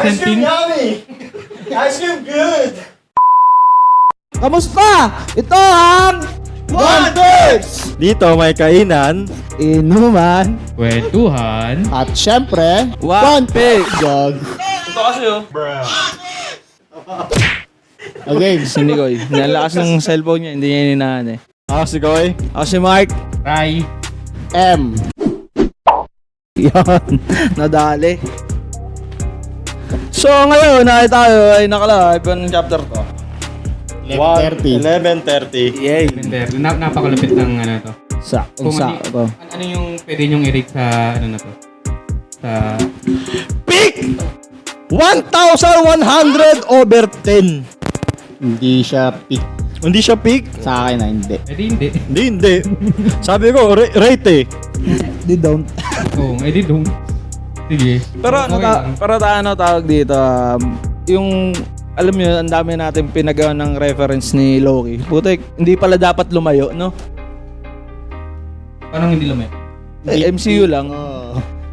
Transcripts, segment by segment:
Ice cream Team. yummy! Ice cream good! Kamusta? Ito ang Wonders! Dito may kainan. Inuman Kwentuhan. at syempre One Pigs. Jog. Ito kasi Bruh. Okay, si Nicoy. Nalakas ng cellphone niya, hindi niya ininahan eh. Ako si Koy. Ako si Mark Rai. M. Yan, nadali. So ngayon, tayo ay nakalive ng chapter to. 11:30. 11:30. Yay! Napakalupit ng ano to. Saktong sakto. Ano yung pwede nyong i-rate sa ano na to? Sa Pick! 1,100 over 10. Hindi siya pick Hindi siya pick? sa akin na hindi. hindi. Hindi. Sabi ko, rate eh. They don't. Oo, edi dong. Sige. Pero Okay lang. ano tawag dito, yung alam niyo, ang dami natin pinagawa ng reference ni Loki. Putik, hindi pala dapat lumayo, no? Parang hindi lumay. MCU lang.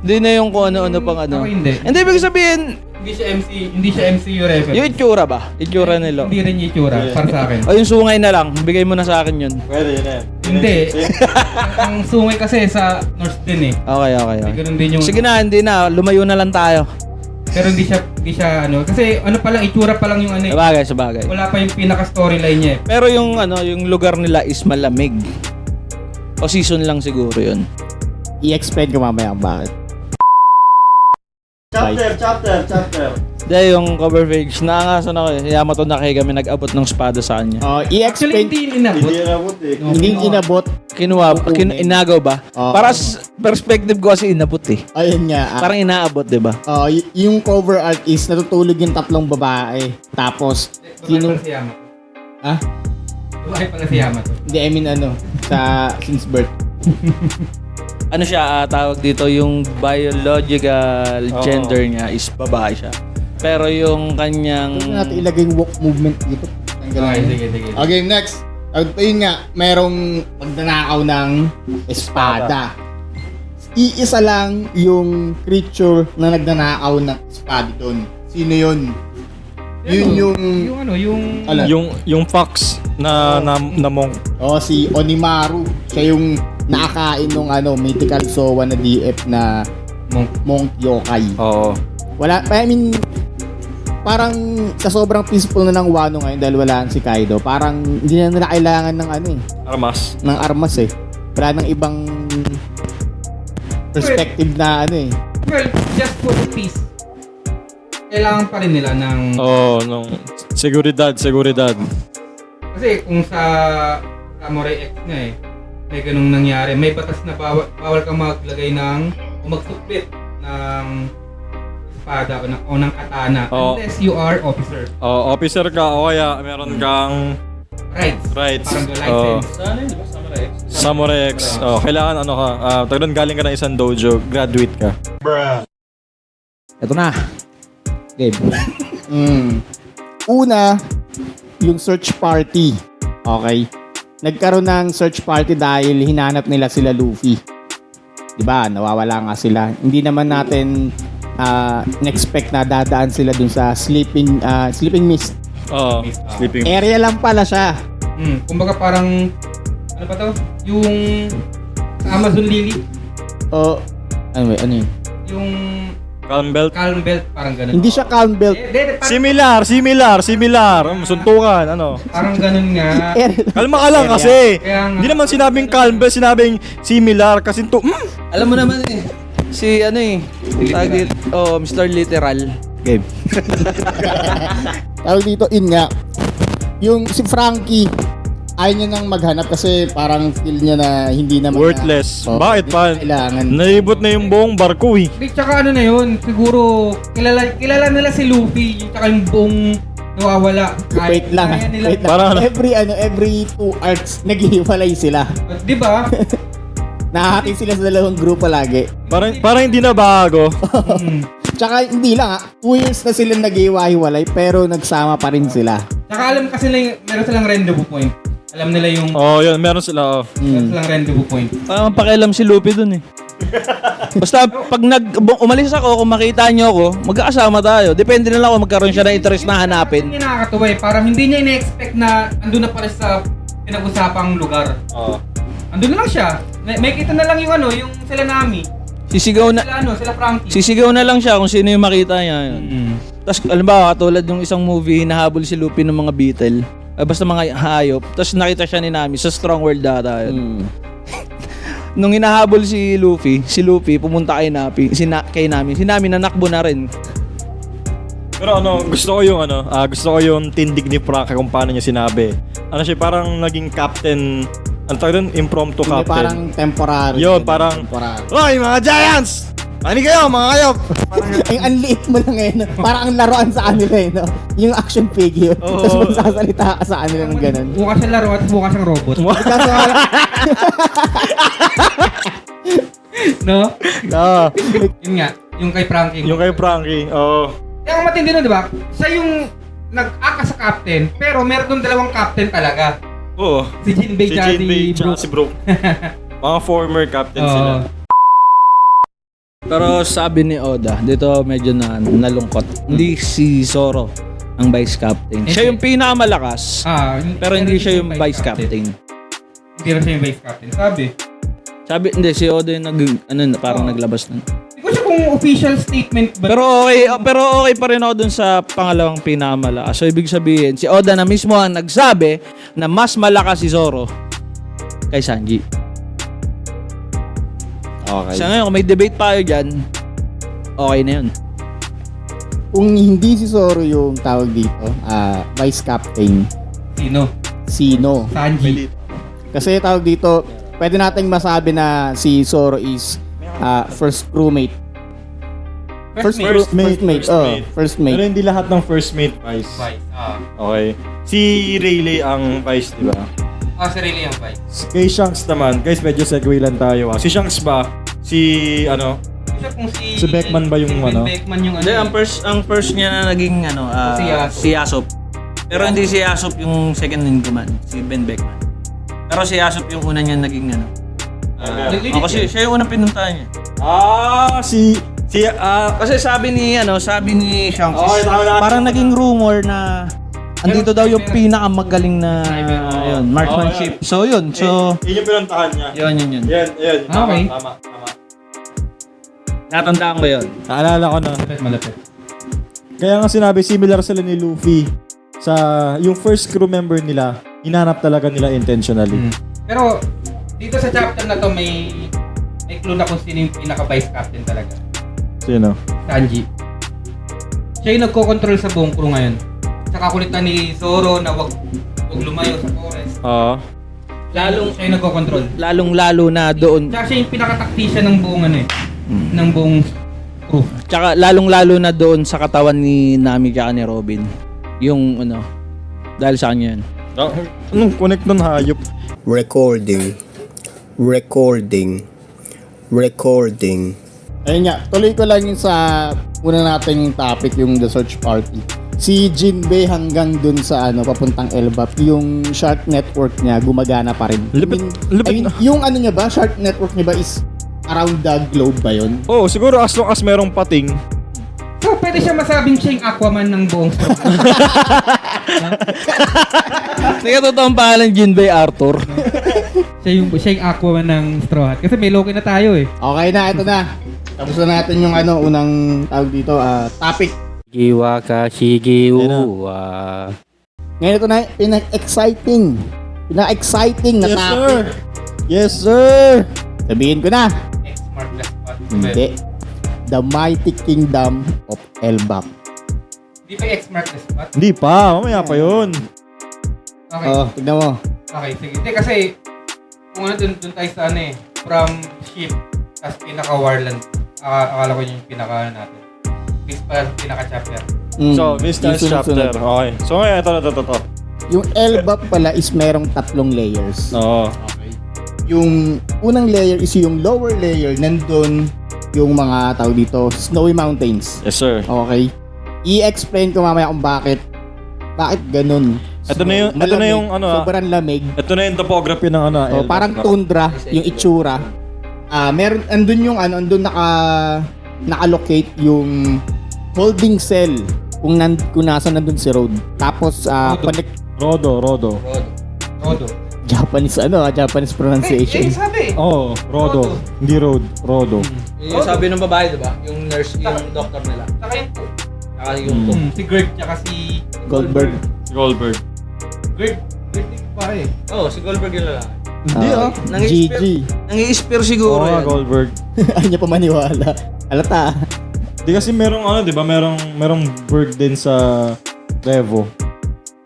Hindi na yung kung ano-ano pang ano. Ako hindi. Hindi, ibig sabihin, Hindi siya MCU reference. yung itsura ba? Itsura ni Loki. Hindi rin yung itsura, para sa akin. O yung sungay na lang, bigay mo na sa akin yun. Pwede yun eh. Hindi. Ang sungay kasi sa North din eh. Okay. Hindi ganun din yung... Sige na, hindi na. Lumayo na lang tayo. Pero hindi siya ano. Kasi ano pa lang, itsura pa lang yung ano eh. Sabagay. Wala pa yung pinaka-storyline niya eh. Pero yung yung lugar nila is malamig. O season lang siguro yun. I-explain ko mamaya bakit. Chapter. Dahil yung cover page, naangasan ako eh. Yamato na kayo kami nag-abot ng spada sa kanya. Actually, hindi inabot. Hindi nabot eh. Hindi inabot. Inagaw ba? Para sa perspective ko kasi inabot eh. Ayun nga. Parang inaabot, di ba? Yung cover art is natutulog yung tatlong babae. Tapos, Babae pala si Yamato. Ah? Babae pala si Yamato. Hindi, I mean sa since birth. Ano siya, tawag dito, yung biological gender niya is babae siya. Pero yung kanyang... Huwag natin ilagay yung walk movement dito. Okay, sige. Okay, next. Ayun nga, merong pagdanakaw ng espada. Iisa lang yung creature na nagnanakaw ng espada doon. Sino yun? Yun yung... Yung ano, yung... Alam. Yung fox na monk. Si Onimaru. Siya yung nakakain ng mythical Sowa na DF na monk yokai. Oo. Wala, I mean, parang sa sobrang peaceful na ng Wano ngayon dahil wala si Kaido, parang hindi na nila kailangan ng Armas. ng armas eh. Wala nang ibang perspective na Well, just for the peace. Kailangan pa rin nila ng... Oo, nung seguridad. Kasi kung sa Samurai X nga eh, may ganung nangyari. May batas na bawal kang maglagay ng o magsuplit ng espada o ng katana unless you are officer. Officer ka o kaya meron kang rights. Parang license. Sana yun, di ba? Samurai X? Samurai X. Kailangan tagdoon galing ka ng isang dojo, graduate ka. Ito na. Game. Una, yung search party. Okay? Nagkaroon ng search party dahil hinanap nila sila Luffy. Diba? Nawawala nga sila. Hindi naman natin in-expect na dadaan sila dun sa sleeping mist. Oo, sleeping. Area lang pala siya. Kumbaga parang ano pa to? Yung sa Amazon Lily, Ano yun? yung Calm belt. Calm Belt, parang ganun. Hindi siya calm belt. Similar. Suntukan, ano. Parang ganun nga. Kalma ka lang kasi. Kaya nga. Hindi naman sinabing calm belt, sinabing similar kasi Alam mo naman eh. Si tawag dito, Mr. Literal. Game. Tawag dito, nga. Yung si Frankie, ayaw niya nang maghanap kasi parang feel niya na hindi naman worthless. Bakit hindi pa? kailangan. Naibot na yung buong barko eh. Di, tsaka ano na yun, siguro kilala nila si Luffy, yung tsaka yung buong nawawala. Wait lang. Parang Every 2 arcs, naghihiwalay sila. Di ba? Nahati sila sa dalawang grupo lagi. Parang hindi na bago. Tsaka hindi lang 2 years na sila naghihiwa-hiwalay pero nagsama pa rin sila. Tsaka alam kasi meron silang rendezvous point. Alam nila yung Yun, meron sila. meron silang rendezvous point. Parang pakialam si Luffy dun eh. Basta pag umalis ako, kung makita nyo ako, magkakasama tayo. Depende na lang kung magkaroon siya ng interest na hanapin. Hindi nakakatuwa eh. Parang hindi niya ina-expect na andun na pala sa pinag-usapang lugar. Oo. Andun na lang siya. May kita na lang yung ano, yung sila Nami. Sisigaw na, Sila Frankie. sisigaw na lang siya kung sino yung makita niya. Yun. Tapos, alam ba, katulad yung isang movie, hinahabol si Luffy ng mga Beetle. Basta mga hayop. Tapos nakita siya ni Nami sa Strong World data. Yun. Nung hinahabol si Luffy pumunta kay Nami, kay Nami. Si Nami nanakbo na rin. Pero gusto ko yung tindig ni Frankie kung paano niya sinabi. Ano siya, parang naging captain, ang tawag doon, impromptu Hindi, captain. parang temporary. Yun, parang, Temporary. Hoy, mga Giants! Ano kayo, mga kayo? Yung anliit mo lang ngayon. Parang ang laruan sa kanila eh, no? Yung action figure. Oo. Tapos magsasalita ka sa kanila ng ganun. Bukas siyang laro at bukas siyang robot. Kaso nga lang, No? Ah, Yun nga, yung kay Frankie. yung kay Frankie, oo. Kaya ang matindi nun, di ba? Siya yung nag-aka sa captain, pero meron doon dalawang captain talaga. Oo. Si Jinbei Si tsaka Jinbei si tsaka Brook. si Brook. Mga former captain sila. Pero sabi ni Oda, dito medyo nalungkot. Hindi si Zoro ang vice captain. Siya yung pinakamalakas, pero hindi siya yung vice captain. Hindi rin siya yung vice captain. Sabi, Hindi, si Oda yung parang naglabas nun. hindi ko siya kung official statement ba? Pero okay pa rin ako dun sa pangalawang pinakamalakas. So ibig sabihin, si Oda na mismo ang nagsabi na mas malakas si Zoro kay Sanji. okay. Sa ngayon, kung may debate pa kayo dyan, okay na yun. Kung hindi si Zoro yung tawag dito, vice captain, Sino? sino? Sanji. Kasi tawag dito, pwede nating masabi na si Zoro is first crewmate. First mate. First mate. First Pero mate. hindi lahat ng first mate vice. Vice. Okay. Si Rayleigh ang vice, di ba? Si Rayleigh yung vice. Kay Shanks naman, guys, medyo segue lang tayo. Si Shanks ba? Si Si Beckman ba yung Ben ano? Beckman yung Hindi, ang first niya na naging Si Yasop. Pero hindi si Yasop yung second in command, si Ben Beckman. Pero si Yasop yung una niya naging kasi siya yung unang pinuntahan niya. Kasi sabi ni Shanks, Okay, tama. parang naging rumor na andito daw yung pinakamagaling na marksmanship. So yun, yun yung pinuntahan niya. yun. Yan. Okay. Tama. Natandaan ko yun. Naalala ko na. Malapit. Kaya nga sinabi, similar sila ni Luffy sa yung first crew member nila, hinanap talaga nila intentionally. Pero dito sa chapter na to may clue na kung sino yung pinaka-vice captain talaga. Sino? Sanji. Siya yung nagko-control sa buong crew ngayon. Sa kakulitan ni Zoro na wag lumayo sa forest. Oo. Siya yung nagko-control. Lalong-lalo na doon. Tsaka siya yung pinaka-tactician ng buong ng buong crew. Tsaka lalong-lalo na doon sa katawan ni Nami tsaka ni Robin. Yung dahil sa kanya yun. Anong connect nun, hayop? Recording. Ayun nga, tuloy ko lang yung sa una nating topic, yung the search party. Si Jinbei hanggang dun sa papuntang Elbap, yung Shark Network niya gumagana pa rin. Lupit Yung niya ba, Shark Network niya ba is around the globe ba yun? Oo, siguro as long as merong pating. So, pwede siya masabing siya yung Aquaman ng buong crew. Sige, totoong pangalan Jinbei Arthur. siya yung Aquaman ng Straw Hat. Kasi may Loki na tayo eh. Okay na, ito na. Tapos na natin yung unang tawag dito, topic. Giwa ka shigiwa. Ngayon ito na, pinaka-exciting na Yes, topic. sir. Yes, sir. Sabihin ko na. X-Mark the spot. Hindi. The Mighty Kingdom of Elbap. Hindi pa X-Mark the spot? Hindi pa, mamaya pa yun. Okay. Tignan mo. Okay, sige. Hindi kasi, kung dun tayo sa from ship, tas pinaka-warland. Akala ko yung pinaka natin. This pa pinaka-chapter. So, Mista's Yung chapter. sunod-sunod. Okay. So, ngayon, ito. Yung Elbap pala is merong 3 layers. Oo. Yung unang layer is yung lower layer, nandun yung mga tawag dito, snowy mountains. Yes, sir. Okay? I-explain ko mamaya kung bakit ganun. Ito na yung Sobrang lamig. Ito na yung topography ng So, Elbap. parang tundra yung itsura. meron, andun yung ano, andun naka-locate yung holding cell kung nasa nandun si Road. Tapos, connect, Rodo. Rodo. Japanese pronunciation. sabi. Oh, Rodo. Hindi Road. Rodo. Yung sabi ng babae, di ba? Yung nurse, yung doctor nila. Saka yung po. Saka yung Si Gert, tsaka si Goldberg. Goldberg. Gert yung babae. si Goldberg yung lalaki. Hindi GG. Nangi-spear siguro yan. Goldberg. Ayaw niya pa maniwala. Alata. Di kasi merong 'di ba? Merong Berg din sa Revo.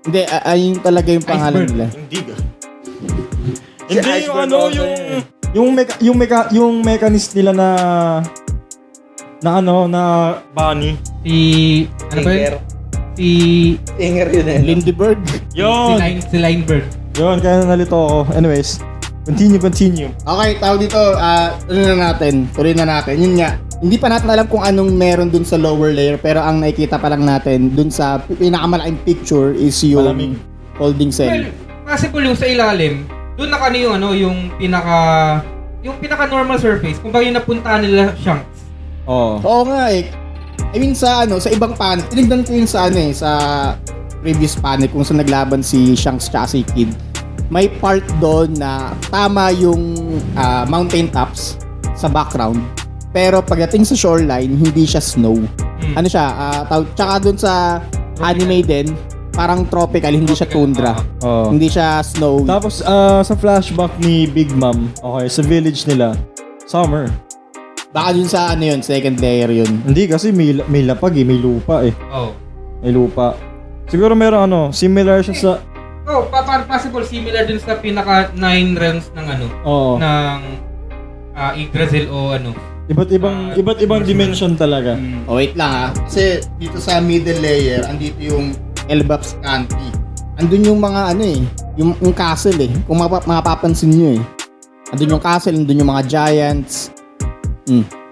Hindi, ayun talaga yung pangalan Iceberg. nila. Hindi ka. Hindi yung mechanism nila na bunny. Ano ba yun? Si Inger yun eh. Lindeberg. Yun. Si Lineberg. Yun, kaya nalito ako. Anyways, continue. Okay, tawag dito, tuloy na natin. Yun nga, hindi pa natin alam kung anong meron dun sa lower layer, pero ang nakikita pa lang natin dun sa pinakamalaking picture is yung Malamig. holding cell. Well, possible yung sa ilalim, doon na yung pinaka normal surface, kung bakit yung napuntahan nila Shanks. Oo. Oo nga eh. I mean sa ibang panel, tinignan ko yun sa sa previous panel kung saan naglaban si Shanks tsaka si Kid. May part doon na tama yung mountain tops sa background. Pero pagdating sa shoreline, hindi siya snow. Ano siya? Tsaka doon sa anime din, parang tropical, hindi siya tundra. Oo. Hindi siya snow. Tapos sa flashback ni Big Mom, okay, sa village nila, summer. Baka dun sa second layer yun. Hindi kasi may lapag may lupa eh. Oh. May lupa. Siguro meron similar siya sa Possible similar din sa pinaka 9 realms ng Oo. ng Yggdrasil o Iba't ibang dimension talaga. Oh, wait lang kasi dito sa middle layer, andito yung Elbap's country. Andun yung mga yung castle eh. Kung mapapansin nyo eh. Andun yung castle, andun yung mga giants.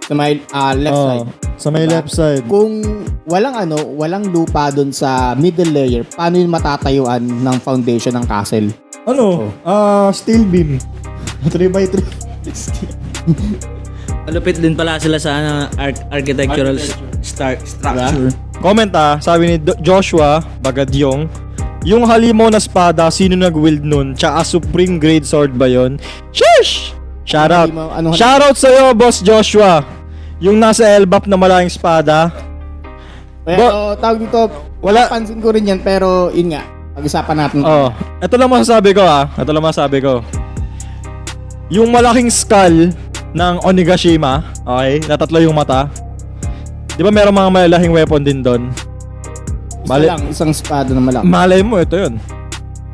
Sa may left side. Sa may Diba? left side. Kung walang lupa doon sa middle layer, paano yung matatayuan ng foundation ng castle? Steel beam. 3x3. Malupit din pala sila sa architectural structure. Comment sabi ni Joshua Bagadyong, yung halimaw na espada, sino nag-wield nun? Tsaka supreme grade sword ba yun? Sheesh! Shoutout. Shoutout sa'yo, Boss Joshua. Yung nasa Elbap na malaking espada. Tawag dito, pansin ko rin yan, pero yun nga, pag-usapan natin. Ito lang masasabi ko. Yung malaking skull ng Onigashima, okay, na tatlo yung mata. Di ba meron mga malalaking weapon din doon? Isang espada na malaki. Malay mo, ito yun.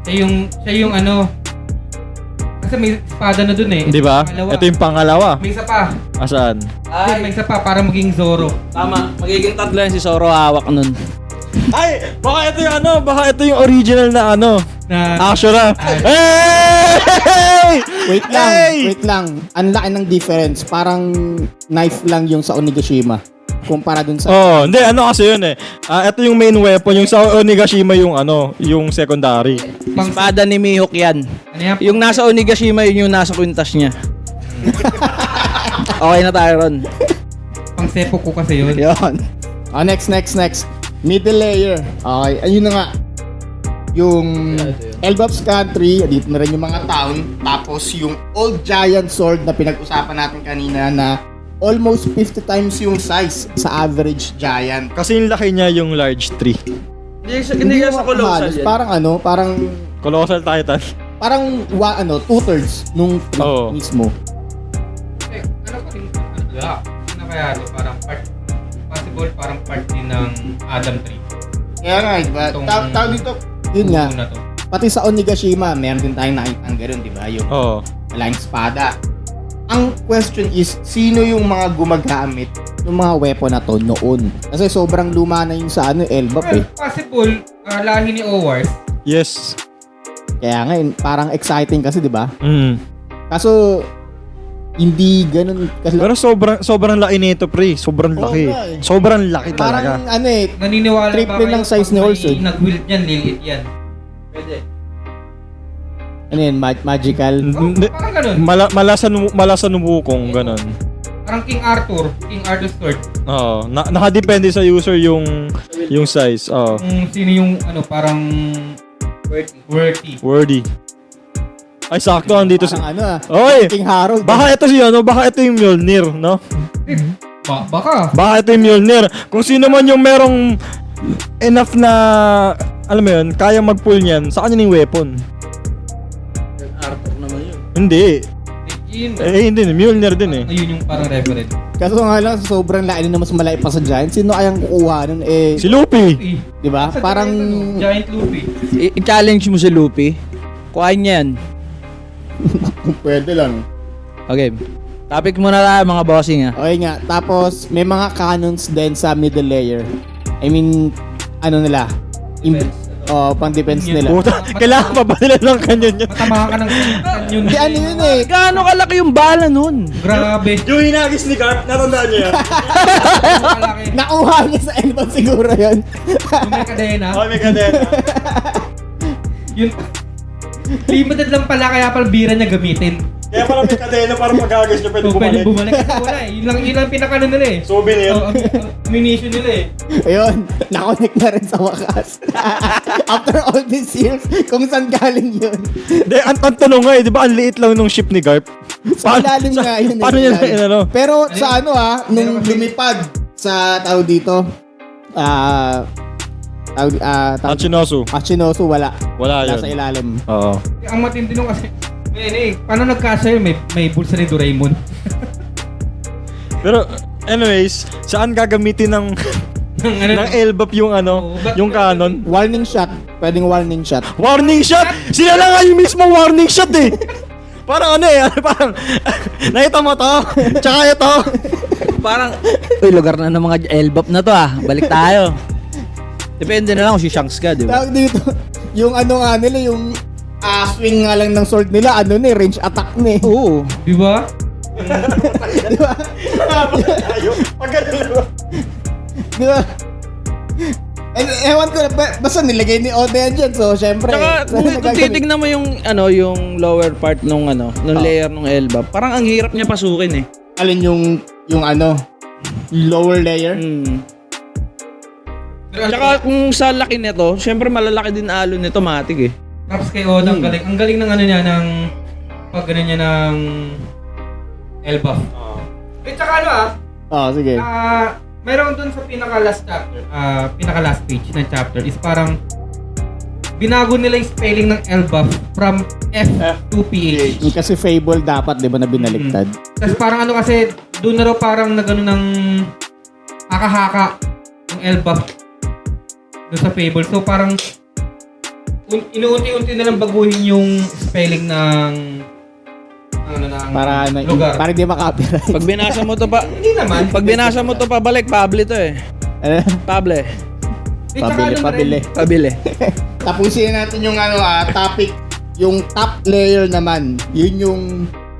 Siya yung kasi may espada na dun eh. Di ba? Pangalawa. Ito yung pangalawa. May isa pa. Asaan? May isa pa para maging Zoro. Tama, magiging tatlo yan si Zoro hawak nun. Ay! Baka ito yung original na Na Ashura. Hey! Wait lang. Ang laki ng difference. Parang knife lang yung sa Onigashima. Kumpara dun sa... Hindi, kasi yun eh. Ito yung main weapon, yung sa Onigashima yung secondary. Espada ni Mihawk yan. Ano yan? Yung nasa Onigashima, yun yung nasa kwintas niya. Okay na tayo ron. Pang sepo ko kasi yun. Yun. Next. Middle layer. Okay, ayun na nga. Yung Elbap's country, dito na rin yung mga town. Tapos yung old giant sword na pinag-usapan natin kanina na almost 50 times yung size sa average giant. Kasi yung laki niya yung large tree. Hindi yan sa colossal yan. Parang Colossal Titan. parang 2/3 nung tree Oo. mismo. Ano kaya parang parang part din ng Adam Tree. Kaya nga, diba? Tawag dito, yun nga. Una to. Pati sa Onigashima, meron din tayong nakita ang gano'n, diba? Yung Oo. malaking espada. Ang question is, sino yung mga gumagamit ng mga weapon na to noon? Kasi sobrang luma na yung sa Elbap eh. Possible, lahi ni Owars. Yes. Kaya nga, parang exciting kasi, di ba? Kaso, Hindi ganun. pero sobrang laki nito, pre. Sobrang Oo laki. nga eh. Sobrang laki talaga. Parang Naniniwala triple ba kayo lang size pag ni may Olson? nag-wield yan, liliit yan? Pwede. Ano yun? Magical? Parang ganun. Malasan wukong, ganun. Parang King Arthur's sword. Oo. Nakadepende sa user yung size. Oo. Kung sino yung parang worthy. Wordy. Ay, sakto. Andito Parang sa... ano Oy! King Harold. Baka ito baka ito yung Mjolnir, no? Baka. Baka ito yung Mjolnir. Kung sino man yung merong enough na, alam mo yun, kaya mag-pull niyan, sa kanya yung weapon. Arthur naman yun. Hindi. Yun. Hindi. Mjolnir din eh. Ayun yung parang reference. Kaso nga lang, sobrang lain na mas malaki pa sa Giant. Sino kayang kukuha nun? Si Luffy. Di ba? Sa Parang... Giant Luffy. I-challenge mo si Luffy. Kuhain niya yan. Pwede lang. Okay. Topic muna tayo mga bossing ha. Okay nga. Tapos, may mga canons din sa middle layer. I mean, ano nila? Pang defense nila. Puta, kailangan pa ba nila ng kanyon yun? Matamahan ka ng yun. Di ano yun eh. Gaano kalaki yung bala nun? Grabe. Yung hinagis ni Garp, natandaan niyo yan? Malaki. Nakuha niya sa Elbon siguro yun. Yung may kadena. May kadena. Yun. Limited lang pala kaya pala bira niya gamitin. Kaya parang may kadena para pag-agis niya pwede So, pwede bumalik. bumalik. Kasi wala eh. Yun lang pinakano nila eh. Souvenir. Ammunition nila eh. Ayun, nakonect na rin sa wakas. After all these years, kung saan galing yun. Hindi, ang tanong nga eh, di ba ang liit lang nung ship ni Garp? Sa ilalim nga yun. Paano niya na ano? Pero sa nung lumipad sa tao dito, Hachinosu, wala. Wala yun. Nasa ilalim. Oo. Ang matindi nung kasi, paano nagkasya yun? May bulsa ni Doraemon. Pero, anyways, saan gagamitin ng ng Elbap yung yung cannon? Warning shot. Pwedeng warning shot. Warning shot! Sila lang nga yung mismo warning shot eh! Parang parang, nakita mo to? Tsaka ito? Parang, uy, lugar na ng mga Elbap na to ah. Balik tayo. Depende na lang kung si Shanks ka, di ba? Tawag dito, yung nga nila, yung swing nga lang ng sword nila, range attack na eh. Oo. Di ba? Di ba? Di ba? Ewan ko, basta nilagay ni Oda yan dyan, so syempre. Tsaka, kung titignan mo yung, yung lower part nung layer nung Elbap, parang ang hirap niya pasukin eh. Alin yung lower layer? Tsaka kung sa laki nito, syempre malalaki din alon nito, matik eh. Tapos kay Oda, ang galing. Ang galing ng niya, ng pag niya ng Elbaf. Tsaka Sige. mayroon dun sa pinaka-last chapter, pinaka-last page ng chapter is parang binago nila yung spelling ng Elbaf from F to PH. Kasi Fable dapat, di ba, na binaliktad? Tapos parang kasi, doon na raw parang nagano ng haka-haka yung Elbaf doon sa Fable. So parang inuunti-unti na lang baguhin yung spelling ng lugar. Para di makapiright. Pag binasa mo to pa, Hindi naman. pag binasa mo to pabalik, Pable to eh. Pable. Pabili. Pabili. Tapusin natin yung topic. Yung top layer naman, yun yung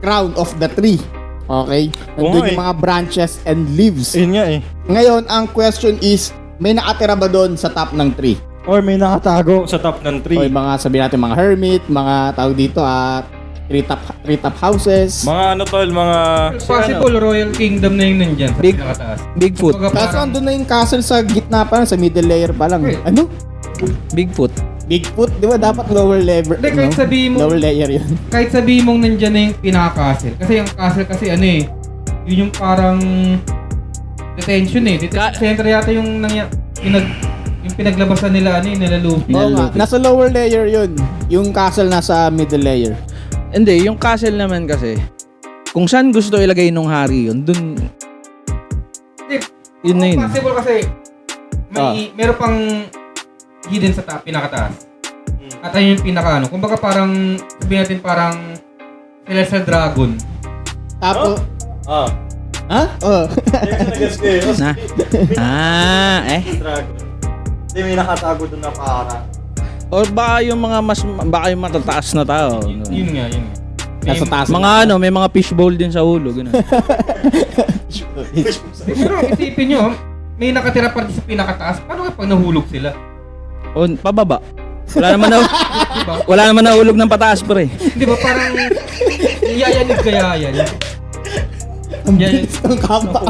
crown of the tree. Okay? Nandun yung mga branches and leaves. Yun nga eh. Ngayon, ang question is, may nakatira ba doon sa top ng tree? Or may nakatago sa top ng O tree. yung mga, sabihin natin, mga hermit, mga tawag dito, tree top houses. Mga mga... Possible Royal Kingdom na yung nandyan sa Big- pinakataas. Bigfoot. Kumbaga Kaso parang- andun na yung castle sa gitna pa, sa middle layer pa lang. Okay. Ano? Bigfoot. Bigfoot, di ba? Dapat lower level. Hindi, kahit sabihin mo, Lower layer yun. kahit sabihin mong nandyan na yung pinaka-castle. Kasi yung castle kasi yun yung parang detention eh. Detention center yata yung yung pinaglabasan nila nila Luffy. Oo nga, nasa lower layer yun. Yung castle nasa middle layer. Hindi, yung castle naman kasi, kung saan gusto ilagay nung hari yun, dun, yun na yun. Possible kasi meron pang hidden sa pinakataas. At ayun yung pinaka kumbaga parang, sabihin natin parang Celestial Dragon. Tapos, Ah. ha? Oh. Na? Dragon. Hindi, may nakatago doon na para. Or baka yung mga baka yung matataas na tao. Yun nga. Nasa taas. Mga may mga fishbowl din sa ulo, gano'n. Pero isipin nyo, may nakatira pa rin sa pinakataas. Paano kapag nahulog sila? O, pababa. Wala naman nahulog ng pataas, pre. Di ba parang yayanig kaya yan? Ang bilis ng kaba.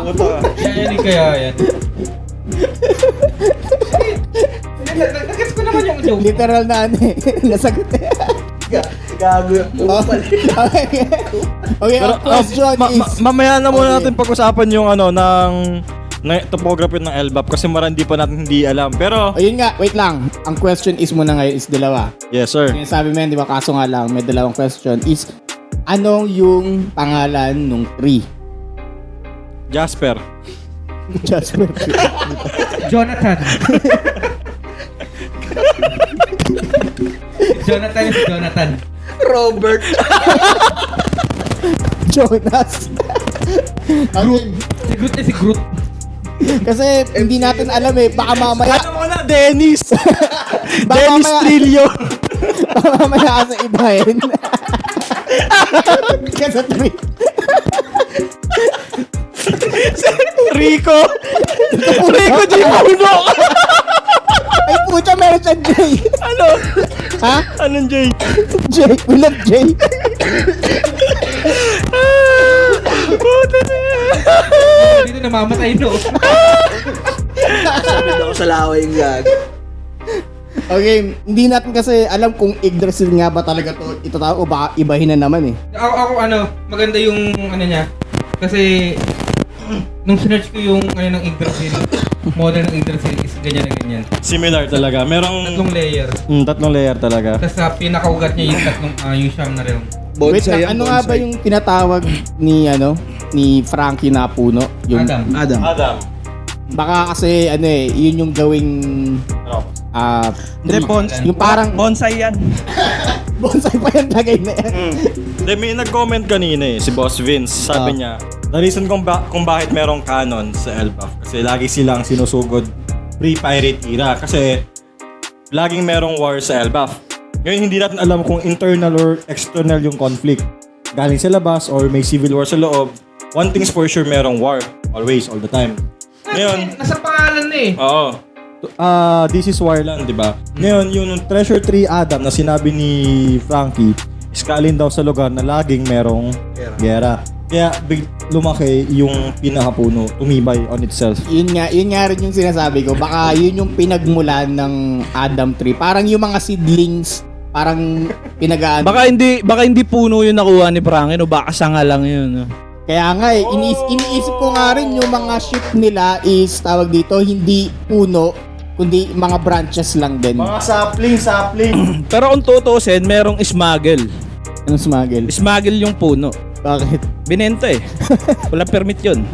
Yayanig kaya yan? Nag-gets ko naman yung joke. Literal na ano eh. Nasagot eh. Gago yung Okay. Okay, Pero, ang question is... mamaya na muna Okay. natin pag-usapan yung ano, ng topography ng LBAP kasi marandi pa natin hindi alam. Pero, Ayun nga, wait lang. Ang question is muna ngayon is dalawa. yes sir. Yung sabi mo yan, di ba, kaso nga lang, may dalawang question is, anong yung pangalan nung tree? Jasper. Jasper. Jonathan. Jonathan is Jonathan. Robert. Jonas. Okay. Si Groot is si Groot. Kasi hindi natin alam eh, baka mamaya, Ano mo na, Dennis? Baka Dennis mamaya- Trillo. baka mamaya ka sa ibahin. Kasi tree. Rico. Rico J. Puno. Ay pucha, meron siya J. Ano? Ha? Anong J? J. We love J. Dito namamatay no. Sabi ako sa laway yung gag. Okay, hindi natin kasi alam kung Yggdrasil nga ba talaga to ito tao o baka ibahin na naman eh. Ako maganda yung ano niya. Kasi nung sinerch ko yung ano ng Yggdrasil, model ng Yggdrasil is ganyan na ganyan. Similar talaga. Merong Tatlong layer. tatlong layer talaga. Tapos sa pinakaugat niya yung tatlong yung siyam na rin. Wait lang, ano nga ba yung tinatawag ni Frankie na puno? Yung, Adam. Adam. Baka kasi ano eh, yun yung gawing Hindi, tree. Yung parang bonsai yan. bonsai pa yung lagay na yan. Then may nag-comment kanina si Boss Vince. Sabi niya, the reason kung bakit merong canon sa LBAF kasi lagi silang sinusugod pre-pirate era kasi laging merong war sa LBAF. Ngayon hindi natin alam kung internal or external yung conflict. Galing sa labas or may civil war sa loob. One thing's for sure, merong war. Always, all the time. Ngayon, Nasa pangalan na eh. oo. This is Warland, di ba? Ngayon, yung Treasure Tree Adam na sinabi ni Frankie, iskalin daw sa lugar na laging merong gera. Kaya lumaki yung pinakapuno, tumibay on itself. Yun nga rin yung sinasabi ko. Baka yun yung pinagmulan ng Adam tree. Parang yung mga seedlings, parang pinagaan. Baka hindi puno yung nakuha ni Frankie, no? Baka sanga lang yun. No? Kaya nga eh, iniisip ko nga rin yung mga ship nila is tawag dito, hindi puno, kundi mga branches lang din. Mga sapling. Pero kung tutusin, merong smuggle. Anong smuggle? Smuggle yung puno. Bakit? Binenta eh. Wala permit yun.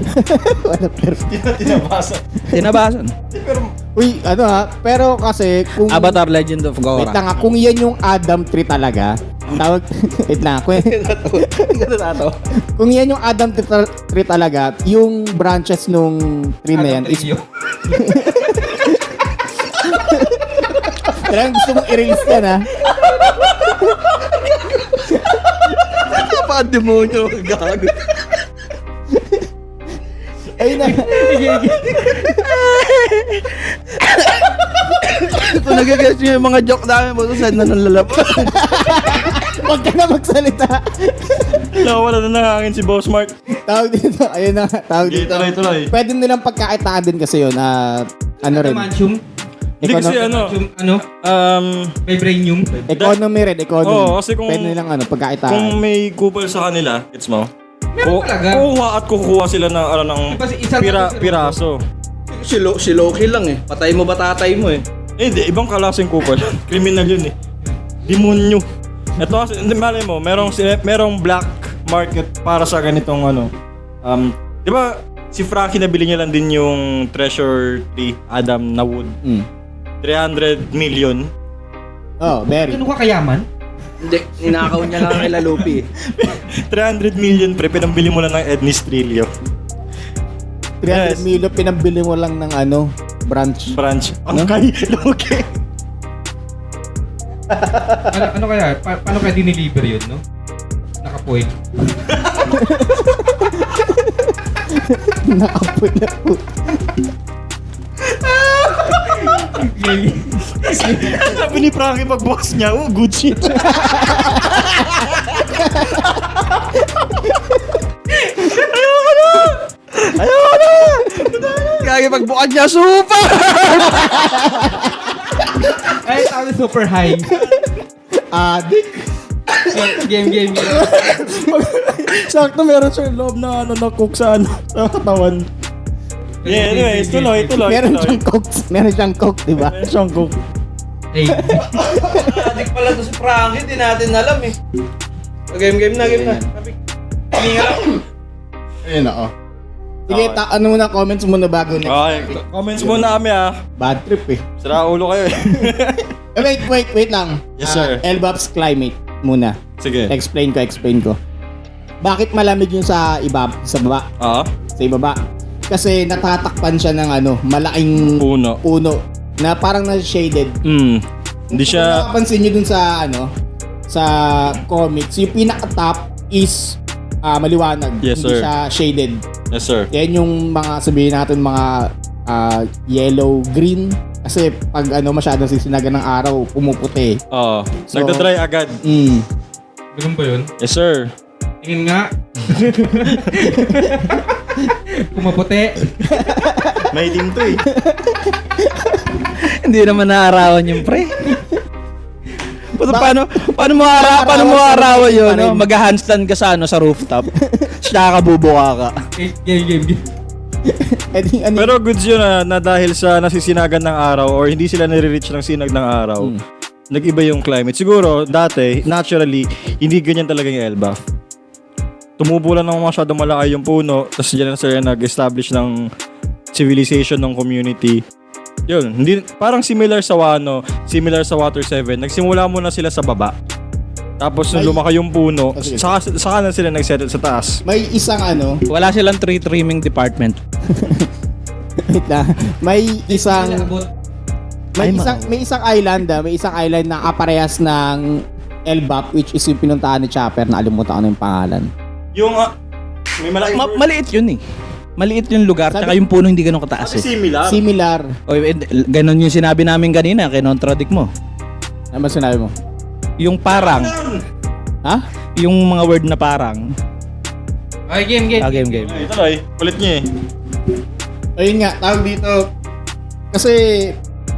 Wala perfect. Tinabasan. Uy, ano ha? Pero kasi kung... Avatar Legend of Wait Korra. lang ha, kung yan yung Adam tree talaga, tawag... Wait lang, kung yan yung Adam tree talaga, yung branches nung tree na yan is... Talagang gusto mong i-release yan ha? Demonyo, gago. Ayun na. Kung nagagets nyo yung mga joke namin mo, saan na nalalabas? Huwag ka na magsalita. Wala na nangangin si Boss Mark. Tawag dito, ayun na, tawag dito. Tuloy. Pwede nilang pagkakitaan din kasi yun, ano rin. Mansium. Hindi kasi Vibranium. Economy rin, economy. Oo, kasi kung- Pwede nilang pagkakitaan. Kung may kupal sa kanila, gets mo? Meron talaga. Kukuha at kukuha sila ng Diba si isang piraso. Si Loki lang eh. Patay mo ba tatay mo eh? Hindi, ibang klaseng kupal. Criminal yun eh. Demonyo. Ito kasi, hindi malay mo, merong black market para sa ganitong di ba si Frankie nabili niya lang din yung Treasure Tree Adam na wood. 300 million. Oh, very. Ano ka kayaman? Hindi, ninakaw niya lang kay Luffy. 300 million pre, pinambili mo lang ng Ednis Trillo. 300 Yes. million pinambili mo lang ng branch. Branch. Ang kay Loki. Ano kaya? Paano kaya dineliver yun, no? Nakapoil. Nakapoy na po. Sabi ni Frankie pag boss niya, oh, good shit. Kaya pagbukad niya, super! Ay, tawag super high. Adik. Game. Sakto meron siya loob na na cook sa sa katawan. Yeah, anyway, tuloy. Meron siyang coke, di ba? Meron siyang cook. Hey. Adik pala to si Frankie, di natin alam eh. Game na. Sabi, hindi nga lang. Ayun oo. Sige, ano muna, comments muna bago next. Okay, comments muna kami Bad trip eh. Sira ulo kayo Wait lang. Yes, sir. Elbap's climate muna. Sige. Explain ko. Bakit malamig yung sa baba? Sa ibaba. Kasi natatakpan siya ng malaking puno na parang na-shaded. Hindi Kung siya... napapansin nyo dun sa sa comics, yung pinaka-top is maliwanag. Yes, Hindi sir. siya shaded. Yes, sir. Yan yung mga sabihin natin mga yellow, green. Kasi pag masyadong sisinagan ng araw, pumuputi. So, Nagda-dry agad. Ganun ba yun? Yes, sir. Tingin nga. Kumaputi. May team to eh. Hindi naman naarawan yung pre. Paano mo arawan yun? No? Mag-handstand ka sa rooftop. Siya ka bubuka ka. Game. Pero goods yun na dahil sa nasisinagan ng araw or hindi sila nare-reach ng sinag ng araw, nag-iba yung climate. Siguro, dati, naturally, hindi ganyan talaga yung Elbaf. Tumubo lang ng masyadong malaki yung puno, tapos dyan na sila nag-establish ng civilization ng community. Yun, parang similar sa similar sa Water 7, nagsimula muna sila sa baba. Tapos nung lumaki yung puno, saka na sila nag-settle sa taas. May isang Wala silang tree trimming department. wait lang. May isang island na kaparehas ng Elbap, which is yung pinuntahan ni Chopper, na alimutan ko na yung pangalan. Yung may malaking Maliit yun eh. Maliit yung lugar, tsaka yung puno hindi ganun kataas eh. Similar. Ganon yung sinabi namin kanina, kinontradict mo. Ano ba sinabi mo? Yung parang. Ha? Yung mga word na parang. Okay, game. Game. Ito ay, kulit niya Ayun nga, tawag dito. Kasi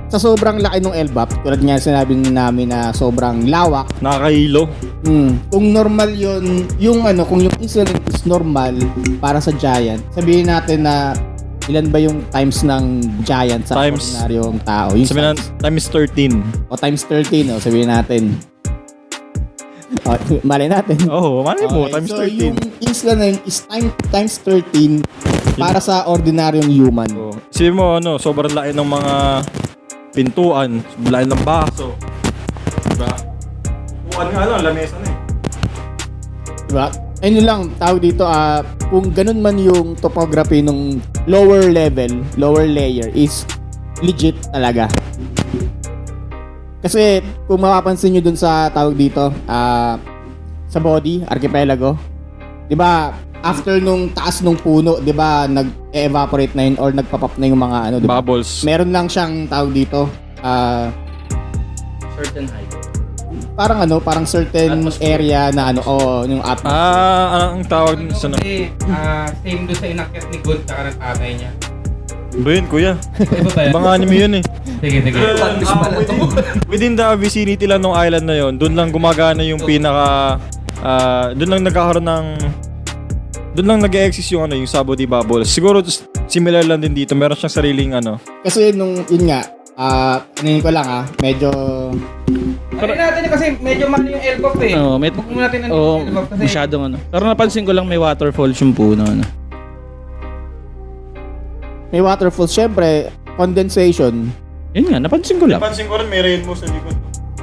sa sobrang laki ng Elbap, tulad nga sinabi namin na sobrang lawak. Nakakahilo. Kung normal yun, kung yung isa is normal para sa giant, sabihin natin na ilan ba yung times ng giant sa ordinaryong tao? Yung sabihin natin, times 13. O times 13, sabihin natin. Malay natin. Malay mo, times so 13. yung isla na yun is times 13 para sa ordinaryong human. Sabi mo, sobrang laki ng mga pintuan, sobrang laki ng baso. Diba? Pintuan nga lang, lamesa na eh. Diba? Ayun lang, tawag dito, kung ganun man yung topography ng lower layer is legit talaga. Kasi kung mapapansin nyo dun sa tawag dito, sa body, archipelago, di ba, after nung taas nung puno, di ba, nag-evaporate na yun or nagpa-pop na yung mga diba? Bubbles. Meron lang siyang tawag dito, Certain height. parang certain area na yung atmosphere. Ang tawag sa Kasi, same doon sa inakyat ni God tsaka ng tatay niya. Ba yun, kuya? Iba ba yan? Ibang anime yun eh. Sige. Within the vicinity lang ng island na yun, doon lang gumagana yung pinaka... doon lang nagkakaroon ng... Doon lang nag-e-exist yung yung Sabody Bubbles. Siguro similar lang din dito. Meron siyang sariling Kasi yun nga, anayin ko lang medyo... Ano natin kasi medyo mali yung Elbap eh. Huwag mo natin yung Elbap kasi... Masyadong Pero napansin ko lang may waterfalls yung puno. May waterfalls, syempre, condensation. Yun nga, napansin ko lang. Napansin ko rin may rainbow sa likod.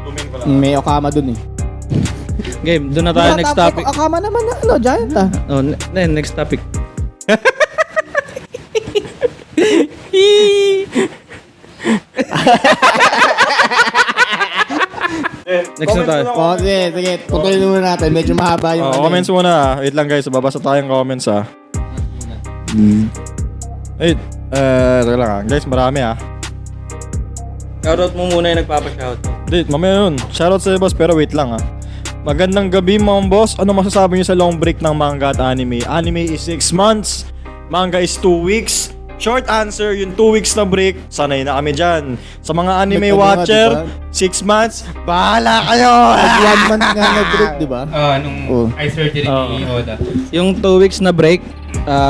Tumin ko lang. May Okama dun eh. Game, doon na tayo next topic. Okama naman na, giant Next topic. Next na tayo. Sige, tutuloy muna natin. Medyo mahaba yung Comments muna. Wait lang guys, babasa tayong comments Wait, teka lang guys, marami Shoutout mo muna yung nagpapa-shout. Hindi, mamaya yun. Shoutout sa'yo, boss, pero wait lang, ha. Magandang gabi, mga boss. Ano masasabi niyo sa long break ng manga at anime? Anime is 6 months. Manga is 2 weeks. Short answer, yung 2 weeks na break, sanay na kami dyan. Sa mga anime Nagtanong nga, watcher, diba? 6 months, bahala kayo! Pag 1 month nga nag-break, di ba? Nung Oh. eye surgery ni Oda. Yung 2 weeks na break,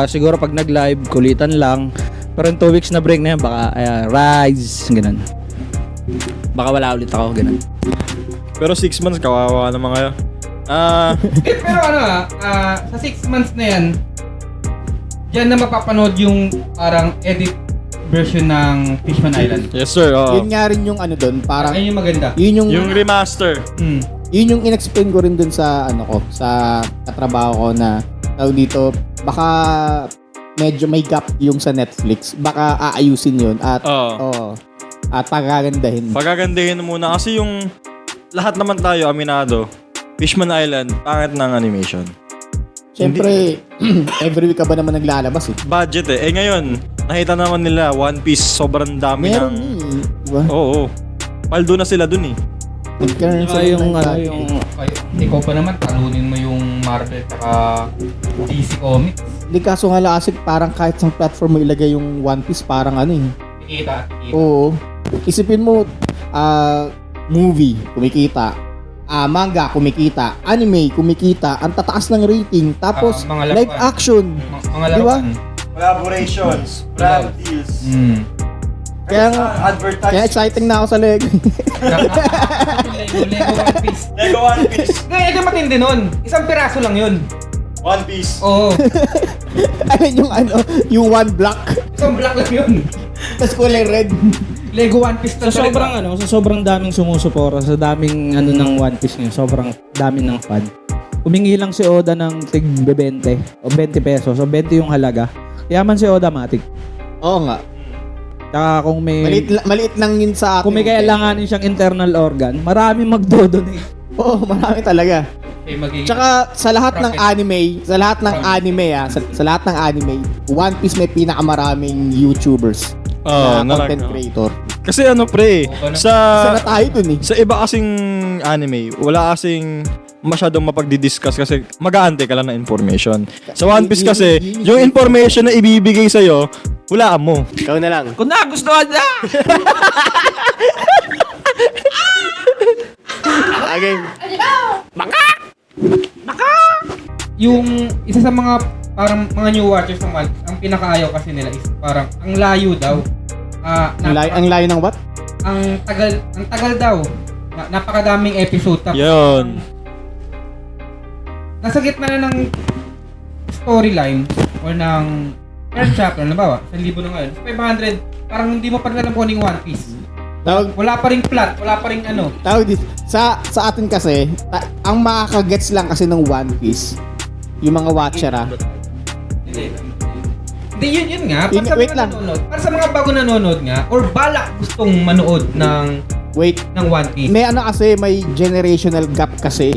siguro pag nag-live, kulitan lang. Pero yung 2 weeks na break na yan, baka rise, ganun. Baka wala ulit ako, ganun. Pero 6 months, kawawa naman kayo. Pero sa 6 months na yan, diyan na mapapanood yung parang edit version ng Fishman Island. Yes, sir. Yun nga rin yung ano doon, parang Ayun yung maganda. yun Yung remaster. yun yung in-explain ko rin dun sa ano ko, sa katrabaho ko na tawag dito, baka medyo may gap yung sa Netflix. Baka aayusin yun at at pagagandahin. Pagagandahin muna kasi yung lahat naman tayo, aminado, Fishman Island, pangit ng animation. Siyempre, every week ka ba naman naglalabas eh? Budget eh. Ngayon, nakita naman nila, One Piece, sobrang dami Meron ng... eh, di ba? Oo. Paldo na sila dun eh. Nagkaroon Saka sila yung, ng ano, budget. yung... Ay, ikaw pa naman, talunin mo yung Marvel at DC Comics. Hindi, kaso nga lang kasi parang kahit sa platform mo ilagay yung One Piece, parang ano eh. Kikita. Oo. Isipin mo, movie, kumikita. Manga, kumikita. Anime, kumikita. Ang tataas ng rating. Tapos, Mga live laruan. action. Mga Di ba? laruan. Collaborations, brand deals, Kaya nga, advertising. kaya exciting na ako sa Lego. Lego One Piece. Lego One Piece. Gaya ka matindi nun. Isang piraso lang yun. One Piece. Oo. Ayun yung ano, yung one block. Isang black lang yun. Tapos kulay red. Lego One Piece Sa sobrang daming sumusupora, sa daming ano ng One Piece ngayon, sobrang daming ng fan. Humingi lang si Oda ng tig 20 o 20 pesos, o 20 yung halaga. Yaman si Oda matik. Oo nga. Tsaka kung may Maliit lang yun sa akin. kung may kailanganin siyang internal organ, maraming magdodonate. Oo, marami talaga. Magiging... Tsaka sa lahat ng Profit. anime, sa lahat ng anime sa lahat ng anime, One Piece may pinakamaraming YouTubers na content creator. Kasi ano pre, Isa na tayo dun eh. sa iba kasing anime, wala kasing masyadong mapagdi-discuss kasi mag-aantay ka lang ng information. Sa One Piece kasi, yung information na ibibigay sa'yo, hulaan mo. Ikaw na lang. Kung nagustuhan niya! Okay. Yung isa sa mga parang mga new watchers ng One Piece, ang pinakaayaw kasi nila is parang ang layo daw. Ang layo ng what? Ang tagal daw. Napakadaming episode. Tapos Yun. nasa gitna na ng storyline or ng third chapter, nabawa, 1,000 na ngayon, 500, parang hindi mo pa rin alam kung ano yung One Piece. Wala pa ring plot, wala pa ring ano. Tawag dito. Sa atin kasi, ang makakagets lang kasi ng One Piece, yung mga watcher Hindi, yun nga. Para sa Wait mga lang. nanonood, para sa mga bago nanonood nga, or balak gustong manood ng Wait, One Piece. may ano kasi, may generational gap kasi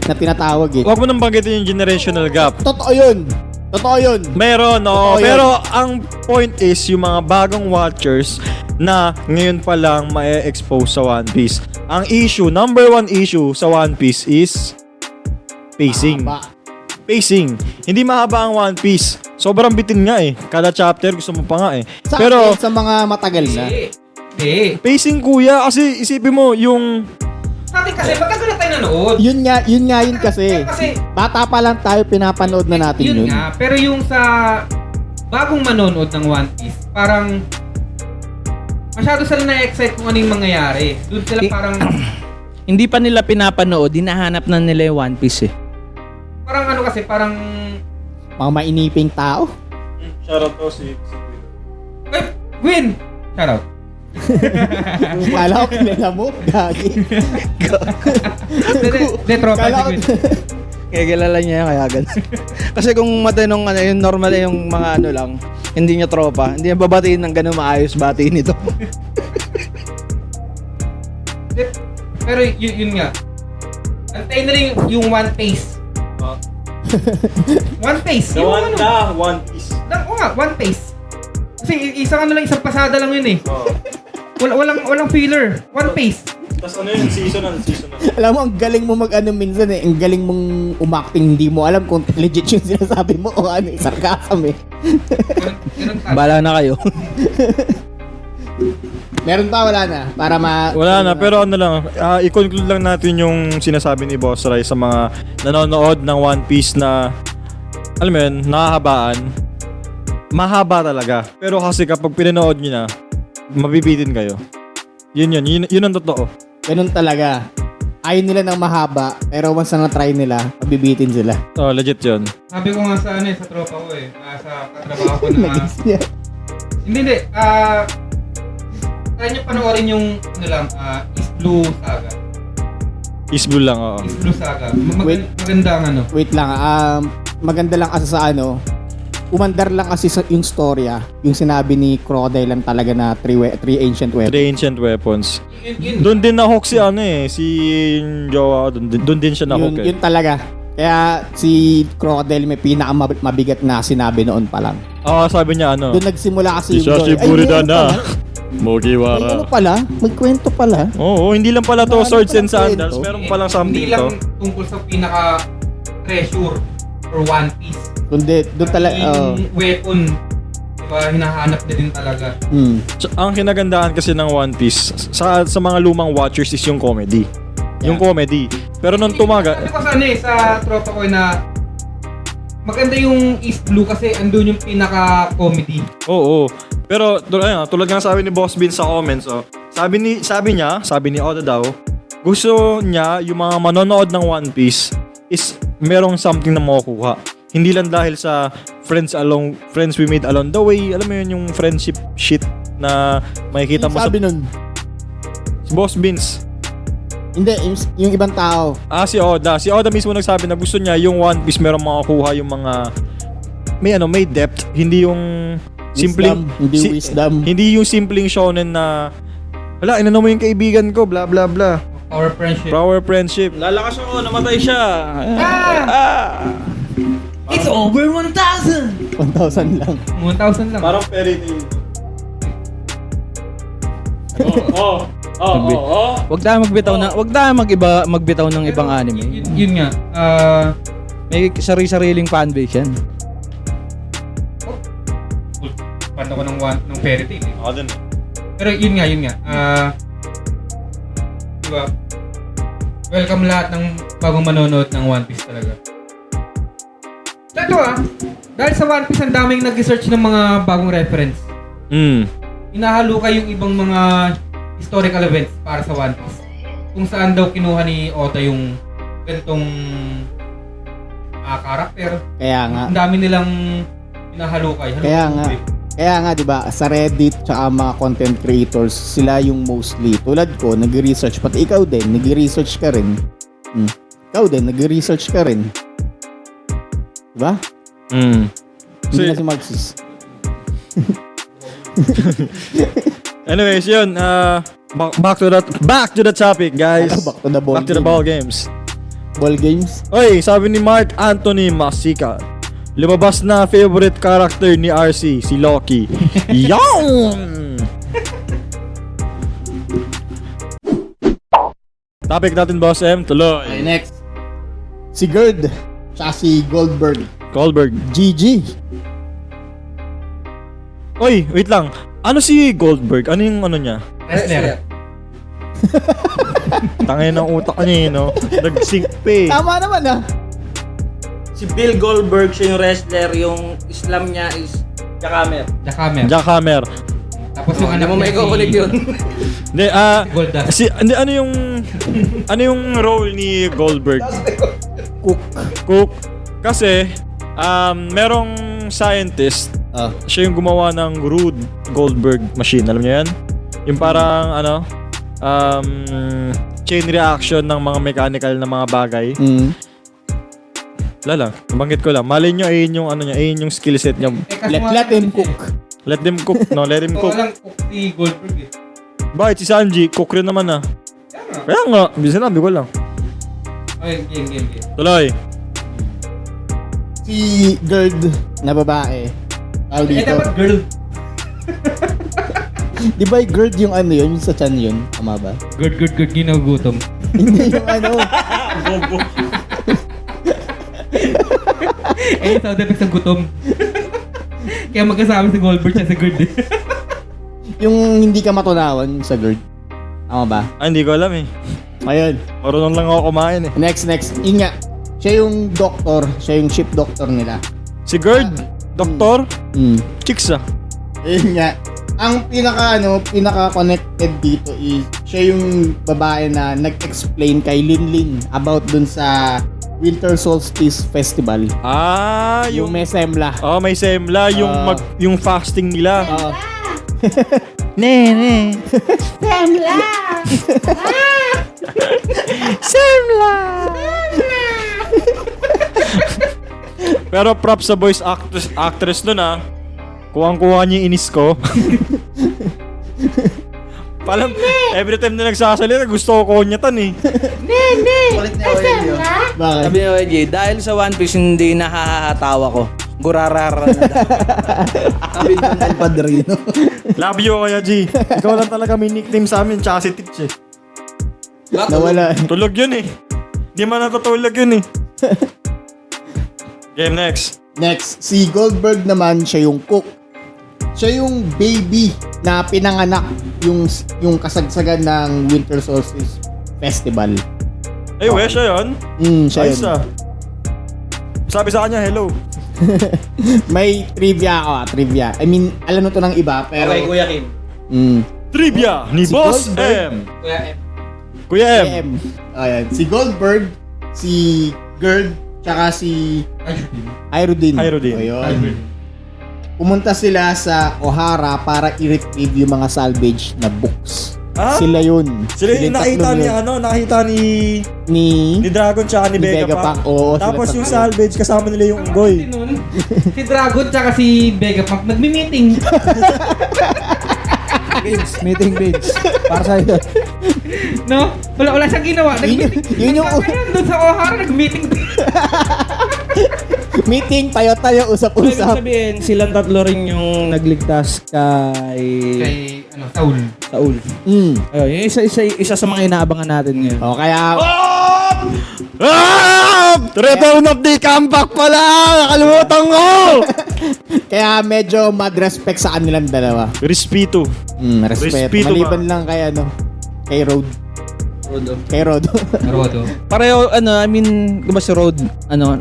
na tinatawag eh. Huwag mo nang banggitin yung generational gap. Totoo yun. Totoo yun. Meron, Oo, yun. pero ang point is, yung mga bagong watchers na ngayon pa lang ma-expose sa One Piece. Ang issue, number one issue sa One Piece is pacing. Mahaba. Pacing. Hindi mahaba ang One Piece. Sobrang bitin nga eh. Kada chapter gusto mo pa nga eh. Sa Pero akin, sa mga matagal na. Hindi. pacing kuya, kasi isipin mo yung Sa atin kasi, matagal na tayo nanood. Yun kasi. Kasi, Bata pa lang tayo, pinapanood na natin yun. nga. Pero yung sa bagong manonood ng One Piece, parang masyado sila na-excite kung ano yung mangyayari. Doon sila parang Hindi pa nila pinapanood, hinahanap na nila yung One Piece eh. parang ano kasi, parang Mga mainiping tao. shoutout to si eh, Gwyn! Shoutout. Kala ko kilala mo, gagi. Hindi, tropa si Kala ko, Gwyn. Kaya kilala niya yan, kaya ganun. Kasi kung matinong ano, yung normal yung mga ano lang, hindi niya tropa, hindi niya babatiin ng ganun maayos batiin nito. Pero yun nga. Antayin na rin yung One Piece. One Piece. Yung ano, One Piece. Oo nga, One Piece. Kasi isang ano lang, isang pasada lang yun eh. Walang filler. One Piece. Tapos ano yun? Seasonal. Alam mo, ang galing mo mag-ano minsan eh. Ang galing mong umakting. Hindi mo alam kung legit yung sinasabi mo o ano eh. Sarcasm eh. Ganun ka. Bala na kayo. Meron pa, wala na. Para Wala na, pero ano lang, i-conclude lang natin yung sinasabi ni Boss Rai sa mga nanonood ng One Piece na, alam mo yun, nakahabaan. Mahaba talaga. Pero kasi kapag pinanood nyo na, mabibitin kayo. Yun ang totoo. Ganun talaga. Ayaw nila ng mahaba, pero once na na-try nila, mabibitin sila. Oh, legit yun. Sabi ko nga sa sa tropa ko sa katrabaho ko na Nagis niya. hindi try nyo panoorin yung East Blue Saga. East Blue lang, oo. East Blue Saga. Wait. Maganda ang ano. Wait lang, maganda lang kasi sa ano, umandar lang kasi sa yung storya, yung sinabi ni Crocodile lang talaga na three ancient weapons. Three ancient weapons. Yun. Doon din na-hook si ano eh, si Jowa, doon din siya na-hook eh. Yun talaga. Kaya si Crocodile may pinakamabigat na sinabi noon pa lang. Oo, sabi niya ano. Doon nagsimula kasi yung Hisashi goal. Ay, Burida meron na. pala. May ano Mugiwara. pala, magkwento pala. Oo, hindi lang pala to Ano Swords pala and Sandals. kwento? Meron palang something Hindi lang to. tungkol sa pinaka-treasure or One Piece. Kundi, doon talaga, Yung weapon, diba, hinahanap na din talaga. Ang kinagandaan kasi ng One Piece sa mga lumang watchers is yung comedy. Yung comedy. Pero nung tumaga, Sabi ko sa tropa ko na maganda yung East Blue kasi andun yung pinaka-comedy. oo. Pero tulad nga sabi ni Boss Bin sa comments, sabi ni Oda daw, gusto niya yung mga manonood ng One Piece is merong something na makukuha. Hindi lang dahil sa friends we made along the way, alam mo yun yung friendship shit na makikita mo sabi nun, si Boss Beans. hindi, yung ibang tao. Si Oda. Si Oda mismo nagsabi na gusto niya yung One Piece merong makukuha yung mga may depth, hindi yung simpleng Wisdom. hindi yung simpleng shonen na hala, inano mo yung kaibigan ko, bla bla bla. Our friendship. Power friendship. Lalakas ako, namatay siya. It's over 1,000! 1,000 lang. 1,000 lang. Parang fairy tale. Wag tayo magbitaw ng ibang anime. Yun nga. May sari-sariling fanbase yan. Panda ko ng fairy tale. Ako din. Pero yun nga. Diba? Welcome lahat ng bagong manonood ng One Piece talaga. Ito dahil sa One Piece ang daming nag-research ng mga bagong reference. Inahaluka yung ibang mga historical events para sa One Piece. Kung saan daw kinuha ni Oda yung ganitong karakter. Kaya nga. Ang dami nilang inahalukay. Kaya nga, di ba, sa Reddit tsaka mga content creators, sila yung mostly. Tulad ko, nag-research. Pati ikaw din, nag-research ka rin. Ikaw din, nag-research ka rin. Diba? Hindi na si Marxis. Anyways, yun. Back to the topic, guys. Back to the ball Back to the ball games. Ball games? Oy, sabi ni Mark Anthony Masika, lumabas na favorite character ni RC, si Loki. Yawn! Topic natin, Boss M. Tuloy. Okay, next. Si Gerd. Tsaka si Goldberg. GG. Oy, wait lang. Ano si Goldberg? Ano yung ano niya? Wrestler. Tangay ng utak niya, no? Nag-sync pa eh. Tama naman Si Bill Goldberg, siya yung wrestler, yung Islam niya is Jackhammer. Jackhammer. Tapos yung anak Mo may niya kukulik yun. Hindi, Goldust. ano yung role ni Goldberg? Cook. Kasi, merong scientist, siya yung gumawa ng Rube Goldberg machine. Alam niyo yan? Yung parang, chain reaction ng mga mechanical na mga bagay. Wala lang, nabanggit ko lang. Malay nyo, ayun yung skill set niya. Let him cook. Let them cook, no? Let him cook. Walang cook si Goldberg eh. Bakit si Sanji, cook rin naman Kaya nga, sinabi ko lang. Okay, game. Tuloy. Si Gerd na babae. Tawag dito. Dapat girl. Di ba GERD yung ano yun? Yung sa chan yun? Tama ba? Good, ginagutom. Hindi yung ano. Eh, sound effects ng gutom. Kaya magkasama si Goldberg siya sa good. Yung hindi ka matunawan sa GERD. Tama ba? Hindi ko alam eh. Ayun. Marunong lang ako kumain eh. Next. Yun nga. Siya yung doctor. Siya yung ship doctor nila. Si Gerd, doktor, chicks ah. Ayun nga. Ang pinaka-connected dito is siya yung babae na nag-explain kay Linlin about dun sa Winter Solstice Festival. Yung may semla. Oh, may semla, yung fasting nila. Oo. Ne. Pero props sa voice actress nun ah. Kuwang-kuha niya yung inis ko. Palam, every time na nagsasalita, gusto ko konyatan eh. Bakit? Sabi ni OJ, dahil sa One Piece hindi nahahatawa ko. Gurarara na daw. Sabi ng El Padrino. Love you, Kuya G. Ikaw lang talaga may nickname sa amin, tsaka si Titch eh. Nawala. Tulog yun eh. Di man natutulog yun eh. Game next. Next, si Goldberg naman, siya yung cook. Siya yung baby na pinanganak yung kasagsagan ng Winter Solstice Festival. Ay, we, siya yun. Siya Ayos yun. ah. Sabi sa kanya, hello. May trivia ako, trivia. I mean, alam mo to ng iba, pero... Okay, Kuya Kim. Trivia ni Si Boss Goldberg. M. Kuya M. Kuya M. Ayan. Si Goldberg, si Gerd, tsaka si Irudin. Ayun. Pumunta sila sa Ohara para i-retrieve yung mga salvage na books. Ah? Sila yun. Sila yung nakita ni nakita ni Dragon tsaka ni Vegapunk. Oo, Tapos sila yung tatlo. salvage kasama nila yung unggoy. Si Dragon tsaka si Vegapunk nagmi-meeting. Meeting Vince. Para sa'yo. No? Wala siyang ginawa. Nag-meeting. Yun yung- Doon sa O'Hara, nag-meeting. Meeting, tayo-tayo, Ibig usap-usap. sabihin, silang tatlo rin yung nagligtas kay Saul. Saul. Ayun, yung isa sa mga inaabangan natin ngayon. O, kaya... Return of the comeback pala! Nakalimutan ko! Kaya medyo mad respect sa kanilang dalawa. Respito. Respect. Respeto Maliban lang kay kay Road. Kay Rodo. Rodo. Pareho, I mean, diba si Road,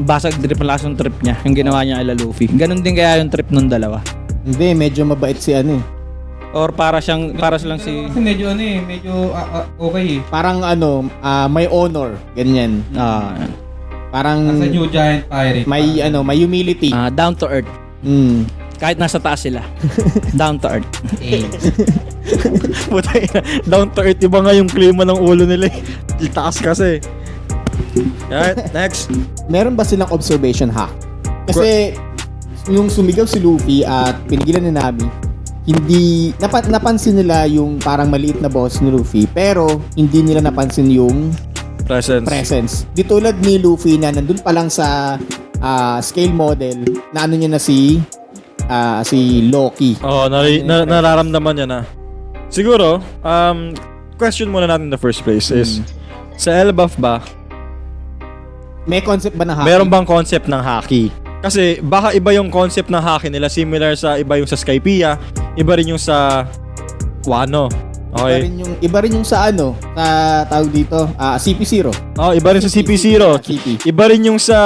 basag drip ang lakas ng trip niya, yung ginawa niya kay Luffy. Ganon din kaya yung trip nung dalawa. Hindi, medyo mabait si Or para silang si... Kasi medyo okay eh. Parang may honor. Ganyan. Parang Nasa New Giant Pirate. may humility. Down to earth. Kahit nasa taas sila. Down to earth. Puta ina, down to earth. Iba nga yung klima ng ulo nila eh. Taas kasi. Alright, next. Meron ba silang observation hack? Kasi yung sumigaw si Luffy at pinigilan ni Nami, hindi napansin nila yung parang maliit na boss ni Luffy, pero hindi nila napansin yung presence. Di tulad ni Luffy na nandun pa lang sa scale model na niya na si Loki. Oo, nararamdaman niya na. Siguro, question muna natin in the first place is, sa Elbaf ba, May concept ba na haki? meron bang concept ng haki? Kasi baka iba yung concept ng haki nila, similar sa iba yung sa Skypiea, iba rin yung sa Wano. Okay? Iba rin yung sa sa tawag dito, CP0. Oh, iba rin sa CP0. CP. Iba rin yung sa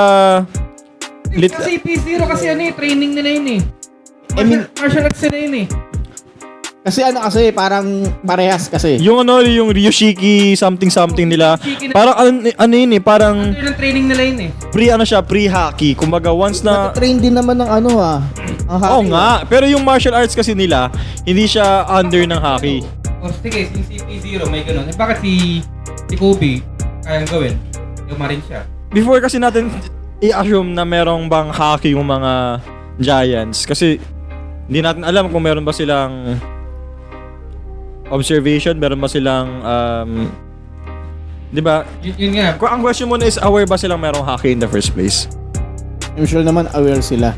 Kasi P0 kasi training nila yun eh. I mean- Martial arts nila yun eh. Kasi parang parehas kasi. yung yung Ryoshiki something nila. Ryoshiki na- Parang yun eh, parang Under ng training nila yun eh. pre-haki. Kumbaga once na Train din naman ng ang haki. Oo nga, pero yung martial arts kasi nila, hindi siya under ng haki. O sige, yung CP0 may ganun. Eh bakit si Kobe kayang gawin? Yumarin siya. Before kasi natin i-assume na merong bang haki yung mga Giants kasi hindi natin alam kung meron ba silang observation, meron ba silang di ba? Yun nga. Ang question mo is aware ba silang merong haki in the first place? I'm sure naman aware sila.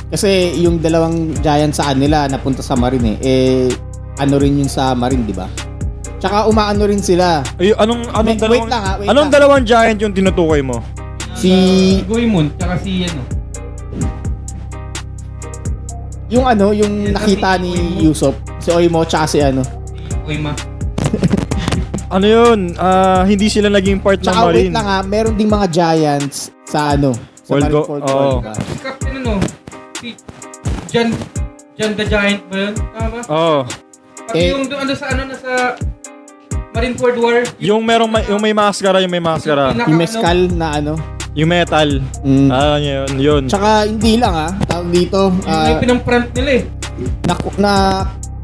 Kasi yung dalawang giant sa kanila napunta sa Marine ano rin yung sa Marine, di ba? Tsaka umaano rin sila. Ay, anong Wait dalawang, lang, wait anong lang. dalawang giant yung tinutukoy mo? Si Goemon, tsaka si ano. yung nakita ni Yusop, si Oimo tsaka si ano. Si Oima. Ano yun? Hindi sila naging part ng Tsaka wait Marine. lang meron ding mga giants sa sa World Marineford War, War, oo. diba? Si Captain ano? Si Jan the Giant ba yun? Tama ba? Oo. Pati Eh, yung doon ano sa Marineford War. Yung may maskara, yung may maskara. Yung mescal na ano. Yung metal. Mm. Yun. Tsaka hindi lang tawag dito, Yung pinang-front nila eh.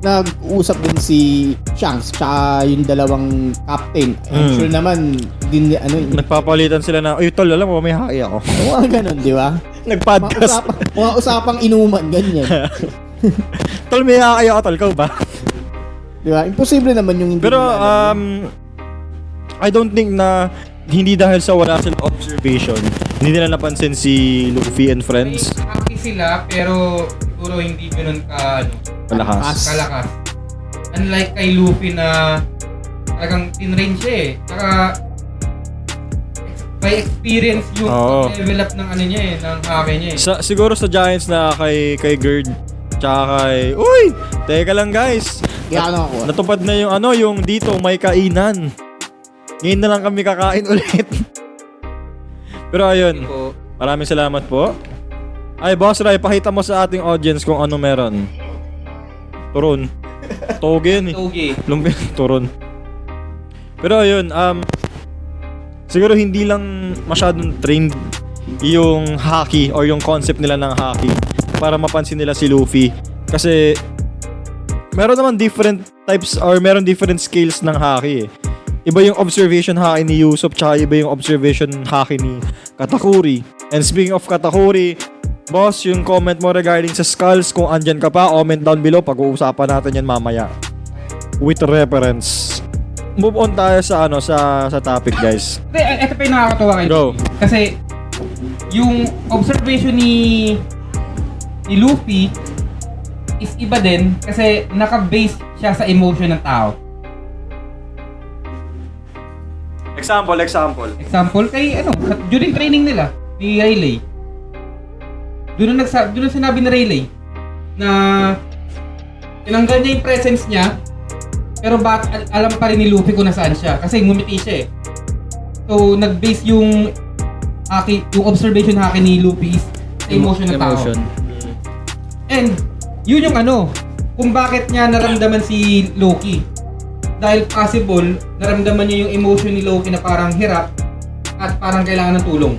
nag-uusap din si Shanks tsaka yung dalawang captain. I'm sure naman din Nagpapalitan sila na, uy tol, alam mo, may haki ako. mga ganun, di ba? Nag-podcast. Mga usapang inuman, ganyan. Tol, may haki ako, tol, ikaw ba? Di ba? Imposible naman yung hindi Pero, nila alam. I don't think na hindi dahil sa wala silang observation, hindi nila napansin si Luffy and May friends. haki sila pero siguro hindi ganoon Malakas. kalakas. Unlike kay Luffy na talagang tinrain siya eh. Saka by experience yung Oo. level up ng ano niya eh, ng haki niya eh. Siguro sa Giants na kay Gerd, tsaka kay, uy, teka lang guys. Kaya ano ako. Natupad na yung dito, may kainan. Ngayon na lang kami kakain ulit. Pero ayun, So, maraming salamat po. Ay, Boss Rai, pakita mo sa ating audience kung ano meron. Turon. Toge yun eh. Toge. Lumpia, turon. Pero ayun, siguro hindi lang masyadong trained yung haki or yung concept nila ng haki para mapansin nila si Luffy. Kasi meron naman different types or meron different scales ng haki eh. Iba yung observation haki ni Usopp tsaka iba yung observation haki ni Katakuri. And speaking of Katakuri, boss, yung comment mo regarding sa skulls, kung andyan ka pa, comment down below. Pag-uusapan natin yan mamaya. With reference. Move on tayo sa sa topic, guys. Ito pa yung nakakatawa kay Go. Luffy. Kasi yung observation ni Luffy is iba din kasi naka-base siya sa emotion ng tao. Example. Example kay during training nila ni Rayleigh. Doon sinabi ni Rayleigh na tinanggal niya yung presence niya pero alam pa rin ni Luffy kung nasaan siya kasi ngumiti siya eh. So nag-base yung observation haki ni Luffy is sa emotion ng tao. And yun yung kung bakit niya naramdaman si Loki. Dahil possible, naramdaman niya yung emotion ni Loki na parang hirap at parang kailangan ng tulong.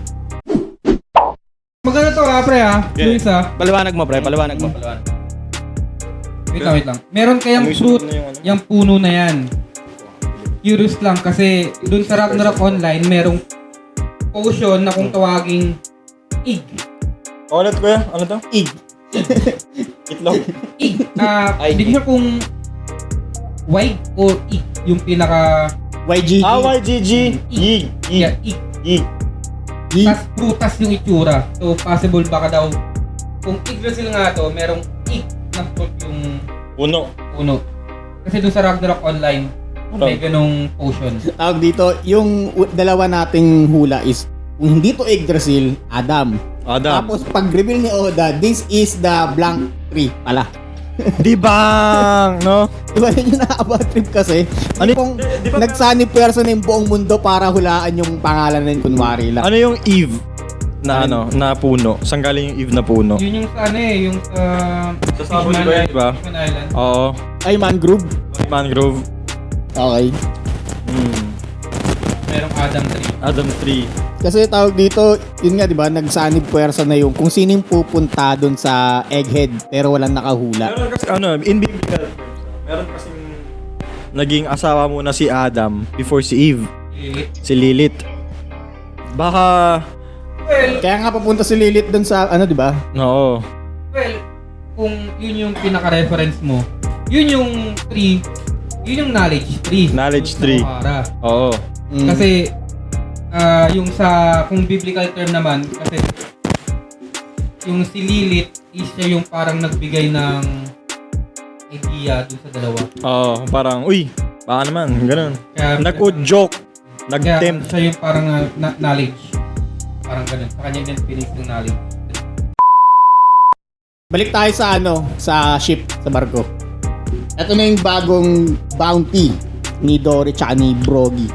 Maganda to pre Okay. Yung isa. Paliwanag mo, pre. Paliwanag mo. Wait lang. Meron kayang fruit, yung puno na yan. Curious lang kasi dun sa Ragnarok Online, merong potion na kung tawaging Ig. Ulit ko yan. Ano to? Ig. Itlog. Ig. Hindi ko sure kung Wig o Ig yung pinaka... YG. YGG. Yig. Yeah, Ig. Yig. Tas prutas yung itsura. So possible baka daw kung Yggdrasil nga to, merong Ig na fruit yung puno. Kasi dun sa Ragnarok Online, may ganong potion. Tawag dito, yung dalawa nating hula is kung hindi to Yggdrasil, Adam. Tapos pag-reveal ni Oda, this is the blank tree pala. Di bang, no? Diba yun yung nakaka-bad trip kasi? Ano- Kung di ba- nagsanib person ng buong mundo para hulaan yung pangalan ng kunwari lang. Ano yung Eve na na puno? Saan galing yung Eve na puno? Yun yung sa yung sa... Sa Sabon ba yun, diba? Fishman Island. Oo. Ay, mangrove. Mangrove. Okay. Merong Adam Tree. Adam Tree. Kasi tawag dito, yun nga, di ba, nagsanib puwersa na yung kung sino yung pupunta doon sa Egghead pero walang nakahula. Meron kasi, in biblical terms, meron kasing naging asawa muna si Adam before si Eve. Si Lilith. Baka, Well, Kaya nga papunta si Lilith doon sa, di ba? oo. kung yun yung pinaka-reference mo, yun yung tree, yun yung knowledge tree. Knowledge Sa tree. Ohara. Oo. Mm. Kasi, yung sa, kung biblical term naman, kasi, yung si Lilith is siya yung parang nagbigay ng idea dun sa dalawa. Oo, parang, uy, baka naman, ganun. Kaya, Nag-joke, kaya nag-tempt. siya yung parang knowledge. Parang ganun. Sa kanya din pinis ng knowledge. Balik tayo sa sa ship, sa barko. Ito na yung bagong bounty ni Dory tsaka ni Brogy.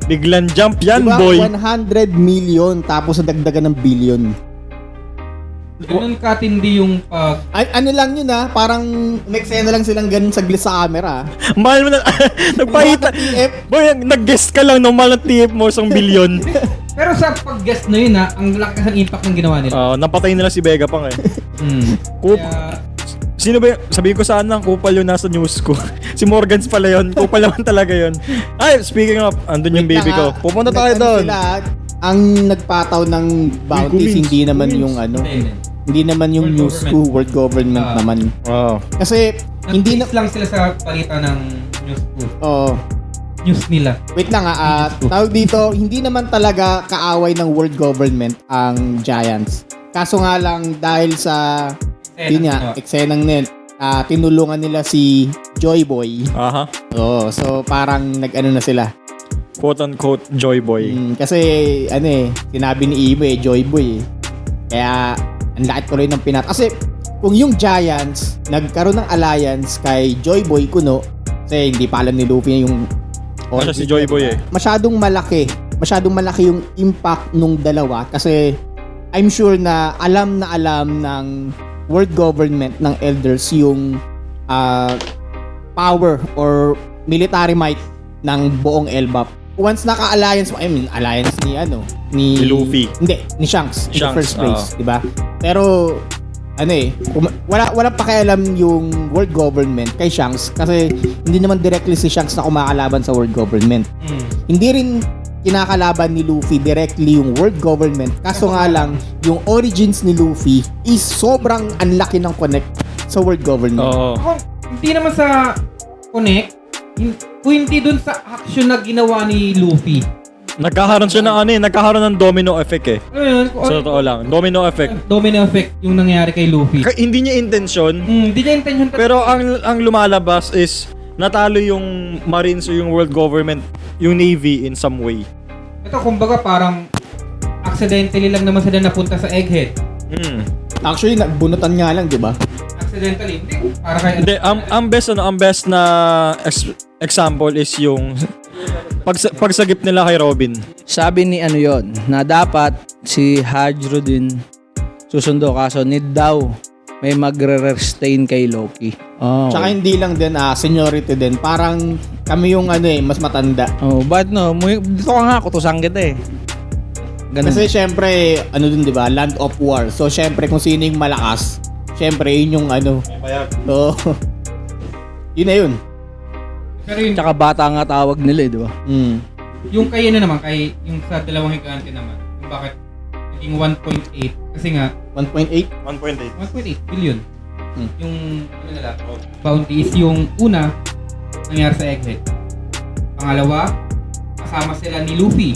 Biglang jump yan, Diba? boy. 100 million tapos nadagdagan ng billion. Ganun katindi yung pag... Ano lang yun parang may eksena lang silang ganun saglit sa camera. Mahal mo na, nagpahita. TF. Boy, nag-guess ka lang, normal na TF mo, 1 billion. Pero sa pag-guess na yun ang lakas ng impact ng ginawa nila. Napatay nila si Vega Pang eh. Kaya, Sino ba yun? Sabihin ko sana, kupal yun nasa news ko. Si Morgans pala yun. Kupal naman talaga yun. Ay, speaking of, andun yung baby ko. Pupunta tayo doon. Ang nagpataw ng bounties, Comments, hindi naman comments. yung hindi. hindi naman yung World news ko, world government Ah. naman. Wow. Kasi, hindi na... Nag-fix lang sila sa palitan ng news ko. News nila. Wait lang tawag dito, hindi naman talaga kaaway ng world government ang Giants. Kaso nga lang dahil sa yun nga, eksenang nil, tinulungan nila si Joy Boy. Aha. So parang nag-ano na sila. Quote-unquote Joy Boy. Kasi sinabi ni Ibo Joy Boy Kaya ang lakit ko rin ng pinat. Kasi kung yung Giants nagkaroon ng alliance kay Joy Boy Kuno, kasi hindi pa alam ni Luffy yung Siya si Joy Boy eh. Masyadong malaki yung impact nung dalawa kasi I'm sure na alam ng world government ng elders yung power or military might ng buong Elbap. Once naka-alliance, alliance ni Luffy. Hindi, ni Shanks in the Shanks, first place, di ba? Pero walang pakialam yung world government kay Shanks kasi hindi naman directly si Shanks na kumakalaban sa world government. Hindi rin kinakalaban ni Luffy directly yung world government. Kaso nga lang, yung origins ni Luffy is sobrang anlaki ng connect sa world government. Oo. Ako, hindi naman sa connect, kung hindi dun sa action na ginawa ni Luffy. Nagkakaroon siya nagkakaroon ng domino effect eh. Ano yun? Sa totoo lang, domino effect. Domino effect yung nangyari kay Luffy. Hindi niya intensyon, Hindi niya intention pero ang lumalabas is natalo yung Marines o yung world government, yung Navy in some way. Ito, kumbaga parang accidentally lang naman sila napunta sa Egghead. Actually, nagbunutan nga lang, di ba? Accidentally. Hindi. Para kay... Hindi, ang best na example is yung pagsagip nila kay Robin. Sabi ni yon na dapat si Hajro din susundo kaso need daw may magre-restrain kay Loki. Tsaka hindi lang din, seniority din. Parang kami yung mas matanda. But no, dito ka nga, kutusan kita eh. Ganun. Kasi syempre, dun di ba, land of war. So syempre, kung sino yung malakas, syempre, yun yung So, yun na yun. Pero yun, Tsaka bata nga tawag nila eh, di ba? yung kay yung sa dalawang higante naman, kung bakit naging 1.8, kasi nga, 1.8? 1.8. 1.8 billion. Yung, nila, bounty is yung una, nangyari sa Egghead. Pangalawa, kasama sila ni Luffy,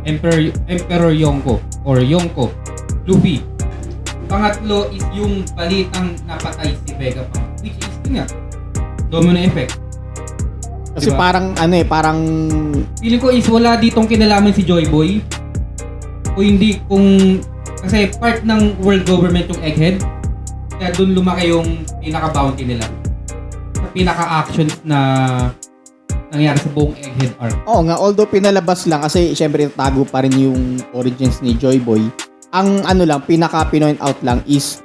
Emperor Yonko, or Yonko, Luffy. Pangatlo is yung balitang napatay si Vegapunk, which is yun nga, domino effect. Kasi Diba? parang Feeling ko is wala ditong kinalaman si Joy Boy. O hindi kung... Kasi part ng world government yung Egghead. Kaya dun lumaki yung pinaka-bounty nila. Sa pinaka-actions na nangyari sa buong Egghead arc. Oo nga, although pinalabas lang kasi syempre tago pa rin yung origins ni Joy Boy. Ang pinaka-pinoint out lang is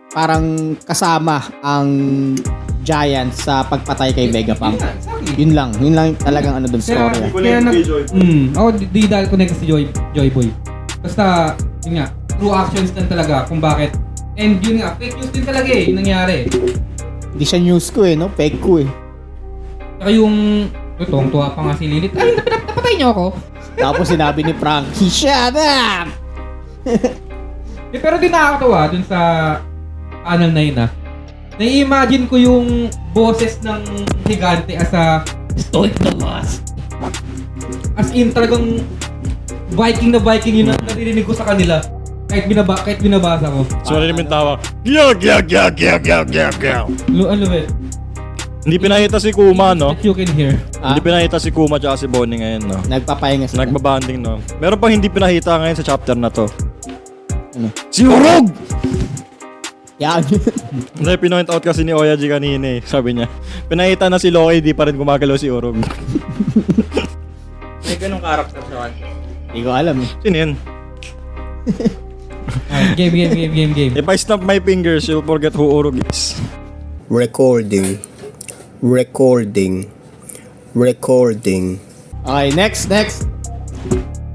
parang kasama ang Giants sa pagpatay kay Vegapunk. Yun lang talagang dun story. Kaya di dahil connect si Joy Boy. Basta, yun nga, true actions lang talaga kung bakit. And yun nga, fake news din talaga yung nangyari. Hindi siya news ko no? Fake ko Saka yung... tuwang-tuwa pa nga si Lilith. Ay, napatay niyo ako. Tapos sinabi ni Frankie, shut up! Pero din nakakatawa dun sa panel na yun nai-imagine ko yung boses ng higante as a stoic na boss. As in talagang Viking na Viking yun na naririnig ko sa kanila. Kahit binabasa ko. So, ano yung tawa? Gyaw. Ano ba? Hindi pinahita si Kuma, no? That you can hear. Hindi pinahita si Kuma tsaka si Bonnie ngayon, no? Nagpapahinga sila. Nagbabanding, no? Meron pang hindi pinahita ngayon sa chapter na to. Ano? Si Urog! Yan. Hindi, pinoint out kasi ni Oyaji kanina eh. Sabi niya, pinahita na si Loki, di pa rin gumagalaw si Urog. May ganong character siya. Hindi ko alam eh. Sino yun? Game. If I snap my fingers, you'll forget who Urog is. Recording. Okay, next.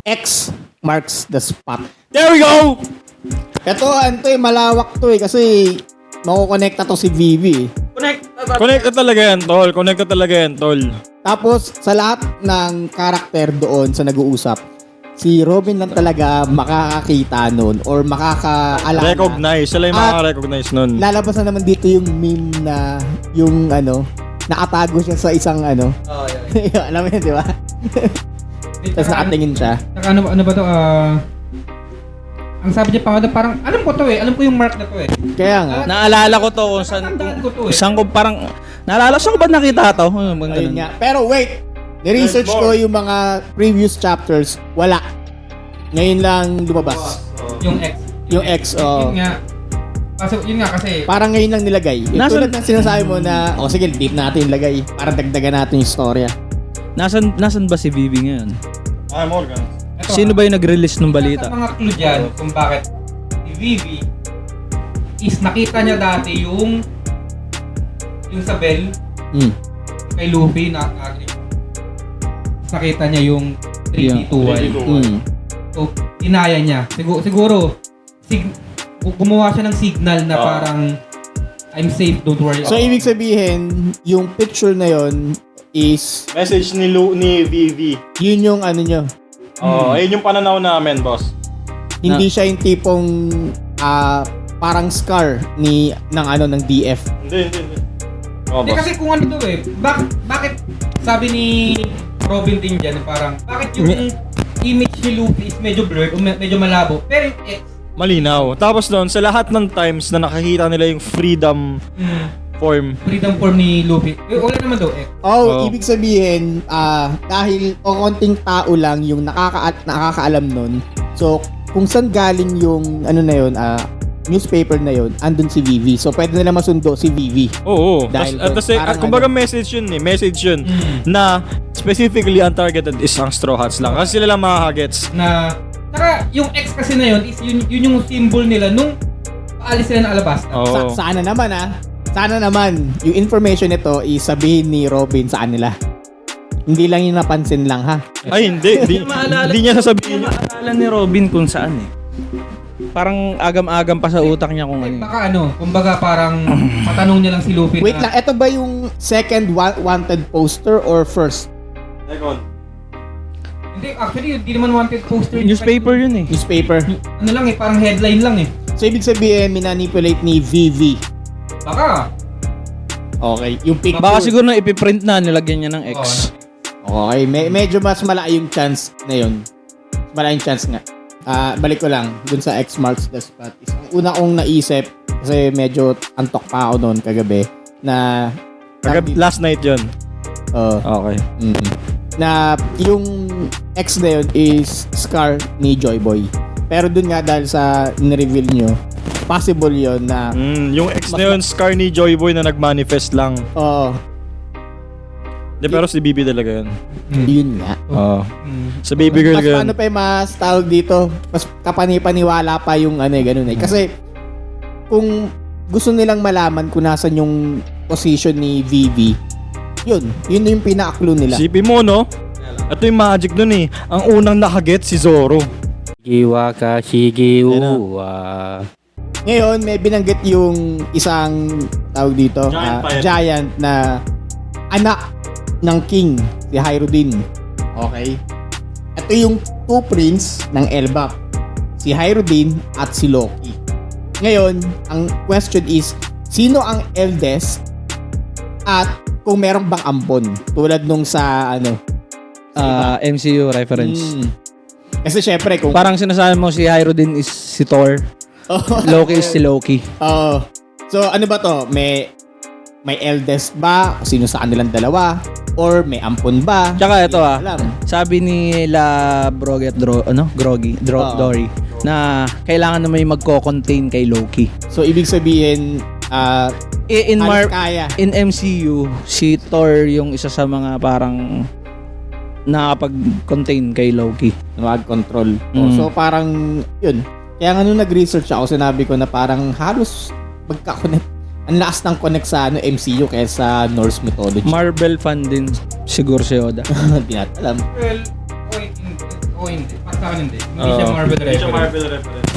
X marks the spot. There we go! Ito, malawak to eh. Kasi makukonekta to si Vivi eh. Connected talaga yan, tol. Tapos, sa lahat ng karakter doon sa nag-uusap, si Robin lang talaga makakakita nun or makakaalala. Recognize. Sila yung At makaka-recognize nun. lalabas na naman dito yung meme na yung nakatago siya sa isang Oh, yeah. alam mo yun, di ba? Tapos nakatingin siya. Saka ano ba to? Ang sabi niya parang alam ko to eh. Alam ko yung mark na to eh. Kaya nga. Naalala ko to kung saan, Natandaan ko to eh. saan ko parang, naalala saan ko ba nakita to? Ayun nga. Pero wait, ni-research ko yung mga previous chapters. Wala. Ngayon lang lumabas. Yung X. Yung X, Yun nga. Yun nga kasi parang ngayon lang nilagay. Yung Nasaan- tulad ng sinasabi mo na, sige, deep natin ilagay. Para dagdagan natin yung storya. Nasan ba si Vivi ngayon? Morgan. ito, Sino ba yung nag-release ng Sa balita? mga clue dyan kung bakit si Vivi is nakita niya dati yung sa bell kay Luffy na nakita niya yung 3D2Y. So, inaya niya. Siguro gumawa siya ng signal na parang I'm safe, don't worry. So, ibig sabihin, yung picture na yon is, Message ni Vivi. yun yung nyo. Ayun yung pananaw namin, boss. Hindi siya yung tipong parang scar ng DF. Hindi. Oh, Hindi boss. kasi kung ano to eh, bakit sabi ni Robin din dyan, parang bakit yung image ni Luffy is medyo blurred o medyo malabo, pero yung X, Malinaw. Tapos doon, sa lahat ng times na nakakita nila yung freedom form, freedom form ni Luffy, wala naman daw X. Oh. Ibig sabihin, dahil konting tao lang yung nakakaalam nun. So, kung saan galing yung newspaper na yun, andun si Vivi. So, pwede nila masundo si Vivi. Oo. Dahil Kumbaga message yun na specifically ang targeted is ang Straw Hats lang. Kasi sila lang makakagets. Na, saka yung X kasi na yun, is yun yung symbol nila nung paalis sila ng Alabasta. Oo. Sana naman, yung information nito isabihin ni Robin sa kanila. Hindi lang yung napansin lang, ha? Ay, hindi. Hindi niya sasabihin. Hindi maalala ni Robin kung saan eh. Parang agam-agam pa sa utak niya kung ano. Baka kumbaga parang matanong niya lang si Luffy Wait lang, eto ba yung second wanted poster or first? Second. Hindi, actually, hindi naman wanted poster. Newspaper yun eh. Newspaper. Ano lang eh, parang headline lang eh. So, ibig sabihin, minanipulate ni Vivi. Baka. Okay, yung picture. Baka siguro na ipiprint na, nilagyan niya ng X. Okay, medyo mas malaki yung chance na yun. Malaking chance nga. Balik ko lang dun sa X marks the spot. Ang una kong naisip, kasi medyo antok pa ako noon kagabi, na Last night yun. Okay. na yung X na yun is Scar ni Joy Boy. Pero dun nga dahil sa nireveal nyo, possible yun na Yung ex na yun, Scar ni Joy Boy na nag-manifest lang. Pero si Bibi talaga yun. yun nga. Sa baby girl Mas yun. paano pa yung mas tawag dito, mas kapani-paniwala pa yung ganun eh. Kasi kung gusto nilang malaman kung nasan yung position ni Vivi, yun yung pinaka-clue nila. Sipin mo, no? Ito yung magic dun eh. Ang unang nakaget si Zoro. Shigiwa ka, shigiwa. Ngayon, may binanggit yung isang tawag dito, giant na anak ng king, si Hyrule. Okay? Ito yung two prince ng Elbap, si Hyrule at si Loki. Ngayon, ang question is, sino ang eldest at kung meron bang ampon? Tulad nung sa MCU reference. Kasi syempre kung Parang sinasabi mo si Hyro din is si Thor. Loki is si Loki. Oo. So ano ba to? May eldest ba? Sino sa kanilang dalawa? Or may ampon ba? Tsaka ito Hindi alam. sabi ni La Brogy at Oo. Dory na kailangan na may magko-contain kay Loki. So ibig sabihin In halos kaya. in MCU, si Thor yung isa sa mga parang nakapag-contain kay Loki. Mag-control. Mm. So parang yun. Kaya nga nung nag-research ako, sinabi ko na parang halos magka-connect. Ang lakas ng connect sa MCU kaysa Norse mythology. Marvel fan din siguro si Oda. Hindi natin alam. Well, hindi. Para sa akin hindi. Hindi siya Marvel Hindi siya reference. Marvel reference.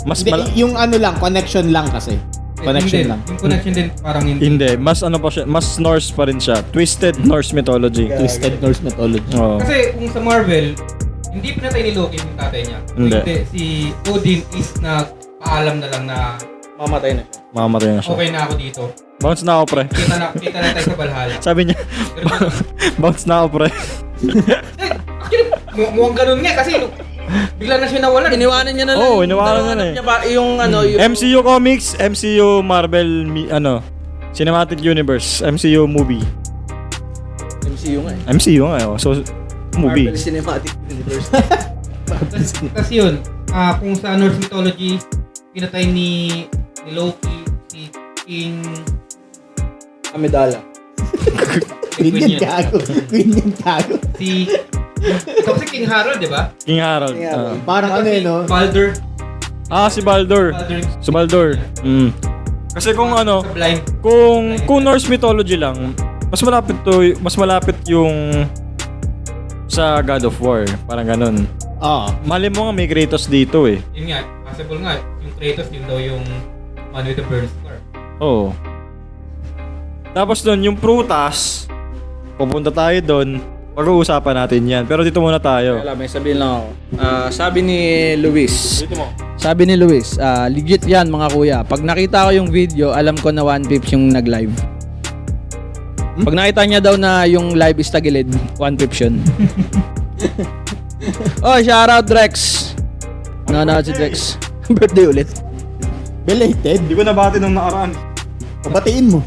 Mas Hindi, yung ano lang, connection lang kasi. Connection Hindi. lang. Yung connection din parang hindi. Hindi, mas ano pa siya, mas Norse pa rin siya. Twisted Norse mythology. Twisted Norse mythology. Oo. Kasi kung sa Marvel, hindi pinatay ni Loki yung tatay niya. Hindi. Si Odin is nagpaalam na lang na Mamatay na siya. Mamamatay na siya. okay na ako dito. Bounce na ako, pre. Kita na tayo sa Valhalla. Sabi niya, Pero, bounce na ako, pre. actually, mukhang ganun nga kasi bigla na siya nawalan. Iniwanan niya na lang. Oo, iniwanan niya na eh. Niya ba, yung ano, yung MCU Comics, MCU Marvel, Cinematic Universe, MCU movie. MCU nga eh. MCU nga, so, movie. Marvel Cinematic Universe. Tapos yun, kung sa Norse mythology, pinatay ni Loki si King Amidala. Queen yan gago. Queen yan gago. si ito si King Harold, di ba? King Harold. King Harold. Parang ano yun, no? Baldur. Si Baldur. Si Baldur. Kasi kung ano, Sa blind. kung Norse mythology lang, mas malapit yung sa God of War, parang ganun. Oo. Mali mo nga may Kratos dito eh. Yun nga, possible nga. Yung Kratos, yun daw yung man with the burn scar. Oo. Tapos doon, yung prutas, pupunta tayo doon, pag-uusapan natin yan. Pero dito muna tayo. Wala, may sabihin lang ako. Sabi ni Luis. Legit yan mga kuya. Pag nakita ko yung video, alam ko na 1/5 yung nag-live. Pag nakita niya daw na yung live is tagilid, 1/5 yun. Oh, shoutout Drex. Nanonood si Drex. Birthday ulit. Belated. Hindi ko nabati nung nakaraan. Pabatiin mo.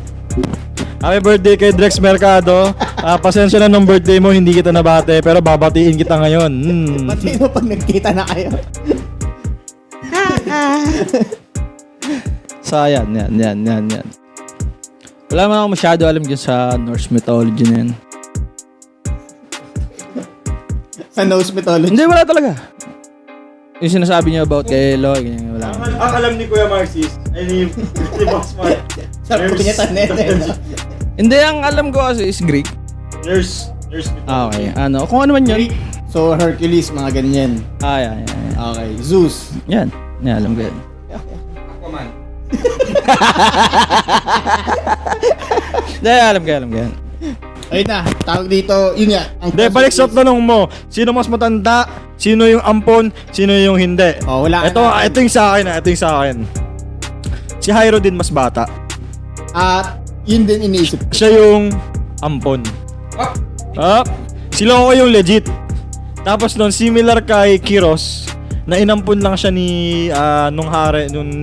Happy birthday kay Drex Mercado. Pasensya na nung birthday mo, hindi kita nabate, pero babatiin kita ngayon. Batiin mo pag nagkita na kayo. So, yan. Wala man ako masyado alam dyan sa Norse mythology na yan. Sa Norse mythology. Hindi, wala talaga. Yung sinasabi niya about kay Loki, ganyan, wala. Ang alam ni Kuya Marcis, ay ni Boss Mark. Sa punya tanete. Hindi, ang alam ko kasi is Greek. Nurse Okay, ano, kung ano man yun. So, Hercules, mga ganyan. Yan. Okay. Zeus. Yan, alam ko yan. Aquaman. Hindi, alam ko yan. Ayun na. Tawag dito. Yun nga. Hindi, balik sa tanong mo. Sino mas matanda? Sino yung ampon? Sino yung hindi? Oh, wala. Ito yung sa akin. Si Hyro din mas bata. At yun din iniisip ko. Siya yung ampon. Si Loki yung legit. Tapos nun, similar kay Kiros, na inampun lang siya ni nung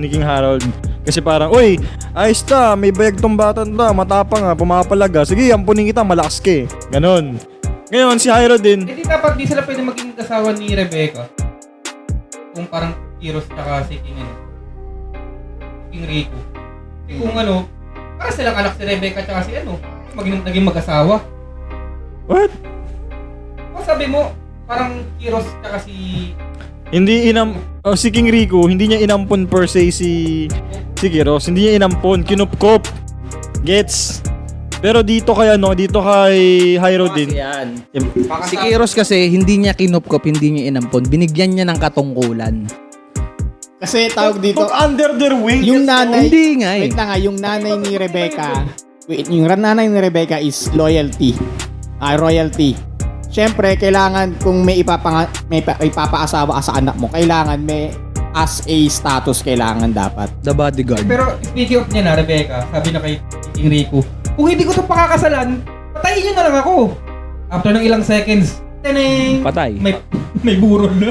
King Harold. Kasi parang, uy, ayos ta, may bayag tong bata ta, matapang ha, pumapalaga. Sige, ampunin kita, malakas ka eh. Ganon. Ngayon, si Hyro din, Hindi dapat di sila pwede maging kasawa ni Rebecca. Kung parang Kiros tsaka si King Rico. Kung ano, para silang anak si Rebecca tsaka si naging mag-asawa. what? O sabi mo, parang Kiros tsaka si si King Rico, hindi niya inampun per se si Kiros. Hindi niya inampun, kinupkop. Gets? Pero dito kay Hyro din. Yan. Si Kiros kasi, hindi niya kinupkop, hindi niya inampon. Binigyan niya ng katungkulan. Kasi tawag dito. Took under their wing. Yung nanay. Hindi nga eh. Wait lang nga. Yung nanay ni Rebecca. Yung nanay ni Rebecca is loyalty. Royalty. Siyempre, kailangan kung may ipapaasawa ka sa anak mo, kailangan may as a status kailangan dapat. The bodyguard. Pero speaking of niya na, Rebecca, sabi na kay King Rico, kung hindi ko ito pakakasalan, patayin niyo na lang ako. After ng ilang seconds, teneng! Patay. May May buron na.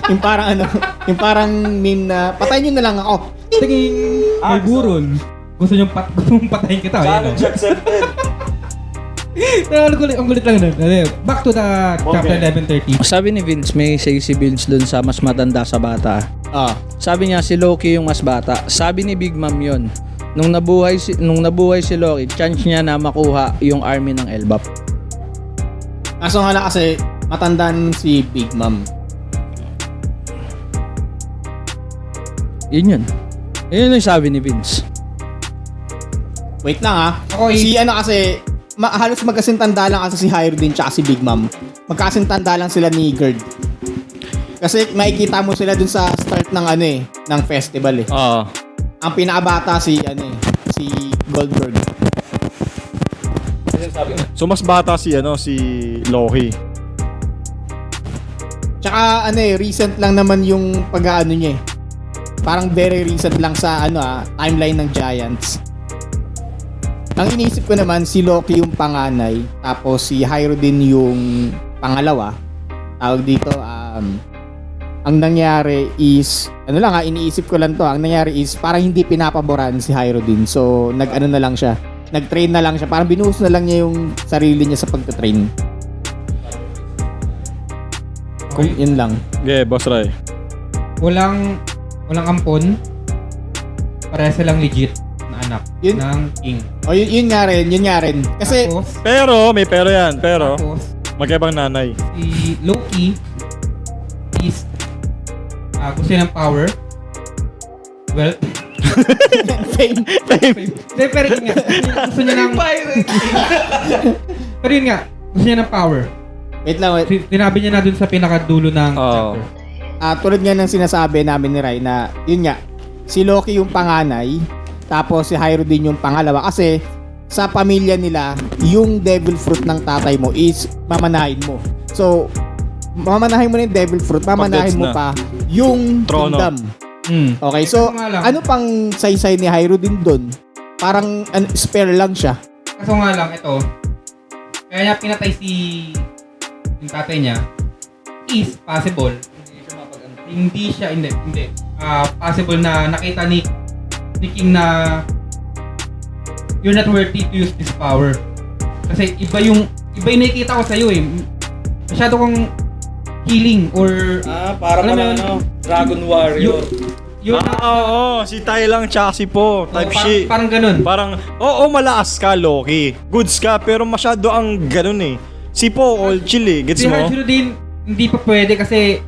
Yung parang ano, yung parang meme na, patayin nyo na lang ako. Tingin, may buron. Gusto niyong patayin kita. Challenge accepted. Ang gulit lang nun. Back to the chapter 11:30. Sabi ni Vince, may say si Vince dun sa mas matanda sa bata. Sabi niya si Loki yung mas bata. Sabi ni Big Mom yun. Nung nabuhay si Loki, chance niya na makuha yung army ng Elbap. Kaso nga lang kasi, matandaan si Big Mom. Yun. Yun yung sabi ni Vince. Wait lang ha. Ako, Si ano kasi, halos magkasintanda lang kasi si Hyrodin tsaka si Big Mom. Magkasintanda lang sila ni Gerd. Kasi makikita mo sila dun sa start ng ano eh, ng festival eh. Oo. Ang pinakabata si ano eh, si Goldberg. So mas bata si Loki. Tsaka ano eh, recent lang naman yung pag-ano niya eh. Parang very recent lang sa timeline ng Giants. Ang iniisip ko naman, si Loki yung panganay, tapos si Hyrodin yung pangalawa. Tawag dito, ang nangyari is, iniisip ko lang to, ang nangyari is parang hindi pinapaboran si Hyrodin. So, nag-ano na lang siya. Nag-train na lang siya. Parang binuhos na lang niya yung sarili niya sa pagtatrain. Yun lang. Yeah, Boss Ray. Walang ampon. Pareha silang legit na anak Yun- ng king. O, yun nga rin. Kasi, Tapos, Pero, may pero yan. Pero, tapos magkaibang nanay. si Loki is gusto niya ng power, wealth, fame. pero yun nga, gusto niya ng pero yun nga, gusto niya ng power. Wait lang, wait. Tinabi niya na dun sa pinakadulo ng Oo. chapter. Tulad nga ng sinasabi namin ni Rai na, yun nga, si Loki yung panganay, tapos si Hyrodin yung pangalawa. Kasi, sa pamilya nila, yung devil fruit ng tatay mo is mamanahin mo. So, mamanahin mo na yung devil fruit, mamanahin mo Pag-gets pa yung Trono. kingdom. Okay, so, Ito nga lang. ano pang saysay ni Hyrodin doon? Parang spare lang siya. Kaso nga lang, ito, kaya niya pinatay yung tatay niya, is possible, hindi possible na nakita ni King na you're not worthy to use this power. Kasi iba yung nakikita ko sa'yo eh. Masyado kang healing or Para alam mo yun? Dragon Warrior. Yun Oo, si Tai lang tsaka si Po. Type shit. parang ganun. Parang, malakas ka, Loki. Goods ka, pero masyado ang ganun eh. Si Po, all chill eh. Gets Si mo? Hyrodin, hindi pa pwede kasi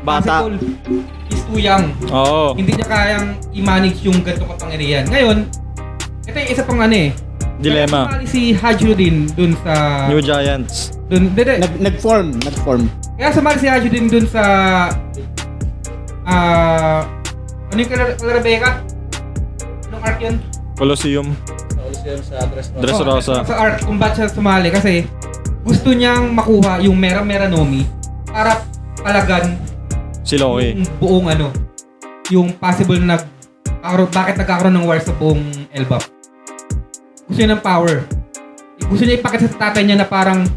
Bata. possible is too young. Oo. Hindi niya kayang i-manage yung ganito kapangyarihan. Ngayon, ito yung isa pang Dilemma. Kaya sumali si Hyrodin dun sa... New Giants. Nag-form. Kaya sumali si Hyrodin dun sa... ano yung kala Rebecca? Anong arc yun? Colosseum. Sa Dressrosa. Sa arc kung ba't siya sumali kasi gusto niyang makuha yung Mera Nomi para palagan Si Loki. yung buong yung possible na bakit nagkakaroon ng war sa buong Elbap. Gusto niya ng power. Gusto niya ipakita sa tatay niya na parang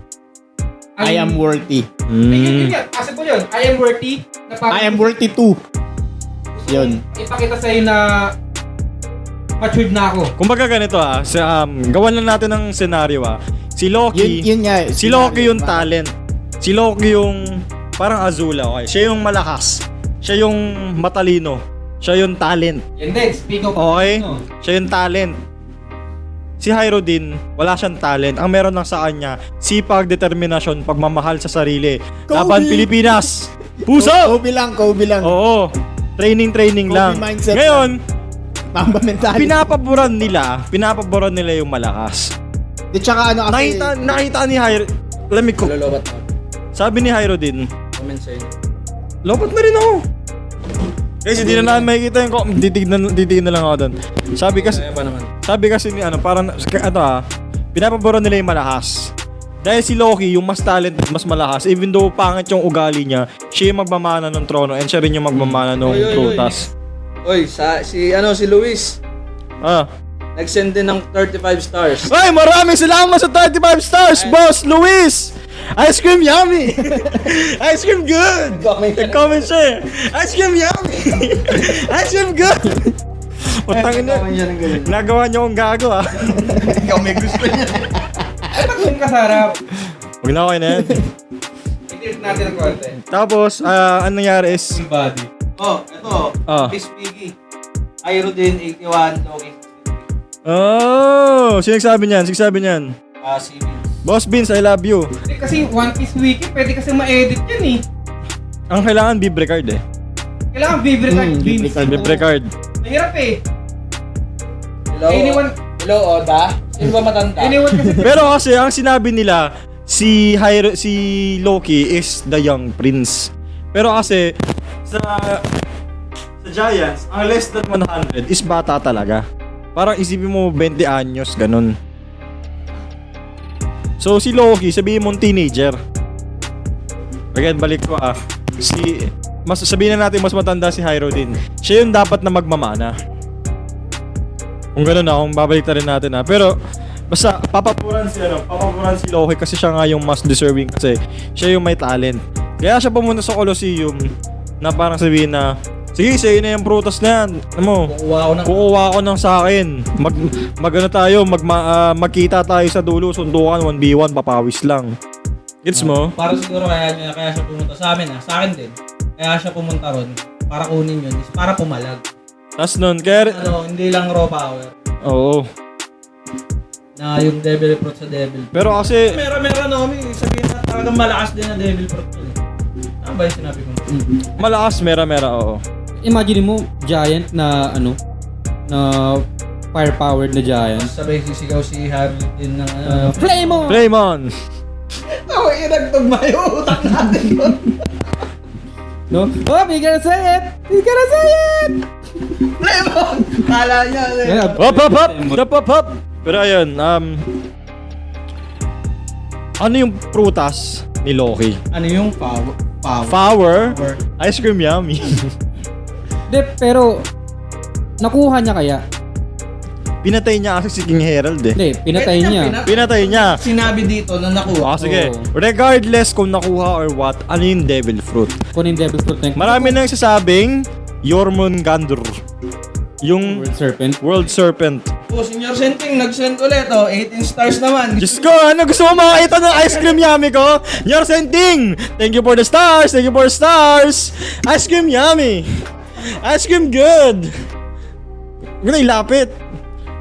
I am worthy. Yun, possible yun. I am worthy. Na parang I am worthy too. gusto Yun. ipakita sa'yo na matured na ako. Kumbaga ganito gawan lang natin ng senaryo Si Loki, Yun nga. si Loki yung talent. Si Loki yung parang Azula, okay? Siya yung malakas. Siya yung matalino. Siya yung talent. Yan din, speak of Okay? Siya yung talent. Si Hyrodin, wala siyang talent. Ang meron lang sa kanya, sipag, determinasyon, pagmamahal sa sarili. Kobe! Laban Pilipinas! Puso! Kobe lang. Oo. Training Kobe lang. mindset Ngayon, Mamba mentality. pinapaboran nila yung malakas. Di tsaka kasi... Nakita ni Hyrodin. Lolobat na. Sabi ni Hyrodin, Comment sa'yo. lobat na rin ako. Kasi di na namin makikita yung titignan na lang ako doon. Sabi kasi ni pinapaboran nila yung malakas. Dahil si Loki, yung mas talent, mas malakas, even though pangit yung ugali niya, siya yung magmamana ng trono and siya rin yung magmamana ng prutas. Si Luis, Ah. nag-send din ng 35 stars. Ay, maraming salamat sa 35 stars, Boss Luis! Ice cream yummy! Ice cream good! Nag-comment siya eh. Ice cream yummy! Ice cream good! Putangin na. Nagawa niyo akong gago ah. Ikaw may gusto niya. Ay, ba't yung kasarap? Huwag na okay na yan. I-tilt natin ang konti. Tapos, anong nangyari is... Full body. Oh, ito. Ah. Miss Piggy. Irodin 81, Loki. Oh! Sino nagsabi niyan? Sino nagsabi niyan? Si Vince. Boss Beans, I love you. Eh, kasi One Piece Wiki, pwede kasi ma-edit yan eh. Ang kailangan bibre card eh. Kailangan bibre card. bibre card. Bibre card. Mahirap eh. Hello? Hello, Oda? Sino ba matanda? Anyone kasi Pero kasi ang sinabi nila, si Loki is the young prince. Pero kasi sa Giants, ang less than 100 is bata talaga. Parang isipin mo 20 anyos ganun. So si Loki, sabihin mong teenager. Again, balik ko sabihin na natin mas matanda si Hyro din. Siya yung dapat na magmamana. Kung gano'n na, kung babalik na rin natin ha. Pero, basta, papapuran si Loki kasi siya nga yung mas deserving kasi siya yung may talent. Kaya siya pumunta sa Colosseum na parang sabihin na, sige, sa'yo na yung prutas na yan. Ano mo? Kukuha ko ng sa akin. Magkita tayo sa dulo, sundukan, 1v1, papawis lang. Gets mo? Para siguro kaya siya pumunta sa amin sa akin din. Kaya siya pumunta ron para kunin yun, is para pumalag. Tapos nun, kaya... Hindi lang raw power. Oo. Na yung devil fruit sa devil. Pero kasi... Meron Nomi, sabihin na talagang malakas din na devil fruit yun. Ano ba yung sinabi ko? Malakas, mera, oo. Imagine mo, giant na na firepowered na giant. Sabay sisigaw si Harry din ng Flame on! Flame on! Tawa inagtugma yung utak natin yun. No? Oh, we gonna say it! We gonna say it! Lemon! Kala niya Yeah, Hop! Pero ayun, ano yung prutas ni Loki? Ano yung power? Power? Ice cream yummy. De, pero nakuha niya kaya? Pinatay niya kasi si King Herald eh. Hindi, pinatay niya. Pinatay niya. Sinabi dito na nakuha. Sige. Oo. Regardless kung nakuha or what, ano yung devil fruit? Kunin devil fruit na Marami nang sasabing Jormungandr. Yung World Serpent. World Serpent. Oh, Senior Senting, nag-send ulit 18 stars naman. Diyos ko, ano gusto mo makakita ng ice cream yummy ko? Your Senting! Thank you for the stars! Thank you for the stars! Ice cream yummy! Ice cream good! Huwag na ilapit!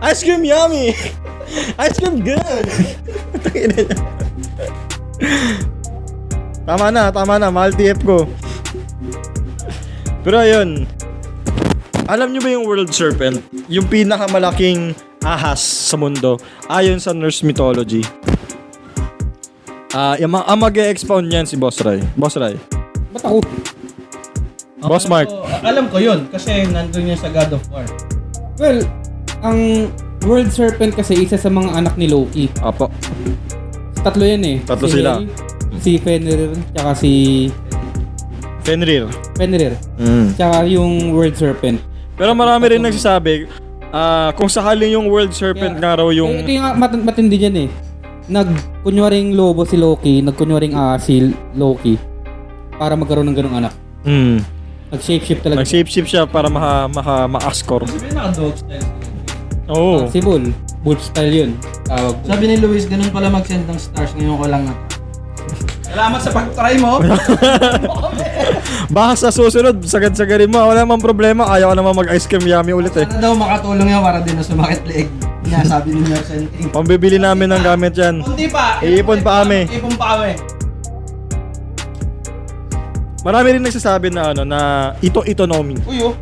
Ice cream yummy! Ice cream good! Tama na. Mahal TF ko. Pero ayun. Alam nyo ba yung World Serpent? Yung pinakamalaking ahas sa mundo ayon sa Norse mythology. Ang mag-e-expound niyan si Boss Ray. Boss Ray. Ba't ako? Boss Mark. Alam ko yun kasi nandun yun sa God of War. Well, ang World Serpent kasi isa sa mga anak ni Loki. Apo. Tatlo yan eh. Tatlo Si sila. Hel, si Fenrir, tsaka si Fenrir. Tsaka yung World Serpent. Pero marami rin nagsasabi, kung sakaling yung World Serpent nga raw yung... Ito yung matindi dyan eh. Nagkunwaring lobo si Loki, nagkunwaring si Loki para magkaroon ng ganong anak. Nag-shapeshift talaga. Nag-shapeshift siya para ma-score. Sabi naka-dog style. Oo. Si Bull. Bull style yun. Tawag. Sabi ni Luis, ganun pala mag-send ng stars. Ngayon ko lang na. Salamat sa pag-try mo. Baka sa susunod, sagad-sagarin mo. Wala namang problema. Ayaw ko naman mag-ice cream yummy ulit eh. Sana daw makatulong yan para din na sumakit leeg. Niya, sabi ni Nurse Senting. Pambibili namin ng gamit yan. Kunti pa. Iipon pa kami. Iipon pa kami. Marami rin nagsasabi na ito Nomi. Uy, oh.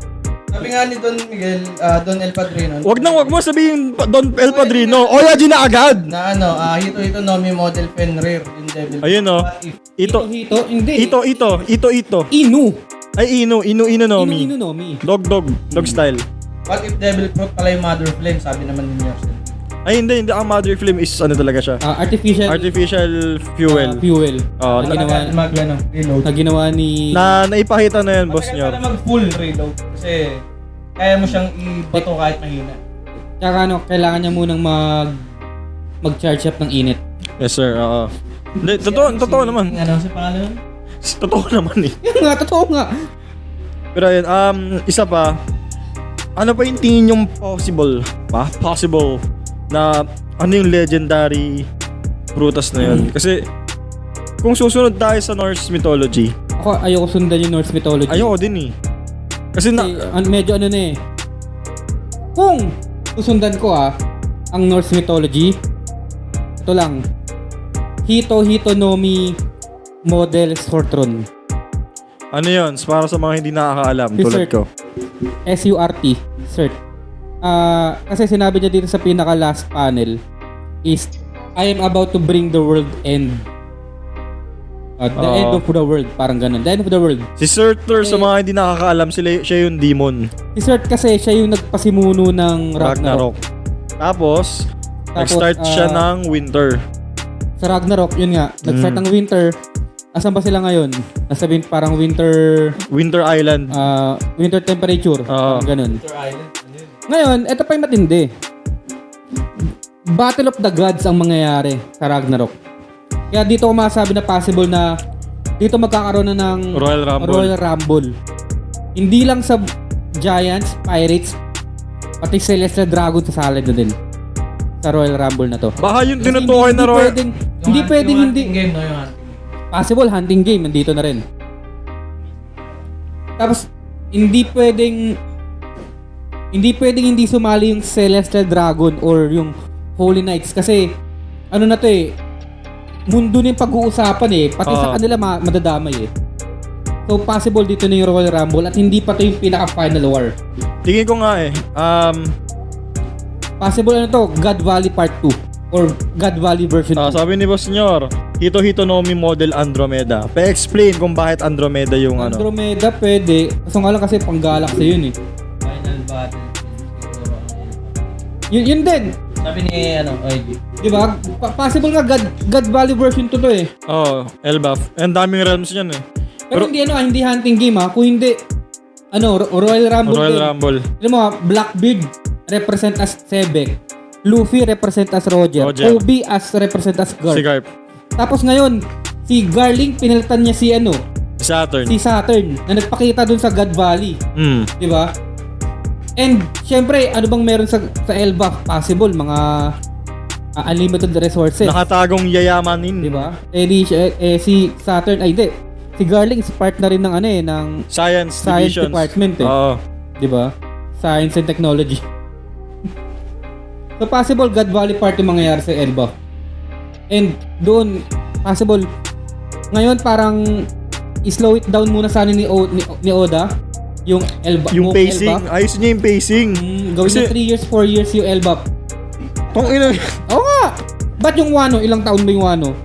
Sabi nga ni Don Miguel, Don El Padrino. Wag mo sabihin Don El Padrino. Oyaji na agad. Na Hito Nomi model Fenrir, yung devil. Ayun oh. Ito. Hito? Hindi. Ito. Inu. Ay Inu Nomi. Inu Nomi. Dog style. What if devil fruit pala yung mother flame? Sabi naman ni Nurse Senting. Ay hindi ang mother flame is talaga siya. Artificial Fuel. fuel. Oh, na ginawa Reload. na ginawa ni naipakita na yan, boss Matagal niyo. pala mag-full reload kasi kaya mo siyang ibato kahit mahina. Tsaka kailangan niya munang mag-charge up ng init. Yes sir. Oo. Hindi, totoo naman. Ano sa pangalan? Totoo naman eh. Yan nga, totoo nga. Pero ayun, isa pa. Ano pa yung tingin yung possible na ano yung legendary prutas na yun? Kasi kung susunod tayo sa Norse mythology, Ako, ayoko sundan yung Norse mythology. ayoko din eh. Kasi Medyo ano na eh. Kung susundan ko ang Norse mythology, ito lang. Hitonomi model Sortron. ano yun? Para sa mga hindi nakakaalam, tulad Resort. ko. SURT. Cert. Kasi sinabi niya dito sa pinaka last panel is I am about to bring the world end. The end of the world. Parang ganun. The end of the world. Si Surtur, sa mga hindi nakakaalam, siya yung demon. Si Cert kasi siya yung nagpasimuno ng Ragnarok. Tapos nag-start siya ng winter. Sa Ragnarok, yun nga. Nag-start ng winter. Asan ba sila ngayon? Nasabihin parang winter Island. winter temperature. Parang ganun. Winter Island. Ano yun? Ngayon, ito pa yung matindi. Battle of the Gods ang mangyayari sa Ragnarok. Kaya dito ko masasabi na possible na dito magkakaroon na ng Royal Rumble. Hindi lang sa Giants, Pirates, pati Celestial Dragon sasali na din sa Royal Rumble na to. Baka yung Kasi tinutukoy na Royal... Hindi pwedeng Yung hindi. hunting game, no? Yung hunting. Possible hunting game nandito na rin. Tapos hindi pwedeng hindi sumali yung Celestial Dragon or yung Holy Knights kasi ano na to eh, mundo na yung pag-uusapan eh, pati sa kanila madadamay eh. So possible dito na yung Royal Rumble at hindi pa to yung pinaka-final war. Tingin ko nga eh. Possible ano to, God Valley Part 2 or God Valley version 2. Sabi ni Boss Senyor, Hitonomi model Andromeda. Pa-explain kung bakit Andromeda yung ano. Andromeda pwede, kaso nga lang kasi pang galaxy yun eh. Final battle. Siguro ang Yun din. sabi ni OG. Di ba? Possible nga God Valley version 2 to eh. Elbaf. Ang daming realms niyan eh. Pero hindi hunting game ha. Kung hindi, Royal Rumble. Royal Rumble. Alam mo Blackbeard represent as Sebek. Luffy represent as Roger. Kobe as represent as Garp. Si Garp. Tapos ngayon, si Garling pinalitan niya si Saturn. Saturn na nagpakita dun sa God Valley. Di ba? And syempre, ano bang meron sa Elbaf? Possible mga unlimited resources. Nakatagong yayamanin. Di ba? Si Saturn hindi. Si Garling is part na rin ng ng Science divisions. department eh. Oo. 'Di ba? Science and technology. So possible God Valley part yung mangyayari sa Elbaf. And doon possible ngayon parang i-slow it down muna sana ni Oda yung Elbaf. Yung pacing. Ayos niya yung pacing. Gawin Kasi- na 3 years, 4 years yung Elbaf. Tong ina. Oo nga! Ba't yung Wano? Ilang taon ba yung Wano?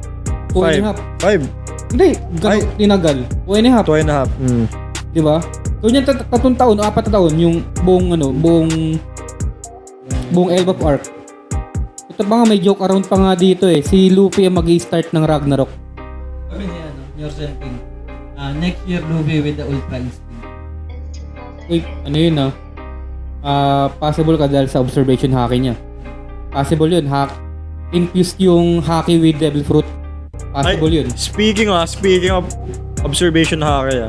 2 and a half. 5. Hindi, ganun tinagal. 2 and a half. 2.5. Di ba? So yun 3 taon o 4 taon yung buong Elbaf arc. Ito pa nga may joke around pa nga dito eh. Si Luffy ang mag-i-start ng Ragnarok. Sabi ni Yorsen King. Next year Luffy with the Ultra Instinct. Uy, ano yun possible ka dahil sa observation haki niya. Possible yun, infused yung haki with devil fruit. Possible yun. Speaking of observation haki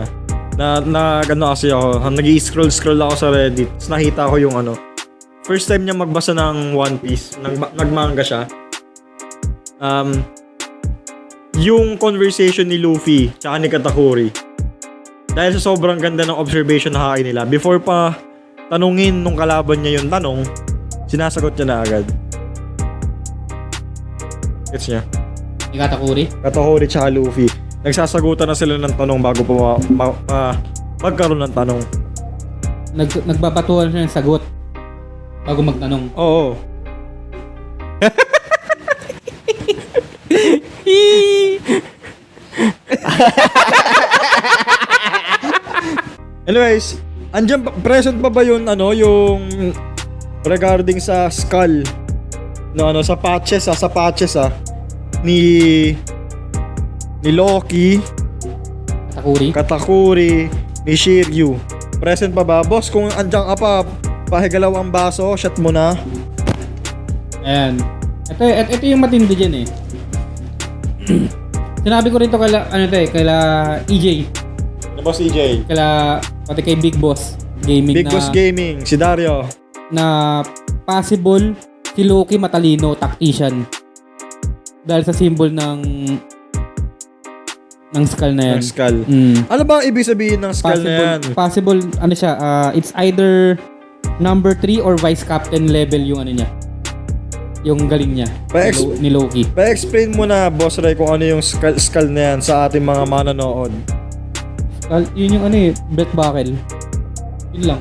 na kasi ako, nag-i-scroll ako sa Reddit. Tapos nakita ko yung first time niya magbasa ng One Piece, nagmanga siya. Yung conversation ni Luffy tsaka ni Katakuri. Dahil sa sobrang ganda ng observation haki nila, before pa tanungin nung kalaban niya yung tanong, sinasagot niya na agad. Gets niya? Ni Katakuri? Katakuri tsaka Luffy. Nagsasagutan na sila ng tanong bago pa magkaroon ng tanong. Nagbabatuhan siya ng sagot bago magtanong. Oo. Anyways, present pa ba yun, yung regarding sa skull sa patches ni Loki, Katakuri, ni Shiryu. Present pa ba? Boss, kung andyan ka pa, pahigalaw ang baso, shot mo na. Ayan. Ito yung matindi dyan eh. Sinabi ko rin to kaila EJ, Boss EJ. pati kay Big Boss Gaming Big Boss Gaming, si Dario. na possible si Loki matalino, tactician. Dahil sa symbol ng skull na yan. Ng skull. Ano ba ang ibig sabihin ng skull na yan? Possible, ano siya, it's either number 3 or vice captain level yung ano niya. Yung galing niya. Ni Loki. Pa-explain mo na, Boss Ray, kung ano yung skull na yan sa ating mga manonood. Yun yung belt buckle. Yun lang.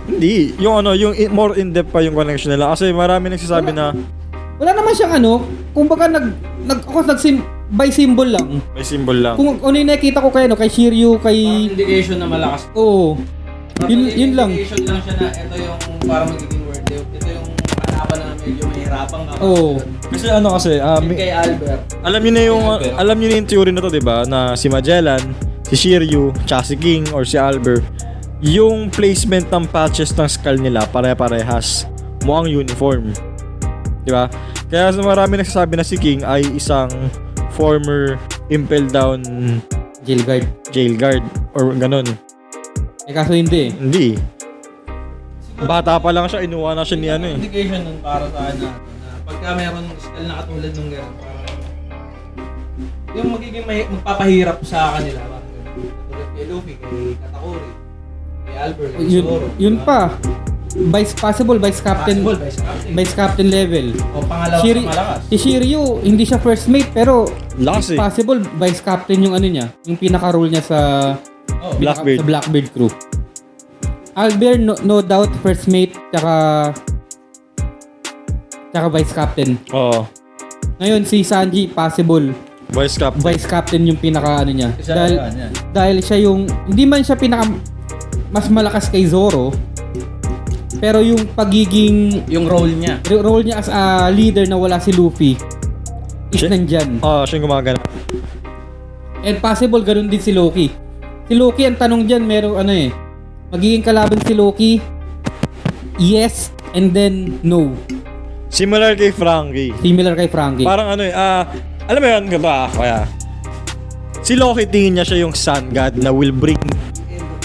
Hindi. Yung more in-depth pa yung connection nila. Kasi marami nagsasabi na Wala naman siyang kumbaga by symbol lang. may symbol lang. Kung ano yung nakita ko kay Shiryu, kay... Indication na malakas. Oo. Yun lang. Indication lang siya na ito yung para magiging word. Ito yung kalaban na medyo mahirapang ka. Oo. Kasi Kay Albert. alam niyo na yung theory na to, 'di ba? Na si Magellan, si Shiryu, tsaka si King or si Albert, yung placement ng patches ng skull nila pare-parehas. Mukhang uniform. 'Di ba? Kaya marami nagsasabi na si King ay isang former Impel Down Jail guard. or ganun. Kaso hindi. Hindi. Bata pa lang siya, inuwa na siya ni Indication nun para sa na pagka meron skull na katulad nung gano'n, parang yung magiging magpapahirap sa kanila. Parang gano'n. Katulad kay Luffy, kay Katakuri, kay Albert, kay Zoro. Yun pa. Vice captain. Vice captain level. O pangalawa sa malakas. Si Shiryu, hindi siya first mate pero Lakas eh. possible vice captain yung niya, yung pinaka-role niya sa Blackbeard. sa Blackbeard crew. Albert no doubt first mate tsaka vice captain. Oo. Ngayon si Sanji possible Vice Captain. vice captain yung pinaka niya. Yan. Dahil siya yung hindi man siya pinaka mas malakas kay Zoro, pero yung pagiging Yung role niya. as a leader na wala si Luffy is nandyan. Siya yung gumagana. And possible ganun din si Loki. Si Loki, ang tanong dyan, magiging kalaban si Loki, yes, and then no. Similar kay Frankie. Similar kay Frankie. Parang alam mo yun, kaya si Loki tingin niya siya yung sun god na will bring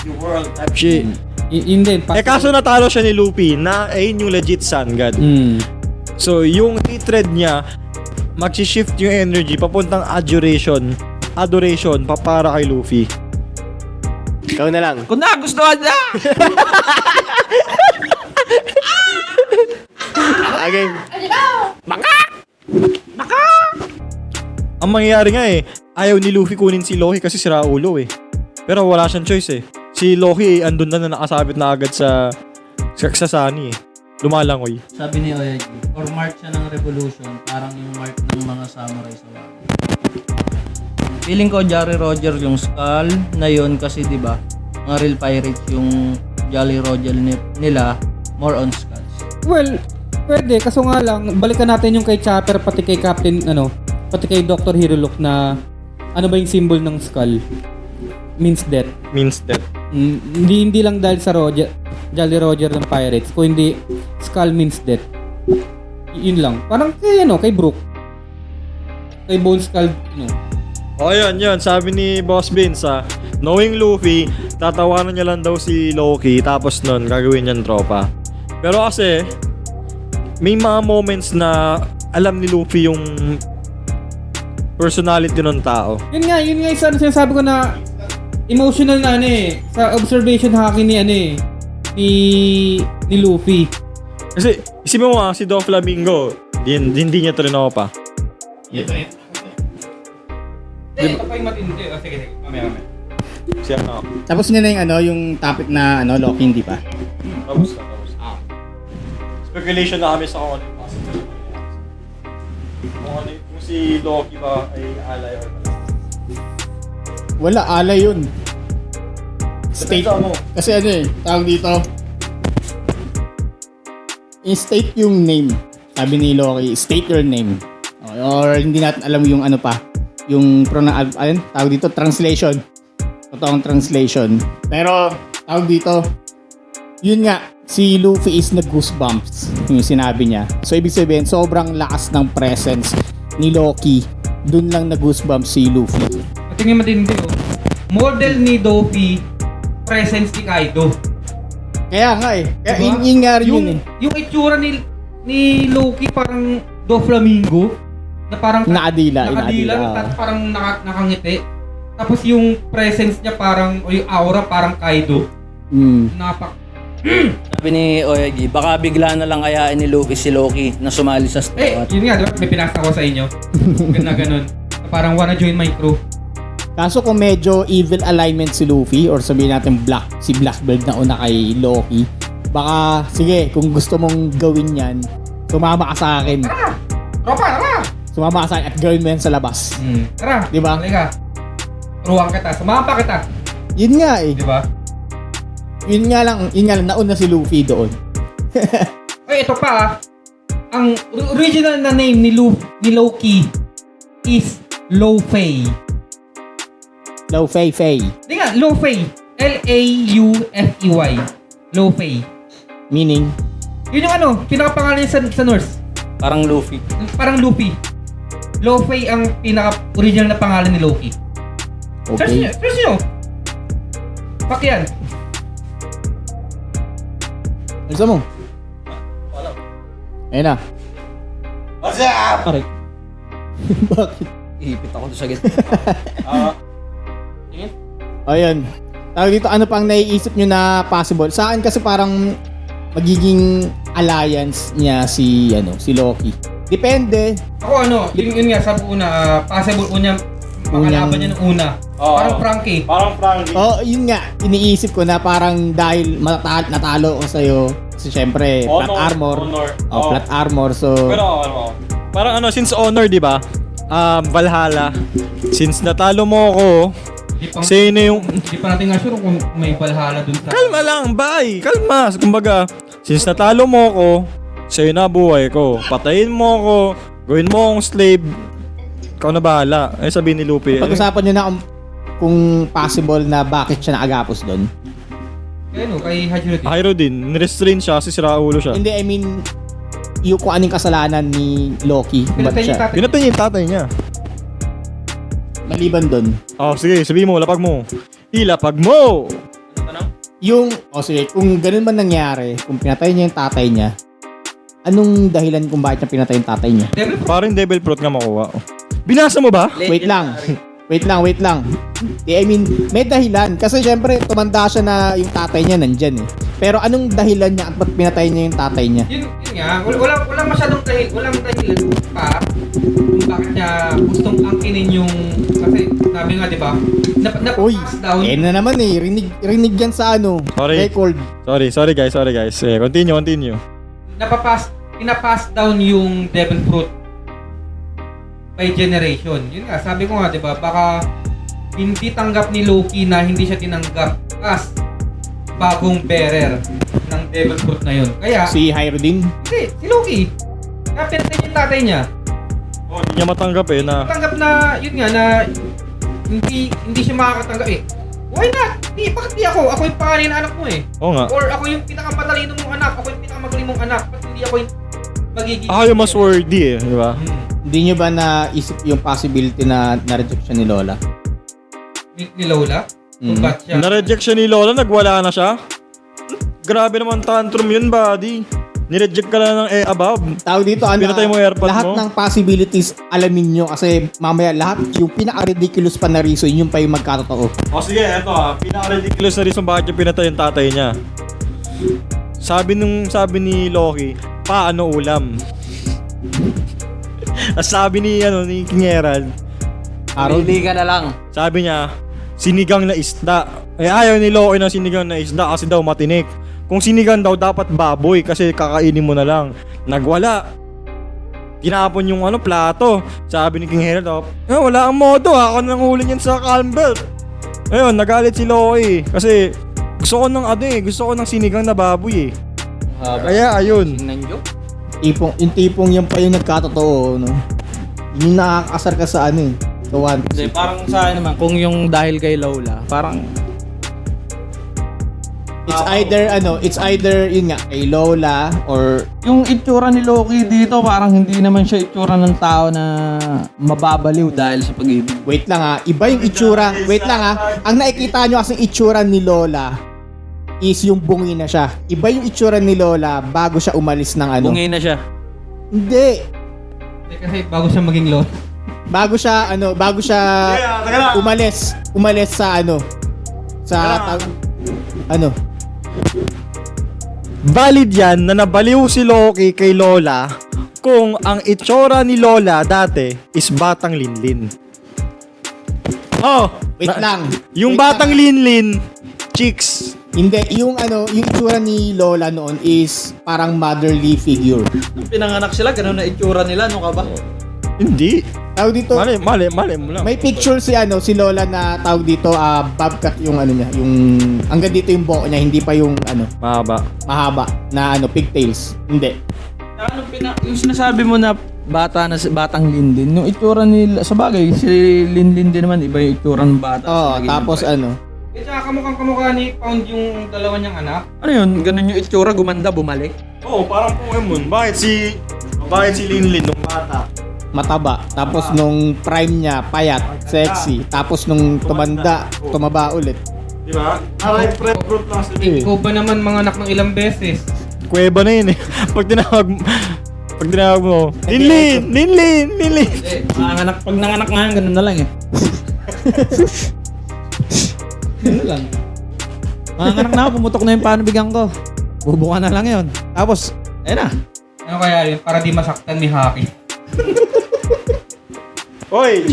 The world type shit. Yun din. Kaso natalo siya ni Luffy na ayun yung legit sun god. So yung hatred niya, mag-shift yung energy papuntang adoration para kay Luffy. Ikaw na lang. Kung nagustuhan na! Okay. Ang mangyayari nga ayaw ni Luffy kunin si Loki kasi sira ulo Pero wala siyang choice Si Loki andun na nakasabit na agad sa Sunny Lumalangoy. Sabi ni Oyagi, or mark siya ng revolution, parang yung mark ng mga samurai sa wala. Feeling ko Jolly Roger yung skull na yun kasi 'di ba? Mga real pirates yung Jolly Roger nila, more on skulls. Well, pwede. Kaso nga lang, balikan natin yung kay Chopper, pati kay pati kay Dr. Hiruluk na ano ba yung symbol ng skull? Means death. Hindi lang dahil sa Jolly Roger ng Pirates, kung hindi skull means death. Yun lang. Parang kay Brook. Kay Bone Skull, Yun. Sabi ni Boss Vince, knowing Luffy, tatawanan niya lang daw si Loki, tapos nun, gagawin niyang tropa. Pero kasi, may mga moments na alam ni Luffy yung personality ng tao. Yun nga isa sinasabi ko na emotional na sa observation hacking ni Luffy. Kasi, isipin mo si Doflamingo, hindi niya trinopa. Ito pa yung matindi. Sige, mamaya. Siya Tapos nyo na yung topic na Loki, hindi pa? Tapos na. Speculation na kami sa kung ano yung possible. Kung si Loki ba ay alay or wala. Wala, alay yun. State. Depende mo. Kasi tawag dito. I-state yung name. Sabi ni Loki, state your name. Or hindi natin alam yung yung tawag dito, translation. Totoong translation. Pero, tawag dito, yun nga, si Luffy is nag-goosebumps yung sinabi niya. So, ibig sabihin, sobrang lakas ng presence ni Loki dun lang na-goosebumps si Luffy. At tingin matindi oh. Model ni Doffy, presence ni Kaido. Kaya nga eh. Kaya Diba? yun nga rin yun eh. Yung itsura ni Loki parang Doflamingo na parang Nakadila. at parang nakangiti. Tapos yung presence niya parang, o yung aura parang Kaido. Napak. Sabi ni Oyagi, baka bigla na lang ayain ni Luffy si Loki na sumali sa squad. Yun nga, diba? May pinasa ko sa inyo. Ganun. Na parang wanna join my crew. Kaso kung medyo evil alignment si Luffy or sabihin natin si Blackbird na una kay Loki, baka sige, kung gusto mong gawin yan, sumama ka sa akin. Tropa, tara! Sumama ka sa akin at gawin mo yan sa labas. Tara, Diba? Halika. Turuan kita, sumapa kita. Yun nga eh. Diba? Yun nga lang, nauna si Luffy doon. Ay, ito pa ah. Ang original na name ni Loki is Lo-Fei. Lo-Fei. Di nga, Lo-Fei. Laufey. Lo-Fei. Meaning, Yun yung pinakapangalan niya sa Norse. Parang Luffy. Parang Luffy. Lo-Fei ang pinaka-original na pangalan ni Loki. okay. Search nyo. Pakyan. Gusto mo? Ayun na. What's up? Aray. Bakit? Ihipit ako doon sa gitna. Ayun. Tawag dito, ano pang naiisip nyo na possible? Sa akin kasi parang magiging alliance niya si Loki. Depende. Ako yun nga, sabi ko na, possible unyang makalaban niya ng una. Parang Frankie. Parang Frankie. Yun nga, iniisip ko na parang dahil natalo ko sa'yo, kasi syempre, flat armor. Flat armor, so... Pero Parang since honor, di ba? Valhalla. Since natalo mo ako, sino yung... Hindi pa natin nga sure kung may Valhalla dun sa... Kalma lang, bye! Kalma! Kumbaga, since natalo mo ako, sa'yo na buhay ko. Patayin mo ako, gawin mo akong slave, ikaw na bahala. Ay sabihin ni Luffy. Pag-usapan nyo na kung possible na bakit siya naagapos doon. Kay Hajiro. Hiro din, nirestrain siya kasi siraulo siya. Hindi, I mean, yung kung anong kasalanan ni Loki. Ba't Pinatay yung siya? tatay. Pinatay niya yung tatay niya. Maliban doon. Sige, sabihin mo, lapag mo. Ilapag mo! Sige, kung ganun man nangyari, kung pinatay niya yung tatay niya, anong dahilan kung bakit niya pinatay yung tatay niya? Parang devil fruit nga makuha. Binasa mo ba? Wait lang. I mean, may dahilan. Kasi syempre, tumanda siya na yung tatay niya nandyan eh. Pero anong dahilan niya at ba't pinatay niya yung tatay niya? Yun nga, walang masyadong walang dahilan pa kung bakit niya gustong angkinin yung, kasi sabi nga diba, Uy, pass down. na naman eh. Rinig yan sa Sorry. record. Sorry guys. Continue. Pinapass down yung devil fruit by generation. Yun nga, sabi ko nga, di ba, baka hindi tanggap ni Loki na hindi siya tinanggap as bagong bearer ng devil fruit na yun. Kaya, Si Hiro din. hindi, si Loki. Kaya pinatay yung tatay niya. Hindi niya matanggap na. Tanggap na, yun nga, na hindi siya makakatanggap eh. Why not? Bakit di ako? Ako yung pangalan ng anak mo eh. Oo nga. Or ako yung pinakamatalino mong anak. Ako yung pinakamagaling mong anak. Ba't hindi ako yung magiging... Ako yung mas worthy di ba? Hindi nyo ba naisip yung possibility na na-reject siya ni Lola? Ni Lola? Kung ba't siya... Na-reject siya ni Lola, nagwala na siya. Grabe naman tantrum yun, buddy. Nireject ka lang ng above. Tawag dito, Pinatay mo yung airpod lahat mo? ng possibilities alamin nyo kasi mamaya lahat yung pinaka-ridiculous pa na reason yun pa yung magkatotoo. Sige, eto pinaka-ridiculous na reason bakit yung pinatay yung tatay niya. Sabi ni Loki, paano ulam? Sabi ni King Herald, Hindi ka na lang. sabi niya, sinigang na isda. Ayaw ni Loki ng sinigang na isda kasi daw matinik. Kung sinigang daw, dapat baboy kasi kakainin mo na lang. Nagwala. Tinapon yung plato. Sabi ni King Herald, wala ang modo, ako nang huli niyan sa Campbell. Ayun, nagalit si Loki kasi gusto ko ng sinigang na baboy eh. Kaya ayun. Yung tipong yan pa yung nagkatotoo, no? Yun yung nakakasar ka sa sa One Piece. Parang sa akin naman, kung yung dahil kay Lola, parang It's either yun nga kay Lola or Yung itsura ni Loki dito, parang hindi naman siya itsura ng tao na mababaliw dahil sa pag-ibig. wait lang iba yung itsura. Wait lang Ang nakikita nyo kasing itsura ni Lola is yung bungi na siya. Iba yung itsura ni Lola bago siya umalis ng ano. Bungay na siya. Hindi. Kasi bago siya maging lola. Bago siya umalis sa Valid yan na nabaliw si Loki kay Lola kung ang itsura ni Lola dati is batang Linlin. Oh, Wait lang. Yung Wait batang lang. Linlin, chicks. Hindi, yung itsura ni Lola noon is parang motherly figure. Nung pinanganak sila, ganun na itsura nila, ano ka ba? Hindi. Tawag dito, Mali mo lang. may picture si Lola na tawag dito bobcat yung niya, yung hanggang dito yung buhok niya, hindi pa yung Mahaba. mahaba na pigtails. Hindi. Yung sinasabi mo na batang Lindin, yung itsura nila, sa bagay, si Lindin din naman, iba yung itsura ng bata. Tapos Eh, tsaka kamukhang-kamukha ni Pound yung dalawa niyang anak. Ano yun? Ganun yung itsura, gumanda, bumalik? Oo, parang Pokemon. Bakit si Linlin nung bata? mataba. Tapos nung prime niya, payat, sexy. Tapos nung tumaba ulit. Di ba? Alright, fruit lang sila. Ikaw ba naman mga anak ng ilang beses? Kuweba na yun eh. Pag tinawag mo, Linlin! Pag nanganak nga, ganun na lang eh. Ganun lang. Manganak na ako, pumutok na yung panubigan ko. Bubuka na lang yun. Tapos, ayun na. Ano kaya yun? Para di masaktan ni Haki. Hoy,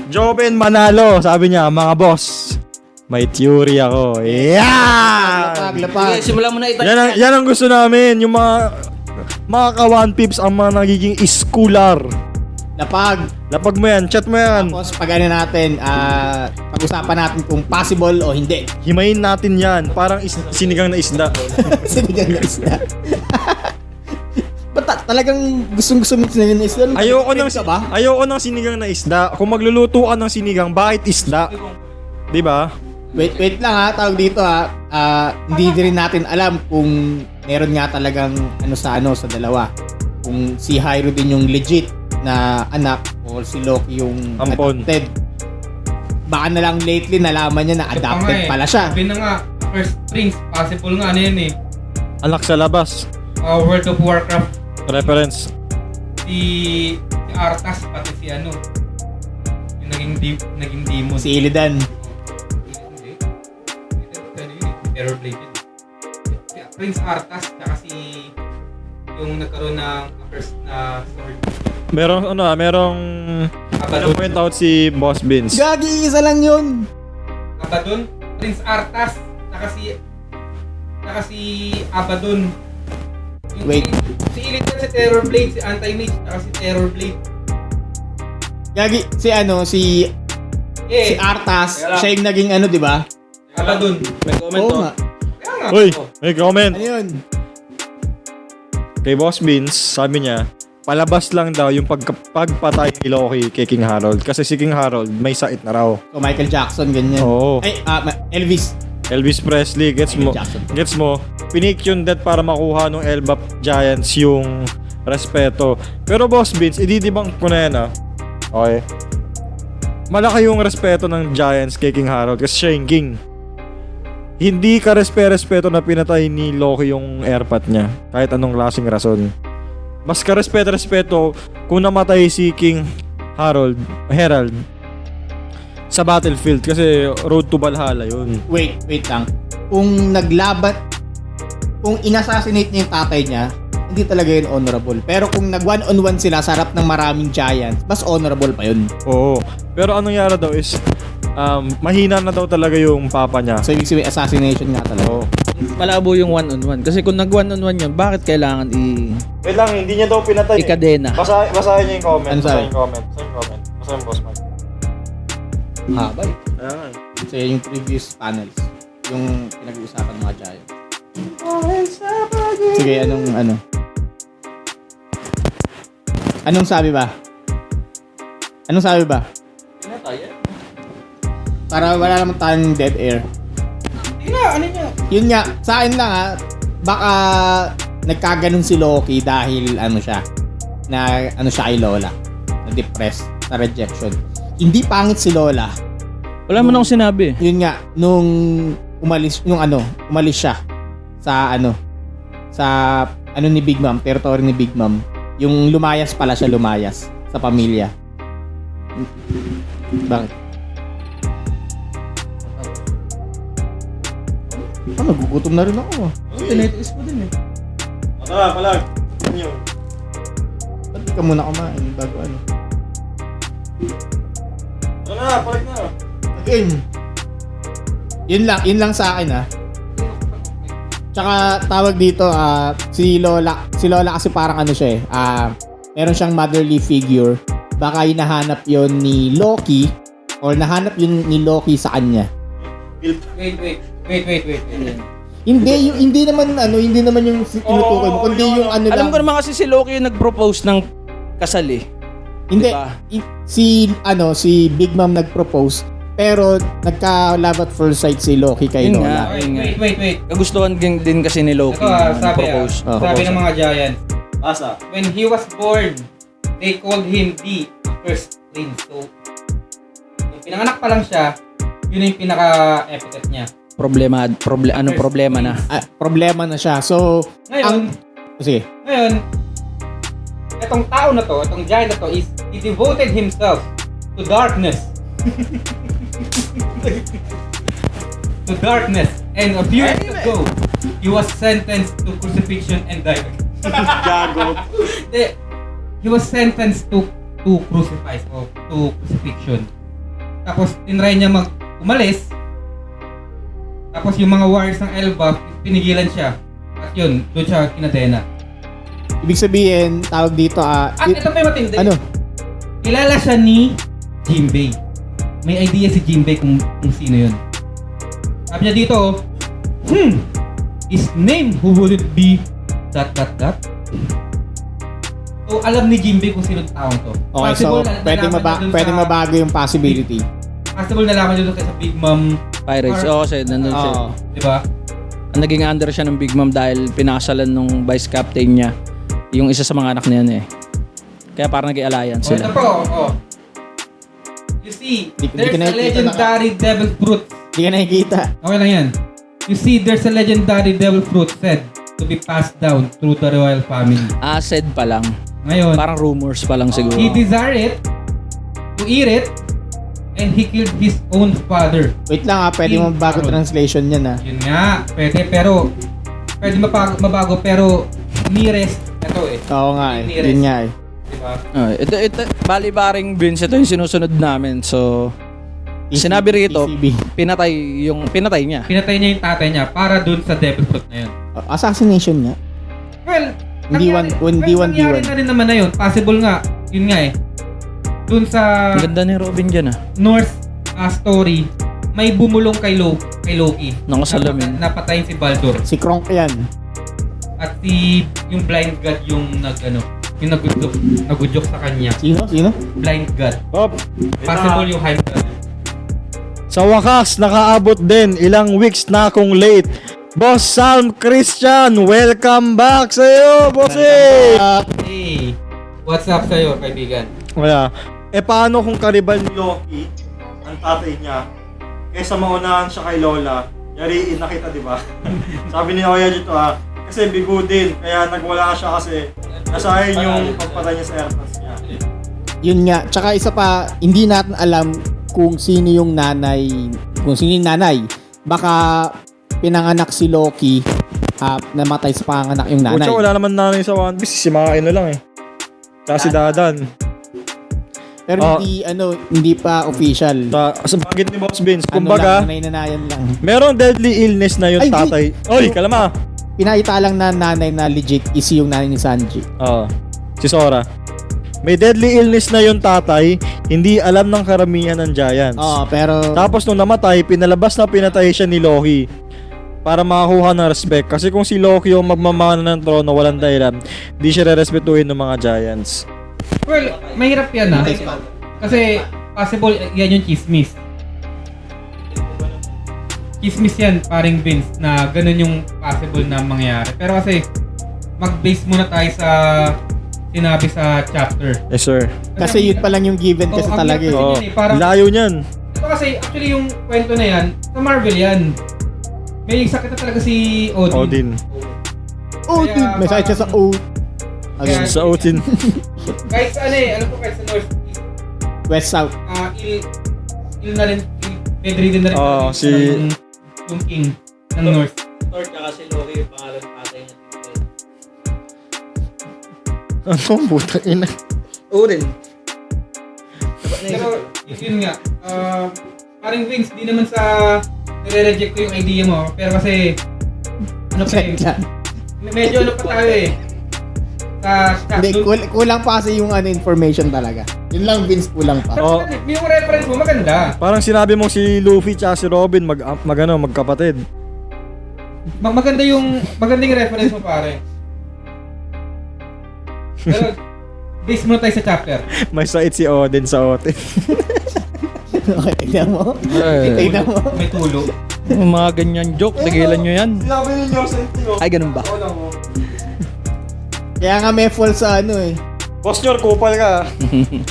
Joben Manalo, sabi niya, mga boss, may theory ako. Yeah! Lapag. Sige, simulan mo na itayo. Yan ang gusto namin, yung mga ka-one pips ang mga nagiging schoolar. Lapag. Lapag mo yan, chat mo yan. Tapos pag natin, pag-usapan natin kung possible o hindi. Himayin natin yan, parang sinigang na isda. Sinigang na isda. Ba't talagang gustong-gusto mo sinigang na isda? Ayoko ng sinigang na isda. Kung magluluto ka ng sinigang, bakit isda? Di ba? Wait lang tawag dito hindi din natin alam kung meron nga talagang sa dalawa. Kung si Hyro din yung legit na anak o si Loki yung Ampon. adopted. Baka na lang lately nalaman niya na adopted pala siya. Sabi na nga, first prince, possible nga ano yun eh. Anak sa labas. World of Warcraft, Reference. si Arthas, pati si yung naging demon. Si Illidan. Hindi. Terrorblade yun. Si Prince Arthas, tsaka si yung nagkaroon ng first na sword. Merong Abaddon. point out si Boss Vince. Gagi, isa lang yun. Abaddon, Prince Arthas, tsaka si Abaddon. Wait. Si Illidan, si Terrorblade, si Anti-Mage, tsaka si Terrorblade. Gagi, si Arthas, Kaya lang. siya yung naging di ba? Abaddon. May comment Oo to. nga. Kaya nga. Uy, may comment. Ano yun? Kay Boss Vince, sabi niya, palabas lang daw yung pagpatay ni Loki kay King Harold. Kasi si King Harold may sakit na raw. So Michael Jackson, ganyan. Oo. Ay, Elvis. Elvis Presley, gets mo? Jackson. Gets mo? Pinik yung death para makuha ng Elbap Giants yung respeto. Pero Boss Vince, ididibang ko na yan Okay? Malaki yung respeto ng Giants kay King Harold kasi siya yung king. Hindi ka respeto na pinatay ni Loki yung airpat niya. Kahit anong klaseng rason. Mas ka respeto kung namatay si King Herald sa battlefield kasi road to Valhalla yun. Wait lang. Kung inassassinate niya yung tatay niya, hindi talaga yun honorable. Pero kung nag one-on-one sila sa harap ng maraming giants, mas honorable pa yun. Oo. Pero anong nangyari daw is mahina na daw talaga yung papa niya. So, ibig sabihin, assassination nga talaga. Oo. Malabo yung one-on-one. Kasi kung nag-one-on-one yun, bakit kailangan Wait lang, hindi niya daw pinatay. ikadena? Basahin niya yung comment. Ano sabi? Basahin Boss Mike. Haba eh. Ayan. So, yun yung previous panels. Yung pinag-uusapan ng mga giants. Sige, Anong sabi ba? Pinatay eh. Para wala naman tayong dead air. ano niya? Yun nga, sa akin lang baka nagkaganon si Loki dahil siya, kay Lola. Na-depressed, na rejection. Hindi pangit si Lola. Wala mo nang sinabi. Yun nga, nung umalis siya sa ni Big Mom, territory ni Big Mom. Yung lumayas sa pamilya. Bakit? Nagugutom na rin ako. Tinetiis mo din eh. Tara, palag. Ano yun? Ba't di ka muna kumain bago Tara na, palag na. Again. Yun lang sa akin Tsaka tawag dito si Lola kasi parang siya meron siyang motherly figure. Baka hinahanap yon ni Loki or nahanap yun ni Loki sa kanya. Wait. Hindi naman yung tinutukoy mo, kundi yung lang. Alam ko naman kasi si Loki yung nag-propose ng kasal eh. Hindi, diba? si Big Mom nag-propose, pero nagka-love at first sight si Loki kay Yun Lola. nga. Wait. Kagustuhan din kasi ni Loki. Ito sabi propose. sabi ng mga giants, Basa. when he was born, they called him the first prince. So, yung pinanganak pa lang siya, yun yung pinaka-epithet niya. Problema na? Problema na siya. So, Ngayon, sige. Itong tao na to, itong giant na to, he devoted himself to darkness. To darkness. And a few years ago, he was sentenced to crucifixion and died. Gago. He was sentenced to crucifixion. Tapos, tinry niya umalis. Tapos, yung mga warriors ng Elbaf, pinigilan siya. At yun, doon siya kinadena. Ibig sabihin, tawag dito At ito pa yung matindi. Ano? Kilala siya ni Jinbei. May idea si Jinbei kung sino yun. Sabi niya dito, his name, who would it be? ... So, alam ni Jinbei kung sino taong to. Okay, so pwedeng mabago yung possibility. Possible nalaman nyo doon sa Big Mom. Pirates. Oo, kasi nandun siya. Oo. Diba? Naging under siya ng Big Mom dahil pinakasalan nung vice captain niya yung isa sa mga anak niya eh. Kaya parang nag-alliance Ito sila. po, You see, Di there's ka a nakikita legendary devil fruit. Hindi ka nakikita. Okay lang yan. You see, there's a legendary devil fruit said to be passed down through the royal family. Said pa lang. Ngayon, Parang rumors pa lang siguro. he desired it, to eat it, and he killed his own father. Wait lang pwede mo bago translation yan Yun nga, pwede mabago pero nearest, ito Oo nga Nearest. Yun nga Diba? Ito, bali-baring Vince, ito yung sinusunod namin. So, sinabi rito, PCB. pinatay niya. Pinatay niya yung tatay niya para dun sa devil fruit na yun. Assassination nga. Well, Hindi nangyari na rin naman na yun. Possible nga, yun nga dun sa Ang ganda ni Robin dyan Norse story, may bumulong kay Loki. Nakasalamin. Napatayin si Baldur. Si Kronk yan. At yung blind god yung yung nagudyok sa kanya. Sino? Blind god. Hop. Possible yung hype god. Sa wakas, nakaabot din. Ilang weeks na akong late. Boss Salm Christian, welcome back sa'yo, bossy! Hey, what's up sa'yo, kaibigan? Wala. Paano kung karibal ni Loki, ang tatay niya, kaysa maunahan siya kay Lola, yariin na kita, di ba? Sabi ni Oya dito kasi bigo din, kaya nagwala siya kasi nasayang yung pagpatay niya sa airpods niya. Yun nga. Tsaka isa pa, hindi natin alam kung sino yung nanay. Baka pinanganak si Loki, namatay sa panganak yung nanay. Pucha, wala naman nanay sa One Piece. Si mga lang Tsaka si Dadan. Pero hindi pa official. Sa bagit ni Boss Vince, kumbaga, nanay-nanayan lang. merong deadly illness na yung Ay, tatay. Oy, kalama! Pinakita lang na nanay na legit is yung nanay ni Sanji. Oo. Si Sora. May deadly illness na yung tatay, hindi alam ng karamihan ng Giants. Pero Tapos nung namatay, pinalabas na pinatay siya ni Loki para makakuha ng respect. Kasi kung si Loki yung magmamana ng trono, walang dahilan, di siya re-respetuhin ng mga Giants. Well, mahirap yan Kasi possible yan yung chismis. chismis yan, paring Vince, na ganun yung possible na mangyari. Pero kasi, mag-base muna tayo sa sinabi sa chapter. Yes, sir. Kasi yun pa lang yung given kasi ang talaga weird eh. Oo. kasi yun Parang, Layo niyan. ito kasi, actually yung kwento na yan, sa Marvel yan. May sakit na talaga si Odin. Odin. Odin. Kaya May sakit siya sa parang- Odin. Kaya- Sa Odin. Kahit sa ano eh, alam ko kahit sa North East, West South. il na rin, bedridden na rin. Oo, si- yung king ng North. Thor tsaka si Loki yung pangalan ng tatay niya. Ano? Putang ina. Odin. Pero yun nga, paring Vince, di naman sa nire-reject ko yung idea mo, pero kasi ano pa eh, medyo ano pa tayo eh. Hindi, kulang pa kasi yung information talaga. Yun lang, Vince, kulang pa. Oh. Yung reference mo maganda. Parang sinabi mo si Luffy tsaka si Robin magkapatid. Maganda yung reference mo pare. Pero base mo tayo sa chapter. May sait si Odin sa Odin. Okay, tignan mo. Ay, Tignan mo. May tulo. mga ganyan joke, tigilan nyo yan. Sinabi ninyo sa inyo. Ay, ganun ba? Ako lang oh. Kaya nga may fall sa ano eh. Boss Nyor, kupal ka. 2%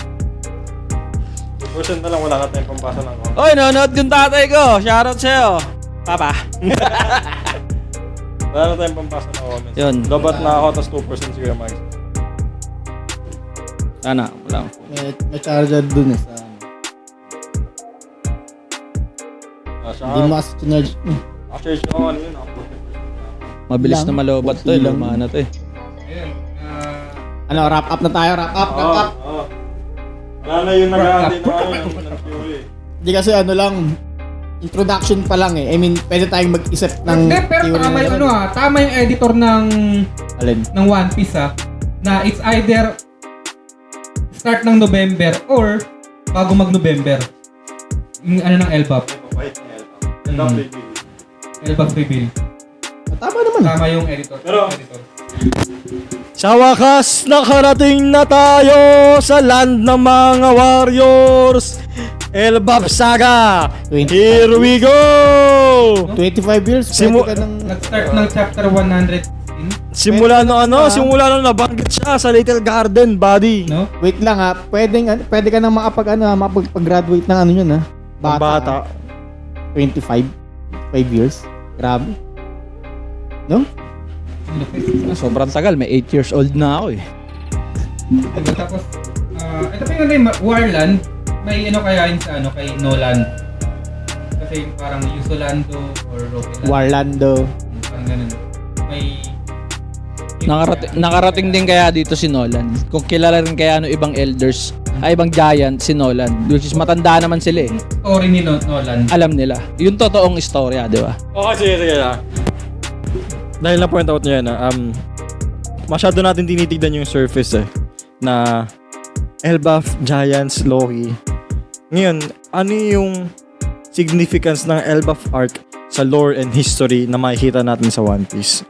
na lang, wala na tayong pampasa ng comment. Oy, nanonood yung tatay ko. Shoutout sa'yo. Papa. Wala na tayong pampasa ng comments. Yun. Dapat na ako, tas 2% si Kuya Max. Sana, wala. May charger dun eh. Sa, hindi mo kasi charge. Actually, siya ako ano yun, ako 40%. Mabilis Lang. na malobat to. Okay lang. Luma na to eh. Ayun. Ano, wrap up na tayo. Wrap up. Oo. Wala na yung nag-aantay na ano ng Fury. Hindi kasi ano lang, introduction pa lang eh. I mean, pwede tayong mag-isip ng Hindi, pero theory tama na yung naman. tama yung editor ng Alin? One Piece na it's either start ng November or bago mag-November. Yung ano ng Elbap. Papahit niya. Ganda ang baby. Elbap reveal. Tama naman. Tama yung editor. Pero- editor. Sa wakas, nakarating na tayo sa land ng mga warriors. Elbap Saga. 25 Here we go! 25 years, Simu- pwede ka ng... Nag-start ng chapter 116, Simula nung nabanggit siya sa Little Garden, buddy. no? Wait lang ha, pwede ka nang makapag-graduate ng ano yun ha. Bata. 25 years. Grabe. No? Sobrang tagal. May 8 years old na ako eh. Diba? Tapos, ito pa yung ano, Warland, may ano kaya yun sa ano, kay Nolan. Kasi parang Yusolando or Roqueland. Warlando. Parang ganun. May... Nakarating din kaya dito si Nolan. Kung kilala rin kaya no ibang elders, ay ibang giant si Nolan. Which is matanda naman sila eh. Story ni Nolan. Alam nila. Yung totoong istorya, di ba? Okay, sige na. Dahil na-point out niya na, masyado natin tinitignan yung surface eh. Na Elbaf, Giants, Loki. Ngayon, ano yung significance ng Elbaf arc sa lore and history na makikita natin sa One Piece?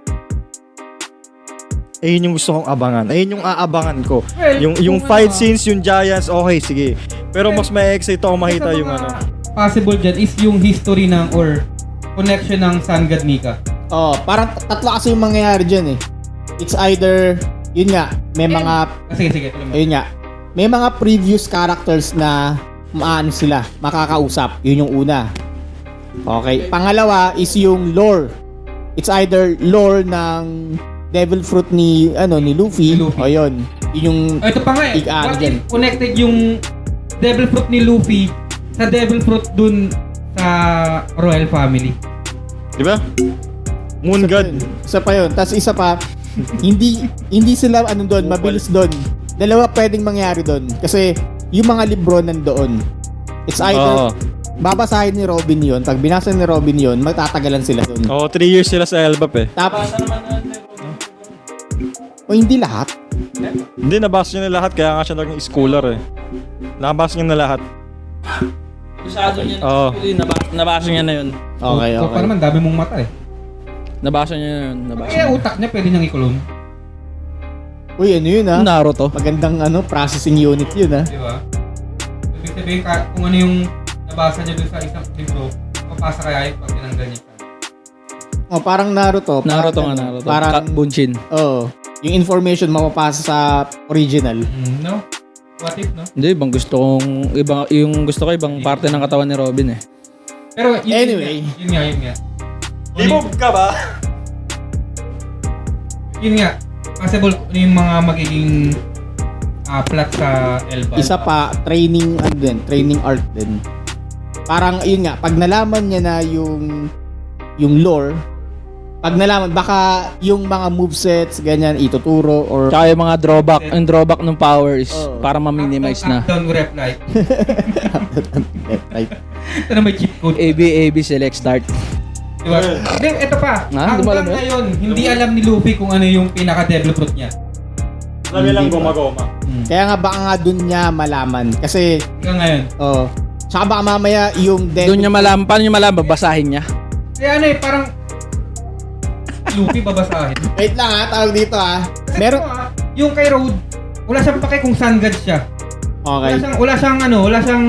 Ayun yung gusto kong abangan. Ayun yung aabangan ko. Well, Yung kung fight ano, scenes, yung Giants, okay, sige. Pero mas may excite ako makita yung ano. Possible dyan is yung history ng or connection ng Sun God Mika. Oh, parang tatlo kasi yung mangyayari dyan eh. It's either, yun nga, may mga, Sige, tuloy mo. ayun nga, may mga previous characters na maano sila, makakausap. Yun yung una. Okay. Pangalawa is yung lore. It's either lore ng Devil Fruit ni Luffy. Ni Luffy. O yun. Yun yung Ito pa nga eh. Ano What dyan? if connected yung Devil Fruit ni Luffy sa Devil Fruit dun sa Royal Family? Di ba? Moon God. Isa pa yun. Tapos isa pa, hindi sila doon, mabilis doon. Dalawa pwedeng mangyari doon. Kasi yung mga libro nandoon. It's either babasahin ni Robin yun. Pag binasa ni Robin yun, magtatagalan sila doon. Oo, 3 years sila sa Elbap eh. Tapos, o hindi lahat. Hindi, nabasa niya na lahat, kaya nga siya naging schooler eh. Nabasa niya na lahat. Masyado niya. Oo. Nabasa niya na yun. Okay, So, pa okay. naman, dami mong mata eh. Nabasa niya na yun. Kaya utak niya pwede niyang ikulong. Uy, ano yun ha? Naruto. Magandang processing unit yun ha? Di ba? Ibig sabihin, kung ano yung nabasa niya dun sa isang libro, Papasa kaya yung pag tinanggal niya siya. Oh, parang Naruto. Naruto nga, ano, Naruto. Parang, Bunshin. yung information mapapasa sa original. No? What if, no? Hindi, yung gusto ko ibang parte ng katawan ni Robin eh. Pero Anyway. Yun nga. Libog ka ba? Yun nga. Possible yung mga magiging plot sa Elba. Isa pa, training art din. Parang, yun nga, pag nalaman niya na yung lore, pag nalaman, baka yung mga movesets, ganyan, ituturo, or Tsaka yung mga drawback ng powers para ma-minimize na. Down rep like. right. Ito na may cheat code. AB, select, start. Diba? Then, ito pa. Hindi mo alam Hanggang yun? ngayon, hindi alam ni Luffy kung ano yung pinaka-devil fruit niya. Sabi lang goma-goma. Kaya nga baka nga dun niya malaman. Kasi, Hanggang ngayon. saka baka mamaya yung Doon niya malaman, paano niya malaman? Babasahin niya. Kaya ano eh, parang Luffy babasahin. Wait lang ha, tawag dito ha. Kasi Meron, ito, yung kay Road, wala siyang pake kung Sun God siya. okay. Wala siyang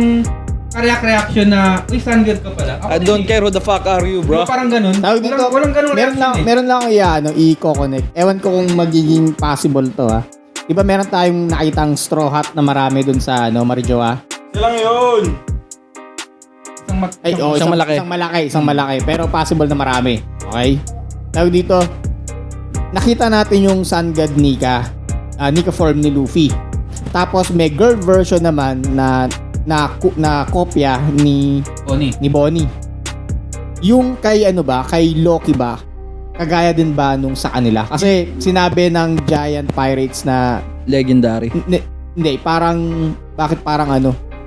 reaction na, uy, Sun God ka pala. I don't care who the fuck are you, bro. Parang ganun. Tawag dito, Walang ganun reaction eh. meron lang ako i-connect. Ewan ko kung magiging possible to ha. Diba meron tayong nakitang straw hat na marami dun sa Marijoa? Silang yun! Isang malaki. Isang malaki. Pero possible na marami. Okay? Tawag dito, nakita natin yung Sun God Nika form ni Luffy. Tapos may girl version naman na kopya ni Bonnie. Yung kay kay Loki ba? Kagaya din ba nung sa kanila? Kasi sinabi ng Giant Pirates na Legendary. hindi, parang bakit parang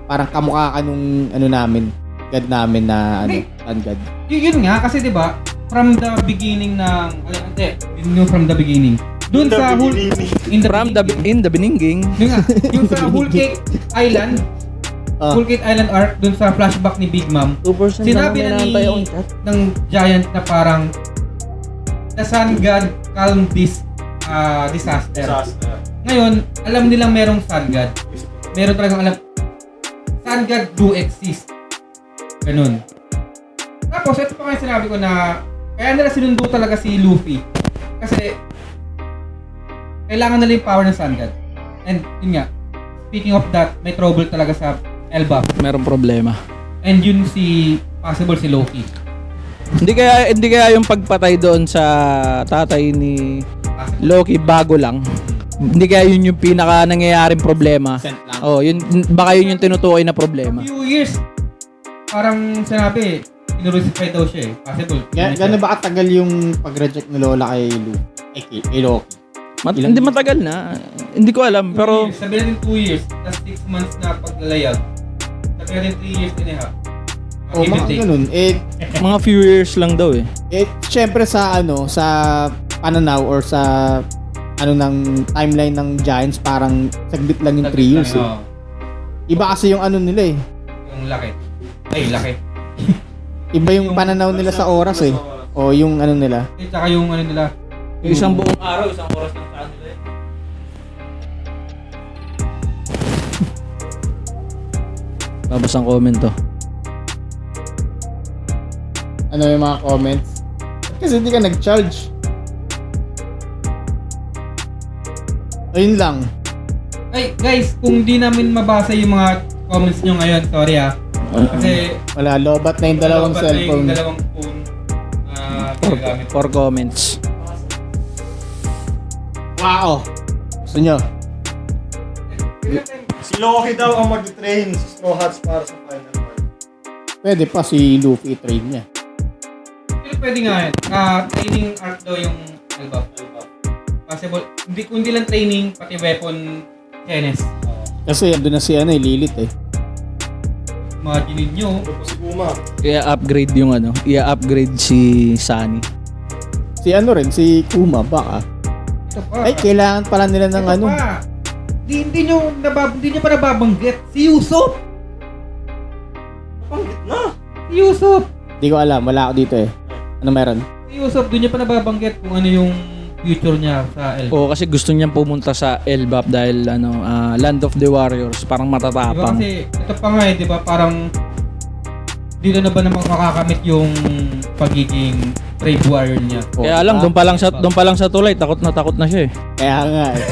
parang kamukha ka nung namin, God namin na Sun God. Yun nga, kasi diba, from the beginning from the beginning. Dun sa In the beginning. Yun nga, yung sa Whole Cake Island, Whole Cake Island arc, dun sa flashback ni Big Mom, sinabi na ng Giant na parang the Sun God calmed this disaster. Ngayon, alam nilang merong Sun God. Meron talagang alam, Sun God do exist. Ganun. Tapos, ito pa nga yung sinabi ko na kaya nila sinundo talaga si Luffy. Kasi, kailangan nila yung power ng Sun God. And, yun nga, speaking of that, may trouble talaga sa Elbap. Merong problema. And yun possible si Loki. Hindi kaya yung pagpatay doon sa tatay ni Loki bago lang. Hindi kaya yun yung pinaka nangyayaring problema. Yun baka yun yung tinutukoy na problema. Few years, parang sinabi, inurusify daw siya eh. Possible. Gano'n ba katagal yung pag-reject ni Lola kay Loki? Hindi matagal na. Hindi ko alam, pero Sabi natin 2 years, tas 6 months na paglalayag. Sabi natin 3 years and a half. Give and Mga take. ganun. mga few years lang daw eh. Syempre sa sa pananaw or sa ng timeline ng Giants, parang saglit lang yung 3 years eh. Oo. Iba kasi yung nila eh. Yung laki. Ay, laki. Iba yung pananaw nila sa oras eh. O yung nila. Eh, tsaka yung nila. Yung isang buong Araw, isang oras lang sa kanila eh. babasang comment to. Ano yung mga comments? Kasi hindi ka nag-charge. Ayun lang. Ay, guys, kung di namin mabasa yung mga comments nyo ngayon, sorry ah. Kasi Wala, lobat na yung dalawang lobat na cellphone. yung dalawang phone ginagamit. For comments. Wow! Gusto nyo? Si Loki daw ang mag-train sa Straw Hats para sa final part. Pwede pa si Luffy trade niya. Pero pwede nga yan. Training arc daw yung Elbap. Possible. Hindi lang training, pati weapon tennis. Kasi andun na si Lilith eh. Imagine nyo. Ito po si Kuma. I-upgrade yung i-upgrade si Sunny. Si si Kuma baka. Ito pa. Ay, kailangan pala nila ng Ito pa. Hindi nyo pa nababanggit. Si Usopp! Napanggit na. Si Usopp! Hindi ko alam, wala ako dito eh. Ano meron? Si Usopp, doon nyo pa nababanggit kung ano yung future niya sa Elbap. Oo, kasi gusto niyang pumunta sa Elbap dahil Land of the Warriors, parang Diba matatapang. kasi ito pa nga eh, diba parang dito na ba naman makakamit yung pagiging brave warrior niya? Kaya lang, doon pa lang sa tulay, takot na siya eh. Kaya nga eh.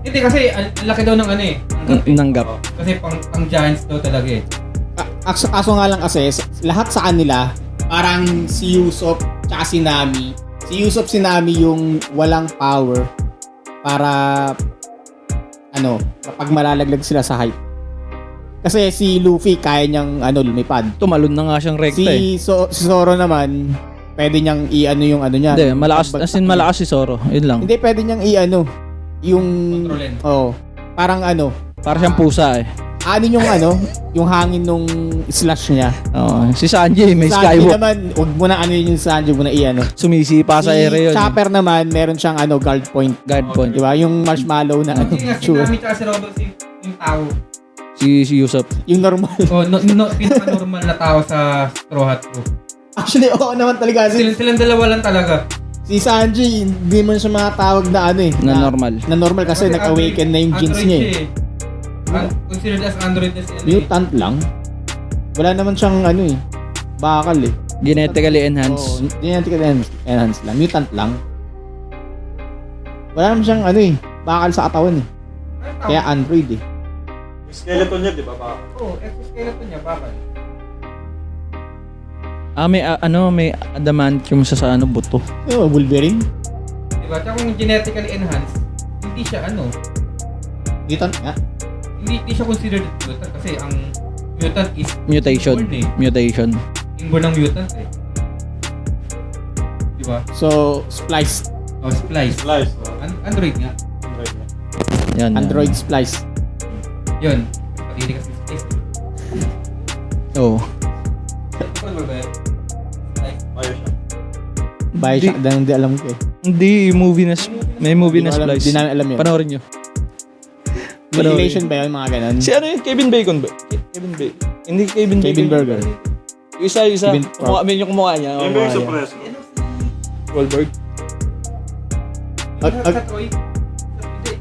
Hindi kasi, ang laki daw ng ano eh. Nanggap. Kasi pang giants daw talaga eh. Kaso nga lang kasi, lahat sa kanila, parang si Usopp tsaka si Nami. Si Usopp, si Nami yung walang power para kapag malalaglag sila sa height. Kasi si Luffy kaya niyang lumipad. Tumalon na nga siyang rekta eh. Si Zoro naman, pwede niyang yung niya. Hindi, malakas, as in malakas si Zoro. Yun lang. Hindi, pwede niyang yung Kontrolin. parang Para siyang pusa eh. yung hangin nung slash niya. Oo. Si Sanji, may Sanji skywalk. naman, wag mo na yung Sanji, mo na Sumisipa sa area yun. Si Chopper naman, meron siyang guard point. Guard point. Di ba? Yung marshmallow na Hindi nga, si sure. Nami tsaka si Robert yung tao. Si Usopp. Yung normal. Pinaka-normal na tao sa Straw Hat Crew. Actually, oo naman talaga. Silang dalawa lang talaga. Si Sanji, hindi man siya matawag na Na normal. Na normal kasi nag-awaken na yung genes niya eh. Considered as android na si Mutant lang. Wala naman siyang bakal eh. Genetically enhanced. Oo, genetically enhanced lang. Mutant lang. Wala naman siyang bakal sa katawan eh. Kaya android eh. Yung skeleton niya, di ba? Baka. Oo, exoskeleton niya, bakal. May adamantium sa buto. Wolverine. Diba? Tsaka kung genetically enhanced, hindi siya Mutant nga. hindi siya considered mutant kasi ang mutant is Mutation. inborn eh. Mutation. Inborn ng mutant eh. Diba? So, spliced. O, splice. Slice. Android nga. Right. Yan. Android spliced. Yun. Patili kasi splice. Oo. Ano ba yun? Splice. Ayos siya. Bioshock, hindi alam ko eh. Hindi, may movie na Hindi Splice. namin alam yun. Panoorin nyo. Relation ba yun, mga ganun? Si ano yun? Kevin Bacon ba? Kevin Bacon. Hindi Kevin Bacon. Kevin Burger. Yung isa. Kevin Yung kumukha niya. Yung very suppressed. Wahlberg. Sa Troy. Hindi.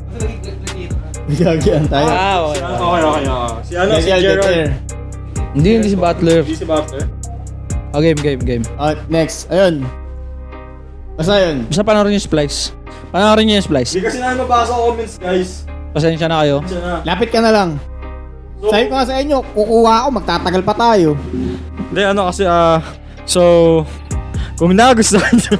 Basta lagi ito ka. Gagyan tayo. Si ano, okay. Si ano, si Daniel Gerard. Deter. Hindi si Butler. Hindi si Butler. Oh, game. Next. Ayun. Basta yun. Basta panoorin nyo yung Splice. Panoorin nyo yung Splice. Hindi kasi namin mabasa ang comments, guys. Pasensya na kayo. Siya na. Lapit ka na lang. So, Sabi ko nga sa inyo, kukuha ako, magtatagal pa tayo. Hindi, kasi, so, kung nagustuhan nyo,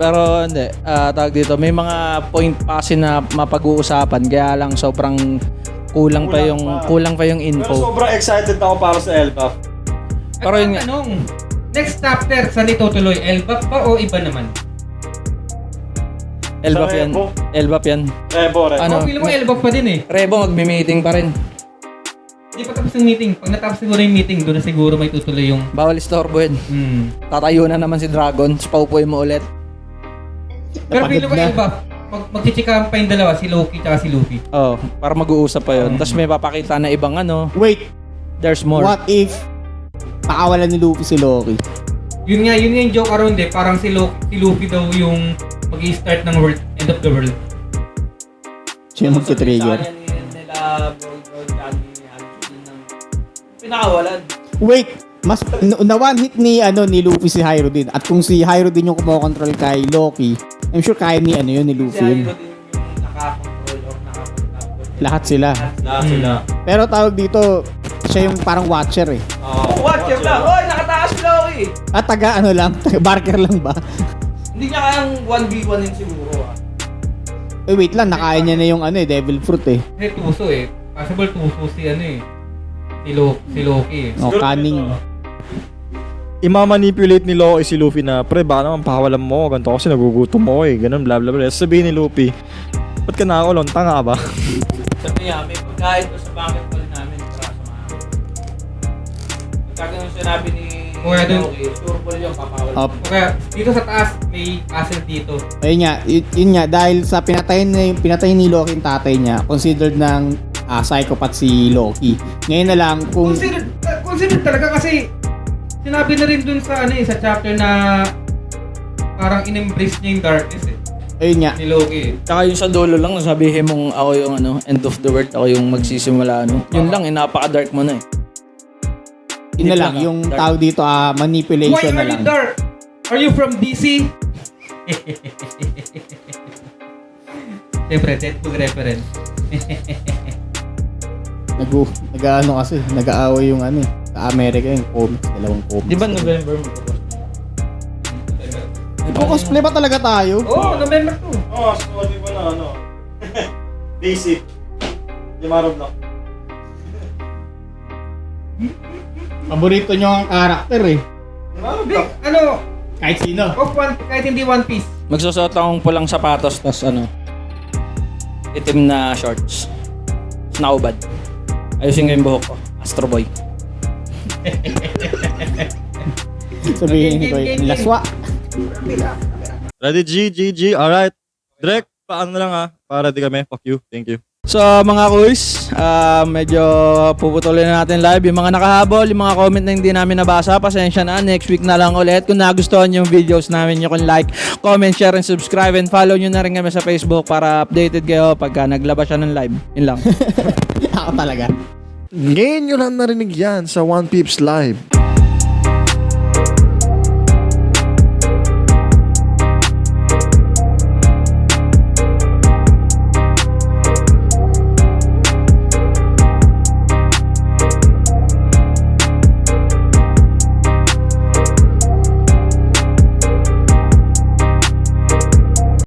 Pero hindi. Tawag dito. May mga point pa kasi na mapag-uusapan. Kaya lang sobrang kulang pa yung Pero info. sobrang excited ako para sa Elbaf. Pero yun nga. Tanong, next chapter, saan itutuloy? Elbaf ba o iba naman? Elbaf Sa yan. Rebo. Elbaf yan. Rebo. Ano? Feeling mo Elbaf pa din eh. Rebo, magme-meeting pa rin. Hindi pa tapos yung meeting. Pag natapos siguro yung meeting, doon na siguro may tutuloy yung... Bawal istorbo yun. Tatayo na naman si Dragon. Tapos paupuin mo ulit. Pero feeling ko Napagod na. Elbaf, magchichikahan pa yung dalawa, si Loki tsaka si Luffy. Oh, para mag-uusap pa yun. Tapos may papakita na ibang Wait, there's more. what if pakawalan ni Luffy si Loki? Yun nga yung joke around eh. Parang si Luffy daw yung mag-i-start ng world, end of the world. Siya yung mag-trigger. Pinakawalan. Wait, mas na one hit ni Luffy si Hyro din. At kung si Hyro din yung kumokontrol kay Loki, I'm sure kaya ni Luffy yun. Lahat sila. Lahat sila. Pero tawag dito, siya yung parang watcher eh. Watcher lang. Oy, nakataas si Loki. At taga barker lang ba? Hindi niya kayang 1v1 yun siguro. Wait lang, nakain niya na yung devil fruit eh. Kasi tuso eh. Possible tuso si si Loki eh. O, cunning. imamanipulate ni Loki si Luffy na, pre, baka naman pakawalan mo, ganito kasi nagugutom mo ganun, bla bla bla. Sabihin ni Luffy, ba't ka nakakulong? Tanga ba? Sabi niya, may pagkain ko sa banking call namin para sa mga. Pagka ganun sinabi ni Kaya dun- Loki, sureball yung papawal. Up. Kaya dito sa taas, may castle dito. Ayun nga, yun nga, dahil sa pinatay ni Loki yung tatay niya, considered ng psychopath si Loki. Ngayon na lang, kung... Considered talaga kasi sinabi na rin dun sa sa chapter na parang in-embrace niya yung darkness eh. Ayun nga. Ni Loki. Tsaka yung sa dulo lang, nasabihin mong ako yung end of the world, ako yung magsisimula, Yun lang, napaka-dark mo na eh. Yun na lang, yung tao dito, manipulation na lang. dark? Are you from DC? Siyempre, Deadpool reference. Nag-ano kasi, nag-aaway yung sa Amerika yung comics, dalawang comics. Di ba November mo? Cosplay ba talaga tayo? Oh, November 2. Sorry ko na Basic. Di marunong. Paborito nyo ang karakter eh. Di marunong. Ano? Kahit sino. Kahit hindi One Piece. Magsusot akong pulang sapatos, tas itim na shorts. Snaubad. Ayusin ko yung buhok ko. Astro Boy. Sabihin ko yung laswa. Ready, G. Alright. Direct, paano na lang para di kami. Fuck you. Thank you. So mga kuys, medyo puputulin na natin live. Yung mga nakahabol, yung mga comment na hindi namin nabasa, pasensya na. Next week na lang ulit. Kung nagustuhan yung videos namin, you can like, comment, share, and subscribe. And follow nyo na rin kami sa Facebook para updated kayo pagka naglabas siya ng live. Yun lang. Ako talaga. Ngayon nyo lang narinig yan sa One Peeps Live.